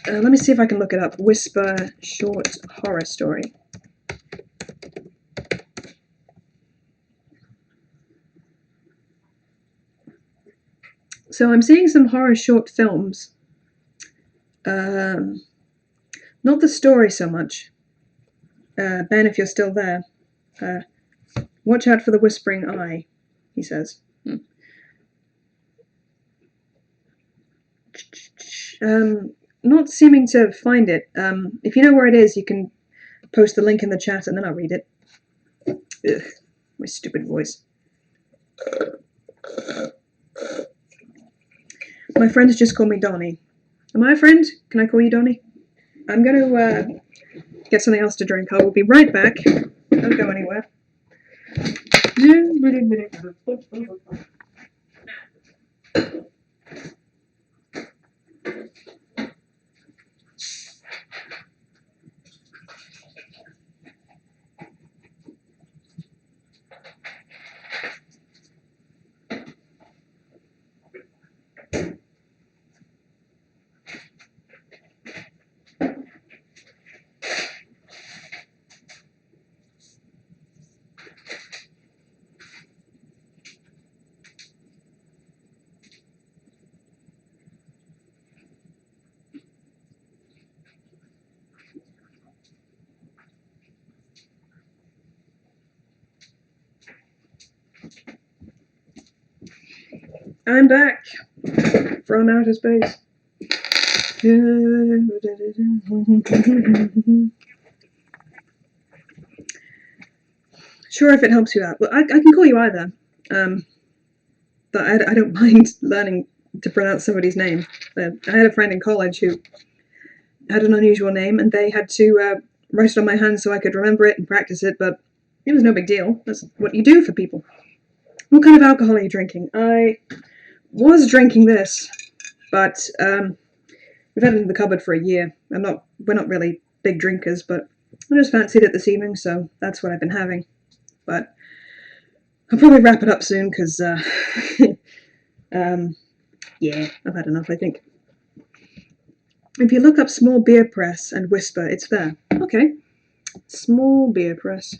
Let me see if I can look it up. Whisper short horror story. So I'm seeing some horror short films. Not the story so much. Ben, if you're still there, watch out for the whispering eye, he says. Not seeming to find it. If you know where it is, you can post the link in the chat and then I'll read it. Ugh, my stupid voice. My friends just call me Donnie. Am I a friend? Can I call you Donnie? I'm going to get something else to drink. I will be right back. Don't go anywhere. I'm back from outer space. Sure, if it helps you out. Well, I can call you either. But I don't mind learning to pronounce somebody's name. I had a friend in college who had an unusual name, and they had to write it on my hand so I could remember it and practice it, but it was no big deal. That's what you do for people. What kind of alcohol are you drinking? I was drinking this, but we've had it in the cupboard for a year. We're not really big drinkers, but I just fancied it this evening, so that's what I've been having. But I'll probably wrap it up soon, because, yeah, I've had enough, I think. If you look up small beer press and whisper, it's there. Okay. Small beer press.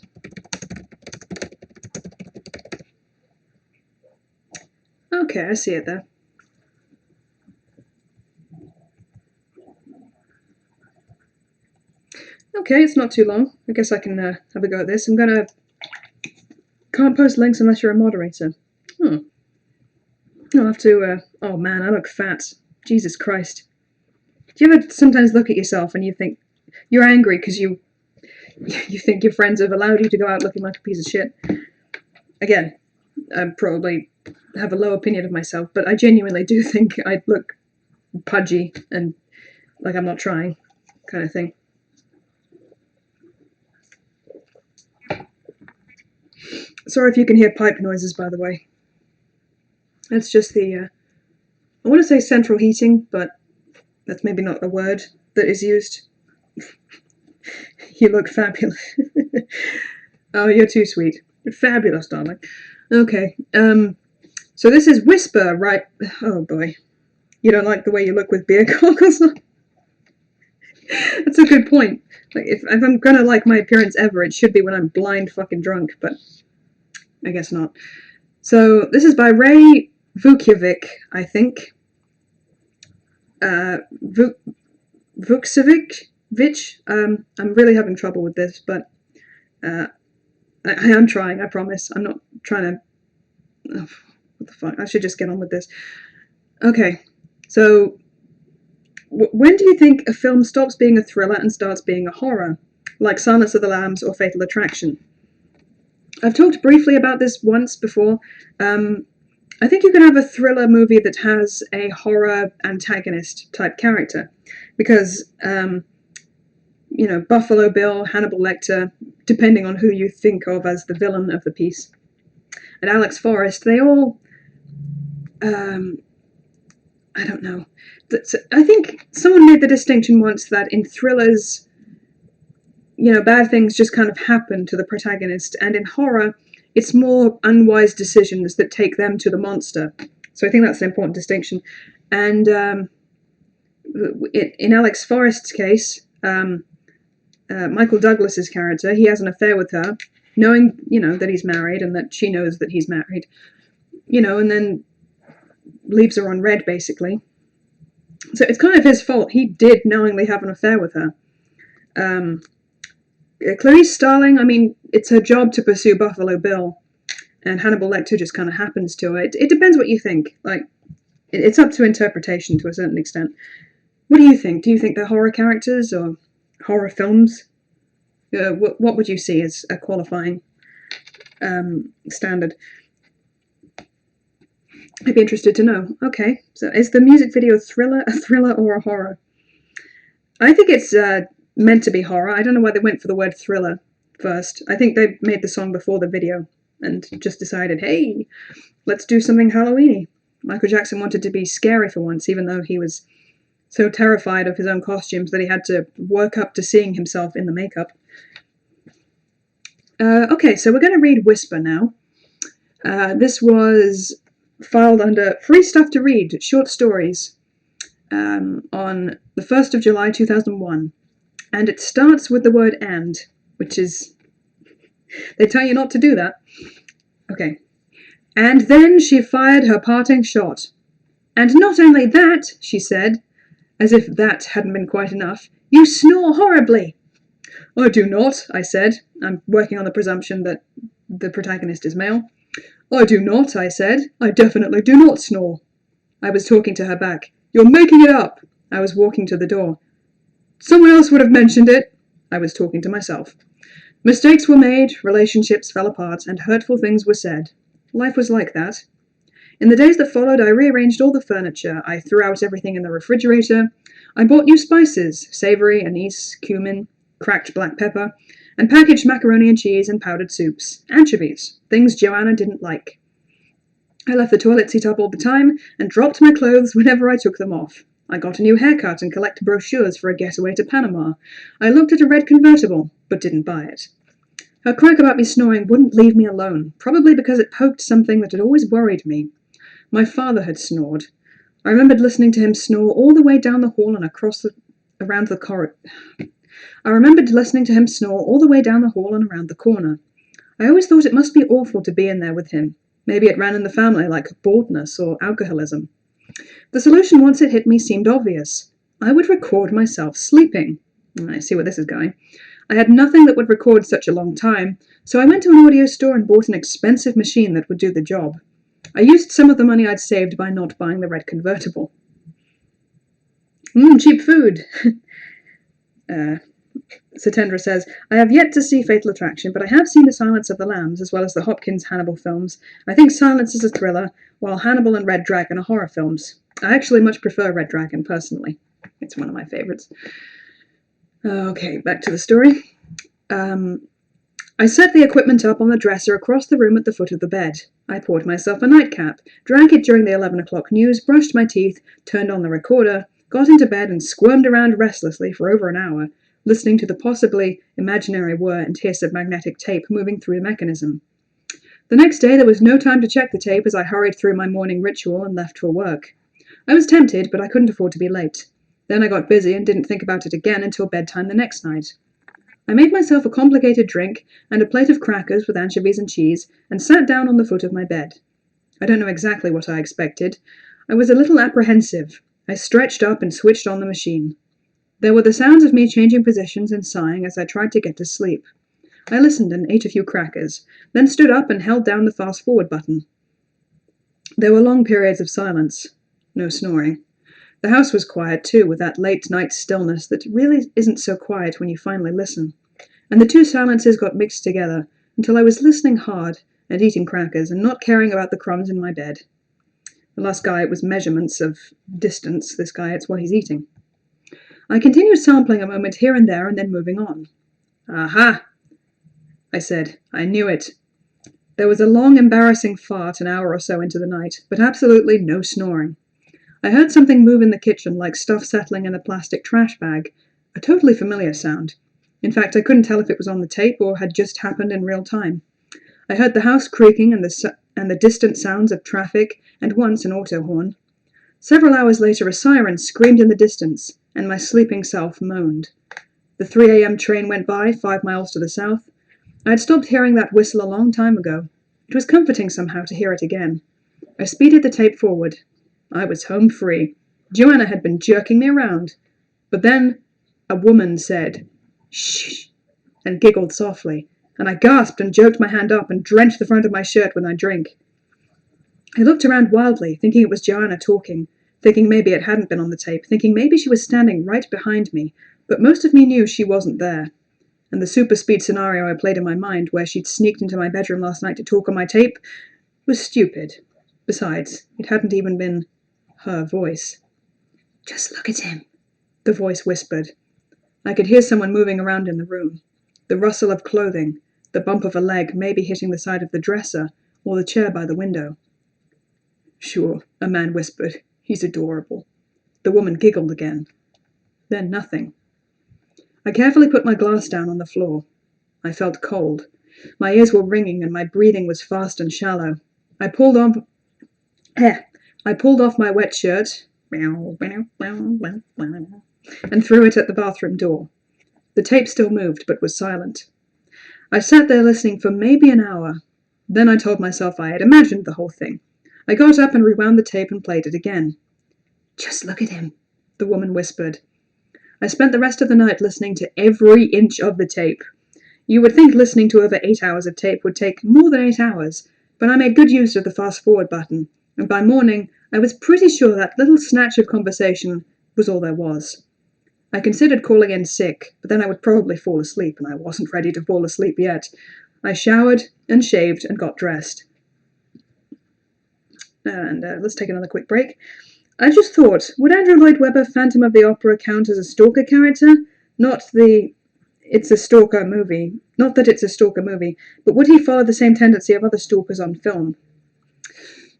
Okay, I see it there. Okay, it's not too long. I guess I can have a go at this. Can't post links unless you're a moderator. I'll have to, oh man, I look fat. Jesus Christ. Do you ever sometimes look at yourself and you think, you're angry because you think your friends have allowed you to go out looking like a piece of shit? Again, I probably have a low opinion of myself, but I genuinely do think I look pudgy and like I'm not trying, kind of thing. Sorry if you can hear pipe noises, by the way. That's just the, I want to say central heating, but that's maybe not a word that is used. You look fabulous. Oh, you're too sweet. Fabulous, darling. Okay, so this is Whisper, right? Oh boy. You don't like the way you look with beer goggles on? That's a good point. Like, if I'm gonna like my appearance ever, it should be when I'm blind fucking drunk, but I guess not. So this is by Ray Vukjevic, I think. Vukcevic? I'm really having trouble with this, but I am trying, I promise. I'm not trying to... Oh, what the fuck? I should just get on with this. Okay, so when do you think a film stops being a thriller and starts being a horror? Like Silence of the Lambs or Fatal Attraction? I've talked briefly about this once before. I think you can have a thriller movie that has a horror antagonist type character, because, you know, Buffalo Bill, Hannibal Lecter, depending on who you think of as the villain of the piece, and Alex Forrest, they all, I don't know. I think someone made the distinction once that in thrillers, you know, bad things just kind of happen to the protagonist, and in horror, it's more unwise decisions that take them to the monster. So I think that's an important distinction. And in Alex Forrest's case, Michael Douglas's character, he has an affair with her, knowing, you know, that he's married and that she knows that he's married, you know, and then leaves her on red, basically. So it's kind of his fault. He did knowingly have an affair with her. Clarice Starling, I mean, it's her job to pursue Buffalo Bill, and Hannibal Lecter just kind of happens to it. It depends what you think. Like, it's up to interpretation to a certain extent. What do you think? Do you think they're horror characters or horror films? What would you see as a qualifying standard? I'd be interested to know. Okay, so is the music video a thriller or a horror? I think it's meant to be horror. I don't know why they went for the word thriller first. I think they made the song before the video and just decided, hey, let's do something Halloween-y. Michael Jackson wanted to be scary for once, even though he was so terrified of his own costumes that he had to work up to seeing himself in the makeup. Okay, so we're going to read Whisper now. This was filed under Free Stuff to Read, short stories, on the 1st of July 2001. And it starts with the word and, which is... They tell you not to do that. Okay. And then she fired her parting shot. And not only that, she said, as if that hadn't been quite enough, you snore horribly. I do not, I said. I'm working on the presumption that the protagonist is male. I do not, I said. I definitely do not snore. I was talking to her back. You're making it up. I was walking to the door. Someone else would have mentioned it. I was talking to myself. Mistakes were made, relationships fell apart, and hurtful things were said. Life was like that. In the days that followed, I rearranged all the furniture. I threw out everything in the refrigerator. I bought new spices, savoury, anise, cumin, cracked black pepper, and packaged macaroni and cheese and powdered soups, anchovies, things Joanna didn't like. I left the toilet seat up all the time and dropped my clothes whenever I took them off. I got a new haircut and collected brochures for a getaway to Panama. I looked at a red convertible, but didn't buy it. Her crack about me snoring wouldn't leave me alone, probably because it poked something that had always worried me. My father had snored. I remembered listening to him snore all the way down the hall and around the corridor. I remembered listening to him snore all the way down the hall and around the corner. I always thought it must be awful to be in there with him. Maybe it ran in the family, like baldness or alcoholism. The solution, once it hit me, seemed obvious. I would record myself sleeping. I see where this is going. I had nothing that would record such a long time, so I went to an audio store and bought an expensive machine that would do the job. I used some of the money I'd saved by not buying the red convertible. Cheap food. Satendra says, I have yet to see Fatal Attraction, but I have seen The Silence of the Lambs, as well as the Hopkins Hannibal films. I think Silence is a thriller, while Hannibal and Red Dragon are horror films. I actually much prefer Red Dragon, personally. It's one of my favourites. Okay, back to the story. I set the equipment up on the dresser across the room at the foot of the bed. I poured myself a nightcap, drank it during the 11 o'clock news, brushed my teeth, turned on the recorder, got into bed and squirmed around restlessly for over an hour, listening to the possibly imaginary whir and hiss of magnetic tape moving through the mechanism. The next day there was no time to check the tape as I hurried through my morning ritual and left for work. I was tempted, but I couldn't afford to be late. Then I got busy and didn't think about it again until bedtime the next night. I made myself a complicated drink and a plate of crackers with anchovies and cheese and sat down on the foot of my bed. I don't know exactly what I expected. I was a little apprehensive. I stretched up and switched on the machine. There were the sounds of me changing positions and sighing as I tried to get to sleep. I listened and ate a few crackers, then stood up and held down the fast-forward button. There were long periods of silence. No snoring. The house was quiet too, with that late-night stillness that really isn't so quiet when you finally listen. And the two silences got mixed together until I was listening hard and eating crackers and not caring about the crumbs in my bed. The last guy, it was measurements of distance. This guy, it's what he's eating. I continued sampling a moment here and there and then moving on. Aha! I said. I knew it. There was a long, embarrassing fart an hour or so into the night, but absolutely no snoring. I heard something move in the kitchen, like stuff settling in a plastic trash bag, a totally familiar sound. In fact, I couldn't tell if it was on the tape or had just happened in real time. I heard the house creaking and the distant sounds of traffic, and once an auto horn. Several hours later, a siren screamed in the distance, and my sleeping self moaned. The 3 a.m. train went by, 5 miles to the south. I had stopped hearing that whistle a long time ago. It was comforting somehow to hear it again. I speeded the tape forward. I was home free. Joanna had been jerking me around. But then a woman said, "Shh," and giggled softly, and I gasped and jerked my hand up and drenched the front of my shirt with my drink. I looked around wildly, thinking it was Joanna talking, thinking maybe it hadn't been on the tape, thinking maybe she was standing right behind me, but most of me knew she wasn't there. And the super speed scenario I played in my mind, where she'd sneaked into my bedroom last night to talk on my tape, was stupid. Besides, it hadn't even been her voice. "Just look at him," the voice whispered. I could hear someone moving around in the room. The rustle of clothing, the bump of a leg maybe hitting the side of the dresser or the chair by the window. "Sure," a man whispered. "He's adorable." The woman giggled again. Then nothing. I carefully put my glass down on the floor. I felt cold. My ears were ringing and my breathing was fast and shallow. I pulled off my wet shirt and threw it at the bathroom door. The tape still moved, but was silent. I sat there listening for maybe an hour. Then I told myself I had imagined the whole thing. I got up and rewound the tape and played it again. "Just look at him," the woman whispered. I spent the rest of the night listening to every inch of the tape. You would think listening to over 8 hours of tape would take more than 8 hours, but I made good use of the fast-forward button, and by morning I was pretty sure that little snatch of conversation was all there was. I considered calling in sick, but then I would probably fall asleep, and I wasn't ready to fall asleep yet. I showered and shaved and got dressed. And let's take another quick break. I just thought, would Andrew Lloyd Webber Phantom of the Opera count as a stalker character? Not that it's a stalker movie, but would he follow the same tendency of other stalkers on film?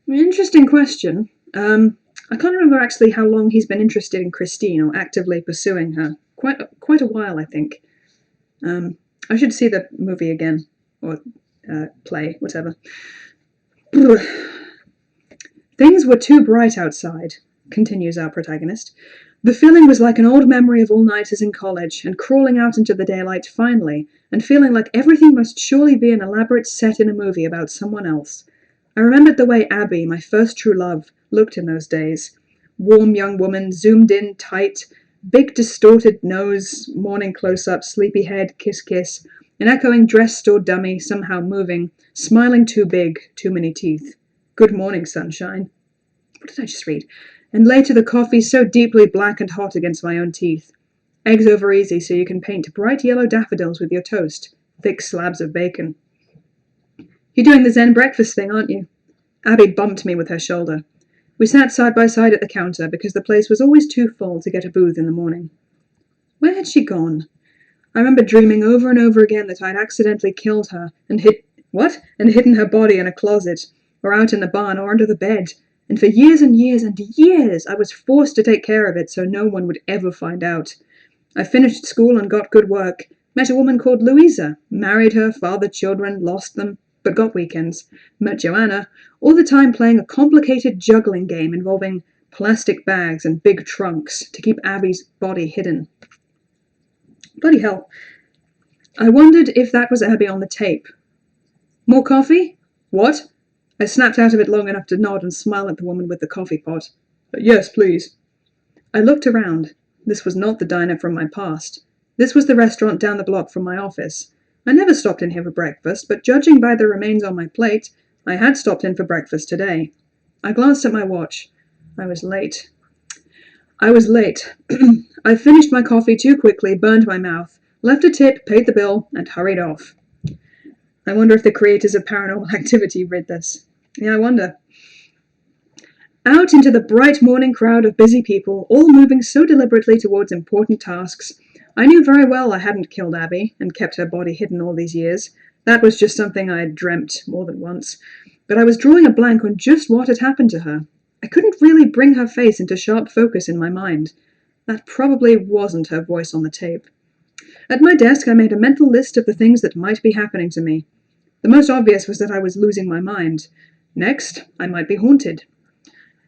Interesting question. I can't remember actually how long he's been interested in Christine or actively pursuing her. Quite a while, I think. I should see the movie again, or play, whatever. "Things were too bright outside," continues our protagonist. "The feeling was like an old memory of all-nighters in college, and crawling out into the daylight finally, and feeling like everything must surely be an elaborate set in a movie about someone else. I remembered the way Abby, my first true love, looked in those days. Warm young woman, zoomed in tight, big distorted nose, morning close-up, sleepy head, kiss, an echoing dress store dummy, somehow moving, smiling too big, too many teeth. Good morning, sunshine." What did I just read? "And later the coffee so deeply black and hot against my own teeth. Eggs over easy so you can paint bright yellow daffodils with your toast. Thick slabs of bacon." "You're doing the Zen breakfast thing, aren't you?" Abby bumped me with her shoulder. We sat side by side at the counter because the place was always too full to get a booth in the morning. Where had she gone? I remember dreaming over and over again that I'd accidentally killed her and hidden her body in a closet, or out in the barn, or under the bed, and for years and years and years I was forced to take care of it so no one would ever find out. I finished school and got good work, met a woman called Louisa, married her, fathered children, lost them, but got weekends, met Joanna, all the time playing a complicated juggling game involving plastic bags and big trunks to keep Abby's body hidden. Bloody hell. I wondered if that was Abby on the tape. "More coffee?" "What?" I snapped out of it long enough to nod and smile at the woman with the coffee pot. "Yes, please." I looked around. This was not the diner from my past. This was the restaurant down the block from my office. I never stopped in here for breakfast, but judging by the remains on my plate, I had stopped in for breakfast today. I glanced at my watch. I was late. I finished my coffee too quickly, burned my mouth, left a tip, paid the bill, and hurried off. I wonder if the creators of Paranormal Activity read this. Yeah, I wonder. Out into the bright morning crowd of busy people, all moving so deliberately towards important tasks. I knew very well I hadn't killed Abby and kept her body hidden all these years. That was just something I had dreamt more than once. But I was drawing a blank on just what had happened to her. I couldn't really bring her face into sharp focus in my mind. That probably wasn't her voice on the tape. At my desk, I made a mental list of the things that might be happening to me. The most obvious was that I was losing my mind. Next, I might be haunted.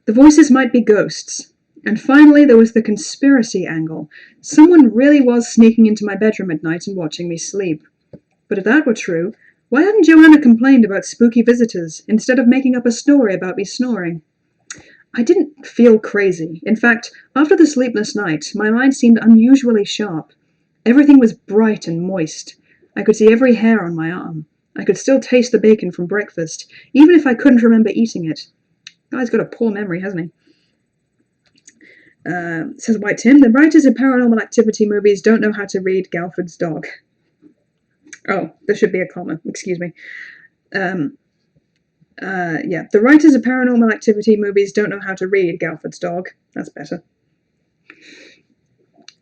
The voices might be ghosts. And finally, there was the conspiracy angle. Someone really was sneaking into my bedroom at night and watching me sleep. But if that were true, why hadn't Joanna complained about spooky visitors instead of making up a story about me snoring? I didn't feel crazy. In fact, after the sleepless night, my mind seemed unusually sharp. Everything was bright and moist. I could see every hair on my arm. I could still taste the bacon from breakfast, even if I couldn't remember eating it. Guy's got a poor memory, hasn't he? Says White Tim, the writers of Paranormal Activity movies don't know how to read Galford's dog. Oh, there should be a comma, excuse me. Yeah, the writers of Paranormal Activity movies don't know how to read Galford's dog. That's better.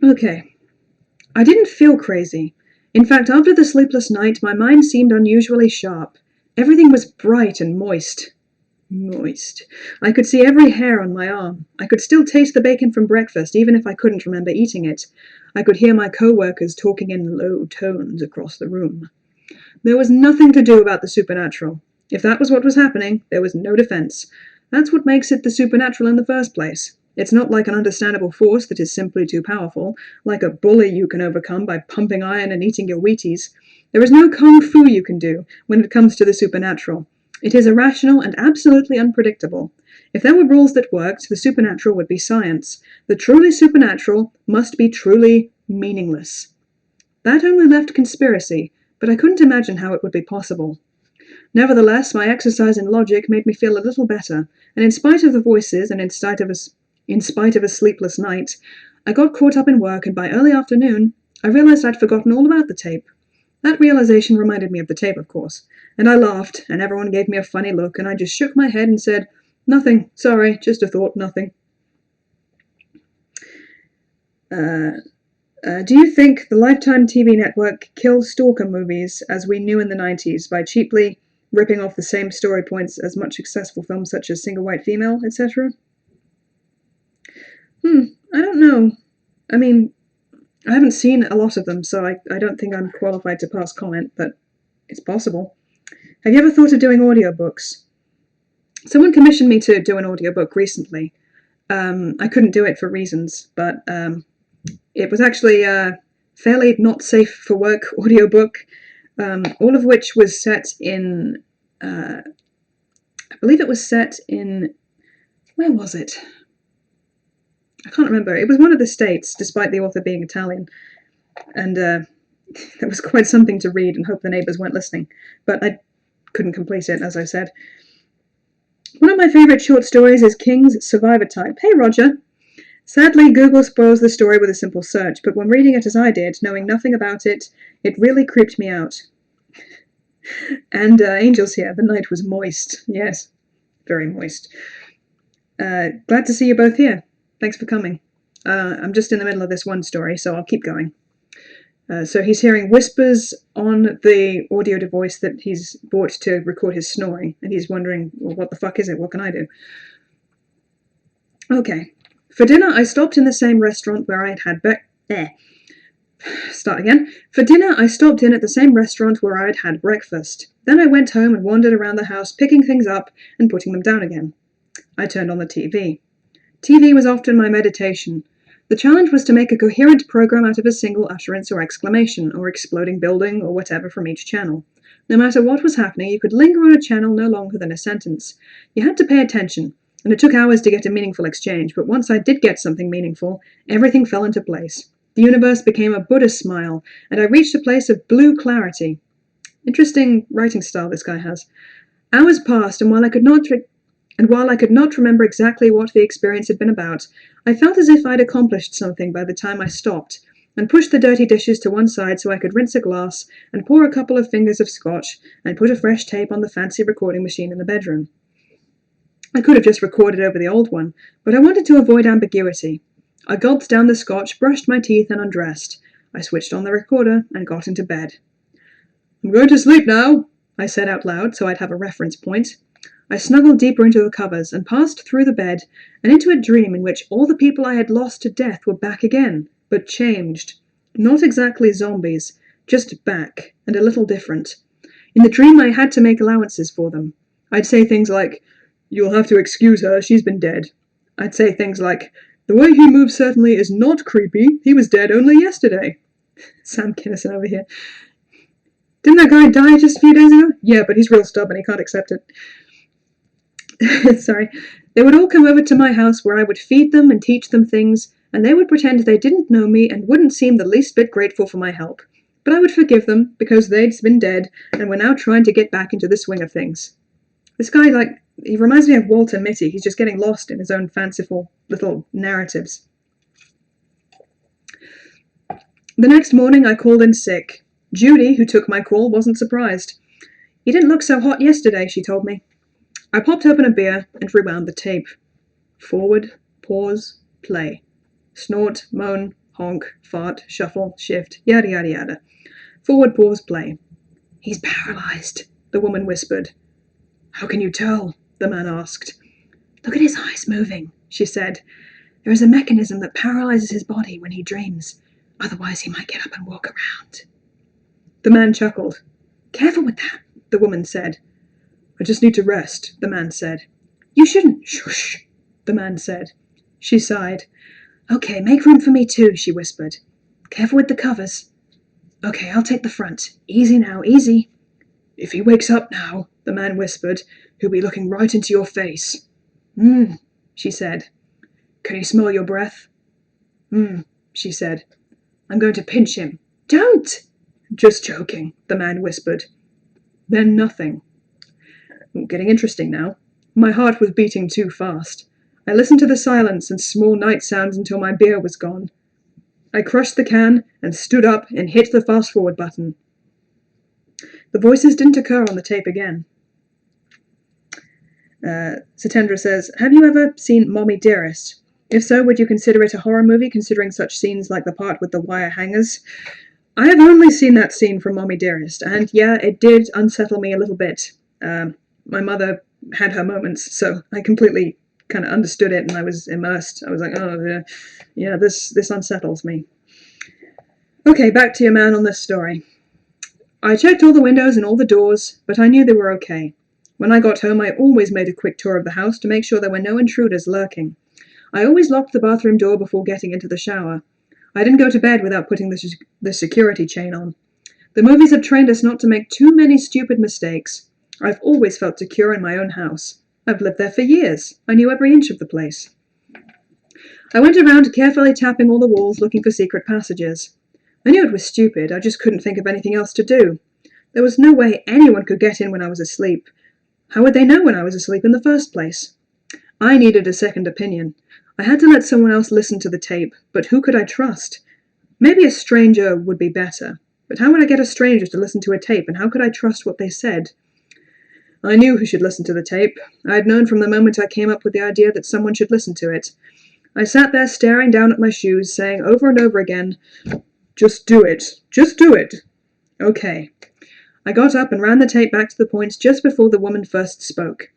Okay. I didn't feel crazy. In fact, after the sleepless night, my mind seemed unusually sharp. Everything was bright and moist. Moist. I could see every hair on my arm. I could still taste the bacon from breakfast, even if I couldn't remember eating it. I could hear my co-workers talking in low tones across the room. There was nothing to do about the supernatural. If that was what was happening, there was no defense. That's what makes it the supernatural in the first place. It's not like an understandable force that is simply too powerful, like a bully you can overcome by pumping iron and eating your Wheaties. There is no kung fu you can do when it comes to the supernatural. It is irrational and absolutely unpredictable. If there were rules that worked, the supernatural would be science. The truly supernatural must be truly meaningless. That only left conspiracy, but I couldn't imagine how it would be possible. Nevertheless, my exercise in logic made me feel a little better, and in spite of the voices and in spite of a sleepless night, I got caught up in work, and by early afternoon, I realized I'd forgotten all about the tape. That realization reminded me of the tape, of course, and I laughed, and everyone gave me a funny look, and I just shook my head and said, "Nothing, sorry, just a thought, nothing." Do you think the Lifetime TV network killed stalker movies as we knew in the 90s by cheaply ripping off the same story points as much successful films such as Single White Female, etc.? I don't know. I mean, I haven't seen a lot of them, so I don't think I'm qualified to pass comment, but it's possible. Have you ever thought of doing audiobooks? Someone commissioned me to do an audiobook recently. I couldn't do it for reasons, but it was actually a fairly not safe for work audiobook, all of which was set in, I believe it was set in, where was it? I can't remember. It was one of the states, despite the author being Italian. And that was quite something to read and hope the neighbours weren't listening. But I couldn't complete it, as I said. One of my favourite short stories is King's Survivor Type. Hey, Roger! Sadly, Google spoils the story with a simple search, but when reading it as I did, knowing nothing about it, it really creeped me out. And Angel's here. The night was moist. Yes, very moist. Glad to see you both here. Thanks for coming. I'm just in the middle of this one story, so I'll keep going. So he's hearing whispers on the audio device that he's bought to record his snoring, and he's wondering, well, what the fuck is it? What can I do? Okay. For dinner, I stopped in the same restaurant where I had Start again. For dinner, I stopped in at the same restaurant where I had had breakfast. Then I went home and wandered around the house, picking things up and putting them down again. I turned on the TV. TV was often my meditation. The challenge was to make a coherent program out of a single utterance or exclamation, or exploding building, or whatever from each channel. No matter what was happening, you could linger on a channel no longer than a sentence. You had to pay attention, and it took hours to get a meaningful exchange, but once I did get something meaningful, everything fell into place. The universe became a Buddhist smile, and I reached a place of blue clarity. Interesting writing style this guy has. Hours passed, and while I could not remember exactly what the experience had been about, I felt as if I'd accomplished something by the time I stopped, and pushed the dirty dishes to one side so I could rinse a glass, and pour a couple of fingers of scotch, and put a fresh tape on the fancy recording machine in the bedroom. I could have just recorded over the old one, but I wanted to avoid ambiguity. I gulped down the scotch, brushed my teeth, and undressed. I switched on the recorder and got into bed. "I'm going to sleep now," I said out loud so I'd have a reference point. I snuggled deeper into the covers and passed through the bed and into a dream in which all the people I had lost to death were back again, but changed. Not exactly zombies, just back, and a little different. In the dream I had to make allowances for them. I'd say things like, "You'll have to excuse her, she's been dead." I'd say things like, "The way he moves certainly is not creepy, he was dead only yesterday." Sam Kinison over here. "Didn't that guy die just a few days ago?" "Yeah, but he's real stubborn, he can't accept it." Sorry. They would all come over to my house where I would feed them and teach them things, and they would pretend they didn't know me and wouldn't seem the least bit grateful for my help. But I would forgive them because they'd been dead and were now trying to get back into the swing of things. This guy, he reminds me of Walter Mitty. He's just getting lost in his own fanciful little narratives. The next morning I called in sick. Judy, who took my call, wasn't surprised. "You didn't look so hot yesterday," she told me. I popped open a beer and rewound the tape. Forward, pause, play. Snort, moan, honk, fart, shuffle, shift, yada yada yada. Forward, pause, play. "He's paralyzed," the woman whispered. "How can you tell?" the man asked. "Look at his eyes moving," she said. "There is a mechanism that paralyzes his body when he dreams. Otherwise he might get up and walk around." The man chuckled. "Careful with that," the woman said. "I just need to rest," the man said. "You shouldn't." "Shush," the man said. She sighed. "Okay, make room for me too," she whispered. "Careful with the covers." "Okay, I'll take the front. Easy now, easy." "If he wakes up now," the man whispered, "he'll be looking right into your face." She said. "Can he smell your breath?" She said. "I'm going to pinch him." "Don't!" "Just joking," the man whispered. Then nothing. Getting interesting now. My heart was beating too fast. I listened to the silence and small night sounds until my beer was gone. I crushed the can and stood up and hit the fast-forward button. The voices didn't occur on the tape again. Satendra says, "Have you ever seen Mommy Dearest? If so, would you consider it a horror movie, considering such scenes like the part with the wire hangers?" I have only seen that scene from Mommy Dearest, and yeah, it did unsettle me a little bit. My mother had her moments, so I completely kind of understood it, and I was immersed. I was like, oh, yeah, this unsettles me. Okay, back to your man on this story. I checked all the windows and all the doors, but I knew they were okay. When I got home, I always made a quick tour of the house to make sure there were no intruders lurking. I always locked the bathroom door before getting into the shower. I didn't go to bed without putting the security chain on. The movies have trained us not to make too many stupid mistakes. I've always felt secure in my own house. I've lived there for years. I knew every inch of the place. I went around carefully tapping all the walls looking for secret passages. I knew it was stupid, I just couldn't think of anything else to do. There was no way anyone could get in when I was asleep. How would they know when I was asleep in the first place? I needed a second opinion. I had to let someone else listen to the tape, but who could I trust? Maybe a stranger would be better, but how would I get a stranger to listen to a tape, and how could I trust what they said? I knew who should listen to the tape. I had known from the moment I came up with the idea that someone should listen to it. I sat there staring down at my shoes, saying over and over again, "Just do it. Just do it." Okay. I got up and ran the tape back to the point just before the woman first spoke.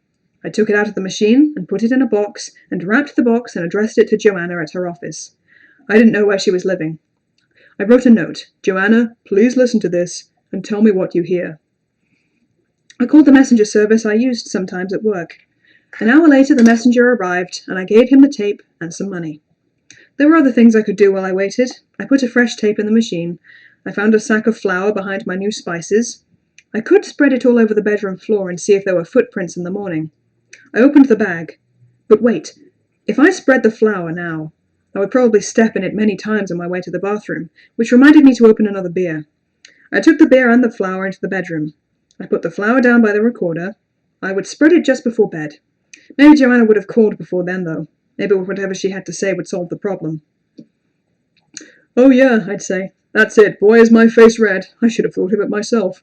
I took it out of the machine and put it in a box and wrapped the box and addressed it to Joanna at her office. I didn't know where she was living. I wrote a note. "Joanna, please listen to this and tell me what you hear." I called the messenger service I used sometimes at work. An hour later the messenger arrived and I gave him the tape and some money. There were other things I could do while I waited. I put a fresh tape in the machine. I found a sack of flour behind my new spices. I could spread it all over the bedroom floor and see if there were footprints in the morning. I opened the bag. But wait, if I spread the flour now, I would probably step in it many times on my way to the bathroom, which reminded me to open another beer. I took the beer and the flour into the bedroom. I put the flour down by the recorder. I would spread it just before bed. Maybe Joanna would have called before then, though. Maybe whatever she had to say would solve the problem. "Oh yeah," I'd say. "That's it. Boy, is my face red. I should have thought of it myself."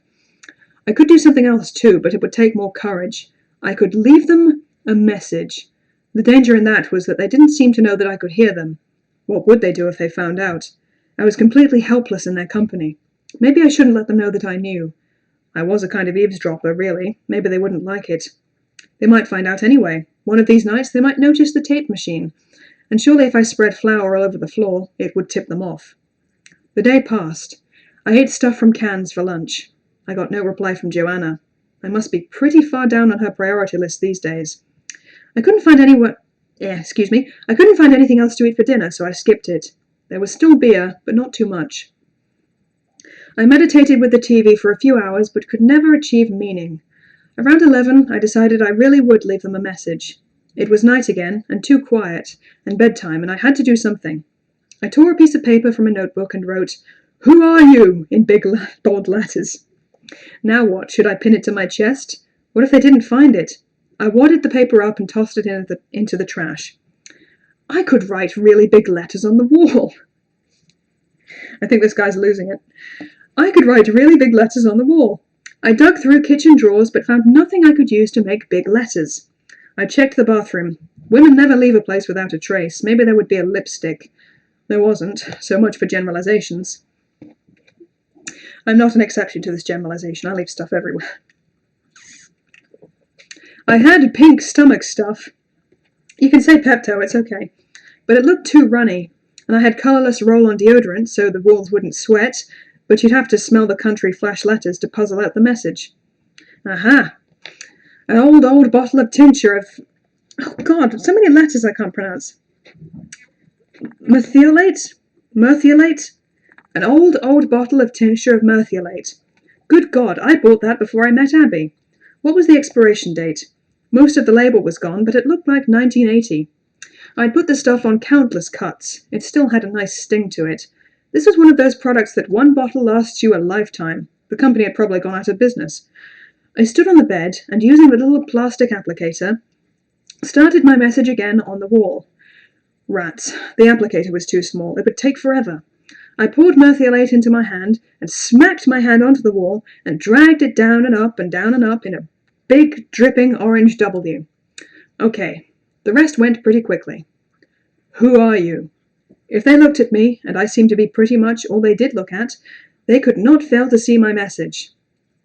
I could do something else too, but it would take more courage. I could leave them a message. The danger in that was that they didn't seem to know that I could hear them. What would they do if they found out? I was completely helpless in their company. Maybe I shouldn't let them know that I knew. I was a kind of eavesdropper, really. Maybe they wouldn't like it. They might find out anyway. One of these nights they might notice the tape machine. And surely if I spread flour all over the floor, it would tip them off. The day passed. I ate stuff from cans for lunch. I got no reply from Joanna. I must be pretty far down on her priority list these days. I couldn't find anything else to eat for dinner, so I skipped it. There was still beer, but not too much. I meditated with the TV for a few hours, but could never achieve meaning. Around 11, I decided I really would leave them a message. It was night again, and too quiet, and bedtime, and I had to do something. I tore a piece of paper from a notebook and wrote, "Who are you?" in big, bold letters. Now what? Should I pin it to my chest? What if they didn't find it? I wadded the paper up and tossed it into the trash. I could write really big letters on the wall. I think this guy's losing it. I could write really big letters on the wall. I dug through kitchen drawers but found nothing I could use to make big letters. I checked the bathroom. Women never leave a place without a trace. Maybe there would be a lipstick. There wasn't. So much for generalizations. I'm not an exception to this generalization. I leave stuff everywhere. I had pink stomach stuff. You can say Pepto, it's okay. But it looked too runny, and I had colourless roll-on deodorant so the walls wouldn't sweat, but you'd have to smell the country flash letters to puzzle out the message. Aha! An old bottle of tincture of... Oh God, so many letters I can't pronounce. Methiolate? Merthiolate? An old bottle of tincture of merthiolate. Good God, I bought that before I met Abby. What was the expiration date? Most of the label was gone, but it looked like 1980. I'd put the stuff on countless cuts. It still had a nice sting to it. This was one of those products that one bottle lasts you a lifetime. The company had probably gone out of business. I stood on the bed, and using the little plastic applicator, started my message again on the wall. Rats. The applicator was too small. It would take forever. I poured merthiolate into my hand, and smacked my hand onto the wall, and dragged it down and up in a big, dripping orange W. Okay, the rest went pretty quickly. Who are you? If they looked at me, and I seemed to be pretty much all they did look at, they could not fail to see my message.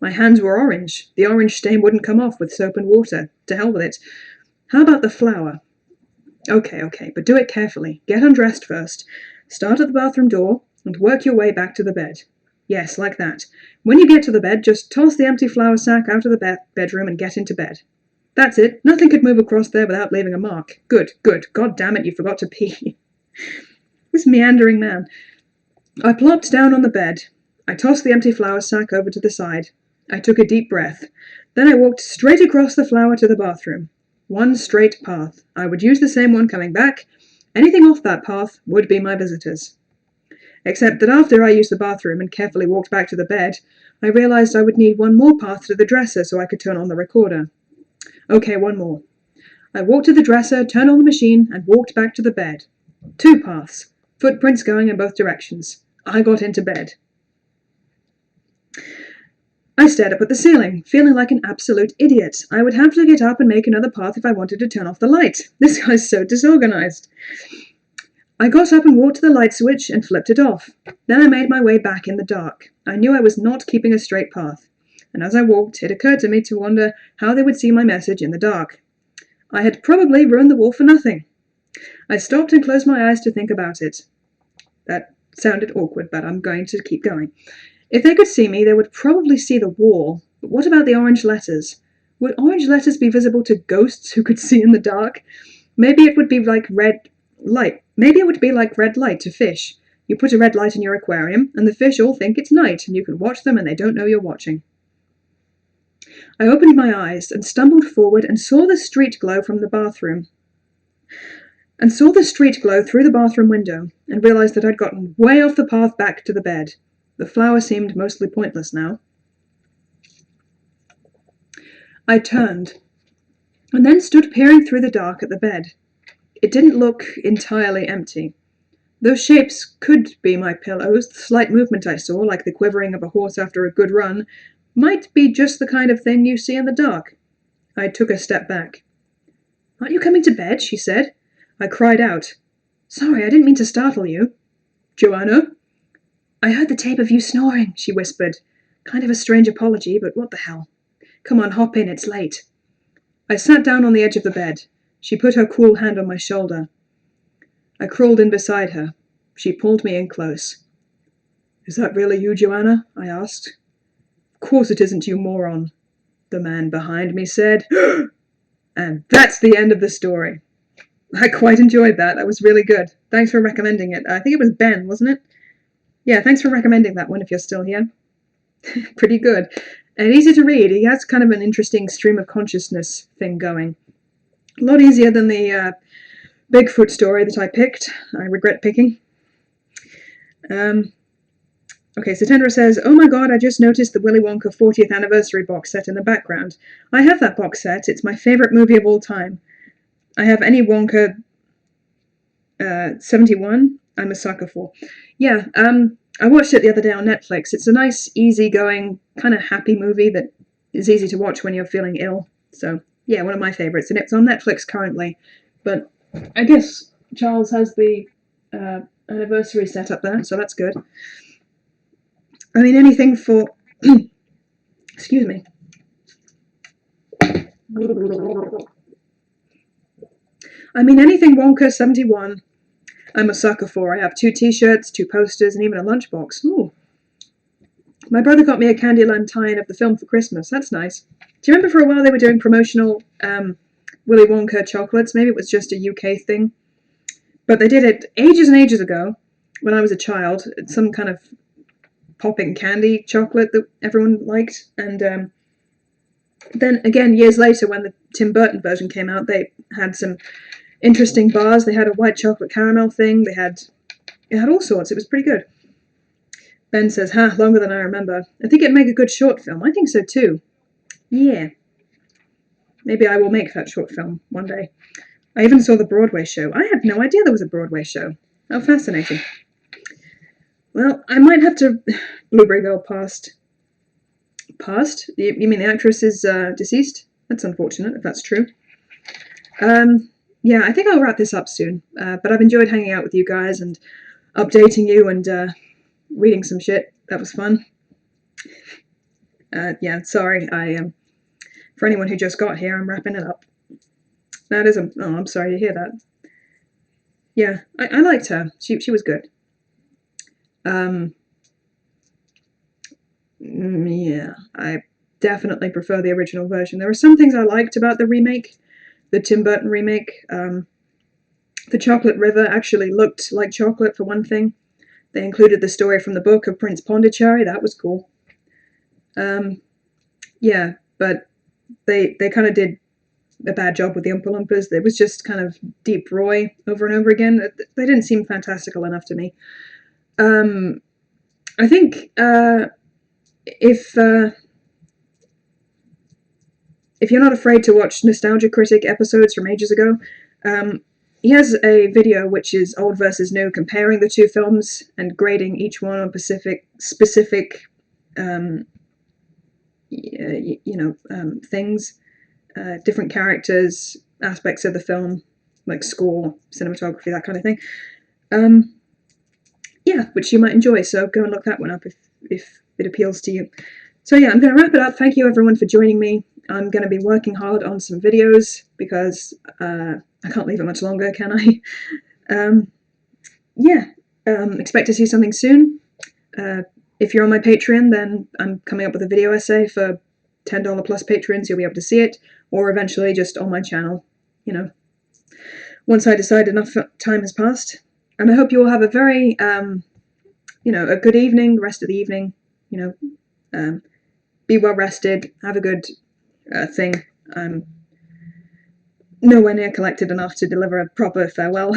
My hands were orange. The orange stain wouldn't come off with soap and water. To hell with it. How about the flower? Okay, but do it carefully. Get undressed first. Start at the bathroom door, and work your way back to the bed. Yes, like that. When you get to the bed, just toss the empty flour sack out of the bedroom and get into bed. That's it. Nothing could move across there without leaving a mark. Good. God damn it, you forgot to pee. This meandering man. I plopped down on the bed. I tossed the empty flour sack over to the side. I took a deep breath. Then I walked straight across the flour to the bathroom. One straight path. I would use the same one coming back. Anything off that path would be my visitors. Except that after I used the bathroom and carefully walked back to the bed, I realized I would need one more path to the dresser so I could turn on the recorder. Okay, one more. I walked to the dresser, turned on the machine, and walked back to the bed. 2 paths. Footprints going in both directions. I got into bed. I stared up at the ceiling, feeling like an absolute idiot. I would have to get up and make another path if I wanted to turn off the light. This guy's so disorganized. I got up and walked to the light switch and flipped it off. Then I made my way back in the dark. I knew I was not keeping a straight path. And as I walked, it occurred to me to wonder how they would see my message in the dark. I had probably ruined the wall for nothing. I stopped and closed my eyes to think about it. That sounded awkward, but I'm going to keep going. If they could see me, they would probably see the wall. But what about the orange letters? Would orange letters be visible to ghosts who could see in the dark? Maybe it would be like red light. Maybe it would be like red light to fish. You put a red light in your aquarium, and the fish all think it's night, and you can watch them and they don't know you're watching. I opened my eyes and stumbled forward and saw the street glow from the bathroom. And saw the street glow through the bathroom window, and realized that I'd gotten way off the path back to the bed. The flower seemed mostly pointless now. I turned, and then stood peering through the dark at the bed. It didn't look entirely empty. Those shapes could be my pillows. The slight movement I saw, like the quivering of a horse after a good run, might be just the kind of thing you see in the dark. I took a step back. "Aren't you coming to bed?" she said. I cried out. "Sorry, I didn't mean to startle you." "Joanna?" "I heard the tape of you snoring," she whispered. Kind of a strange apology, but what the hell. "Come on, hop in, it's late." I sat down on the edge of the bed. She put her cool hand on my shoulder. I crawled in beside her. She pulled me in close. "Is that really you, Joanna?" I asked. "Of course it isn't, you moron," the man behind me said. And that's the end of the story. I quite enjoyed that. That was really good. Thanks for recommending it. I think it was Ben, wasn't it? Yeah, thanks for recommending that one if you're still here. Pretty good. and easy to read. He has kind of an interesting stream of consciousness thing going. A lot easier than the Bigfoot story that I picked. I regret picking. Okay, so Tendra says, "Oh my god, I just noticed the Willy Wonka 40th anniversary box set in the background. I have that box set. It's my favourite movie of all time. I have any Wonka 71 I'm a sucker for." Yeah, I watched it the other day on Netflix. It's a nice, easygoing, kind of happy movie that is easy to watch when you're feeling ill. So, yeah, one of my favourites. And it's on Netflix currently. But I guess Charles has the anniversary set up there, so that's good. I mean, anything for... Excuse me. I mean, anything Wonka 71, I'm a sucker for. I have 2 t-shirts, 2 posters, and even a lunchbox. Ooh. My brother got me a Candyland tie-in of the film for Christmas. That's nice. Do you remember for a while they were doing promotional Willy Wonka chocolates? Maybe it was just a UK thing. But they did it ages and ages ago, when I was a child. It's some kind of popping candy chocolate that everyone liked. And then again, years later, when the Tim Burton version came out, they had some interesting bars. They had a white chocolate caramel thing. It had all sorts. It was pretty good. Ben says, longer than I remember. I think it'd make a good short film. I think so too. Yeah. Maybe I will make that short film one day. I even saw the Broadway show. I had no idea there was a Broadway show. How fascinating. Well, I might have to... Blueberry Girl passed. Passed? You mean the actress is deceased? That's unfortunate, if that's true. Yeah, I think I'll wrap this up soon. But I've enjoyed hanging out with you guys and updating you and reading some shit. That was fun. Yeah, sorry. For anyone who just got here, I'm wrapping it up. That is oh, I'm sorry to hear that. Yeah, I liked her. She was good. Yeah, I definitely prefer the original version. There were some things I liked about the remake, the Tim Burton remake. The Chocolate River actually looked like chocolate, for one thing. They included the story from the book of Prince Pondicherry. That was cool. Yeah, but they kind of did a bad job with the Oompa Loompas. It was just kind of Deep Roy over and over again. They didn't seem fantastical enough to me. I think if you're not afraid to watch Nostalgia Critic episodes from ages ago, he has a video which is old versus new, comparing the 2 films and grading each one on specific things, different characters, aspects of the film, like score, cinematography, that kind of thing. Yeah, which you might enjoy, so go and look that one up if it appeals to you. So yeah, I'm going to wrap it up. Thank you everyone for joining me. I'm going to be working hard on some videos because I can't leave it much longer, can I? Yeah, expect to see something soon. If you're on my Patreon, then I'm coming up with a video essay for $10 plus patrons. You'll be able to see it, or eventually just on my channel, once I decide enough time has passed. And I hope you all have a very, a good evening, the rest of the evening, be well rested, have a good thing. I'm nowhere near collected enough to deliver a proper farewell.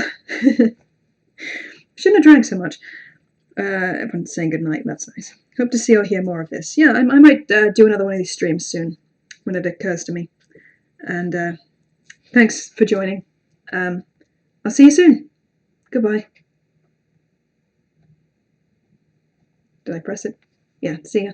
Shouldn't have drank so much. Everyone's saying goodnight, that's nice. Hope to see or hear more of this. Yeah, I might do another one of these streams soon, when it occurs to me. And thanks for joining. I'll see you soon. Goodbye. Did I press it? Yeah, see ya.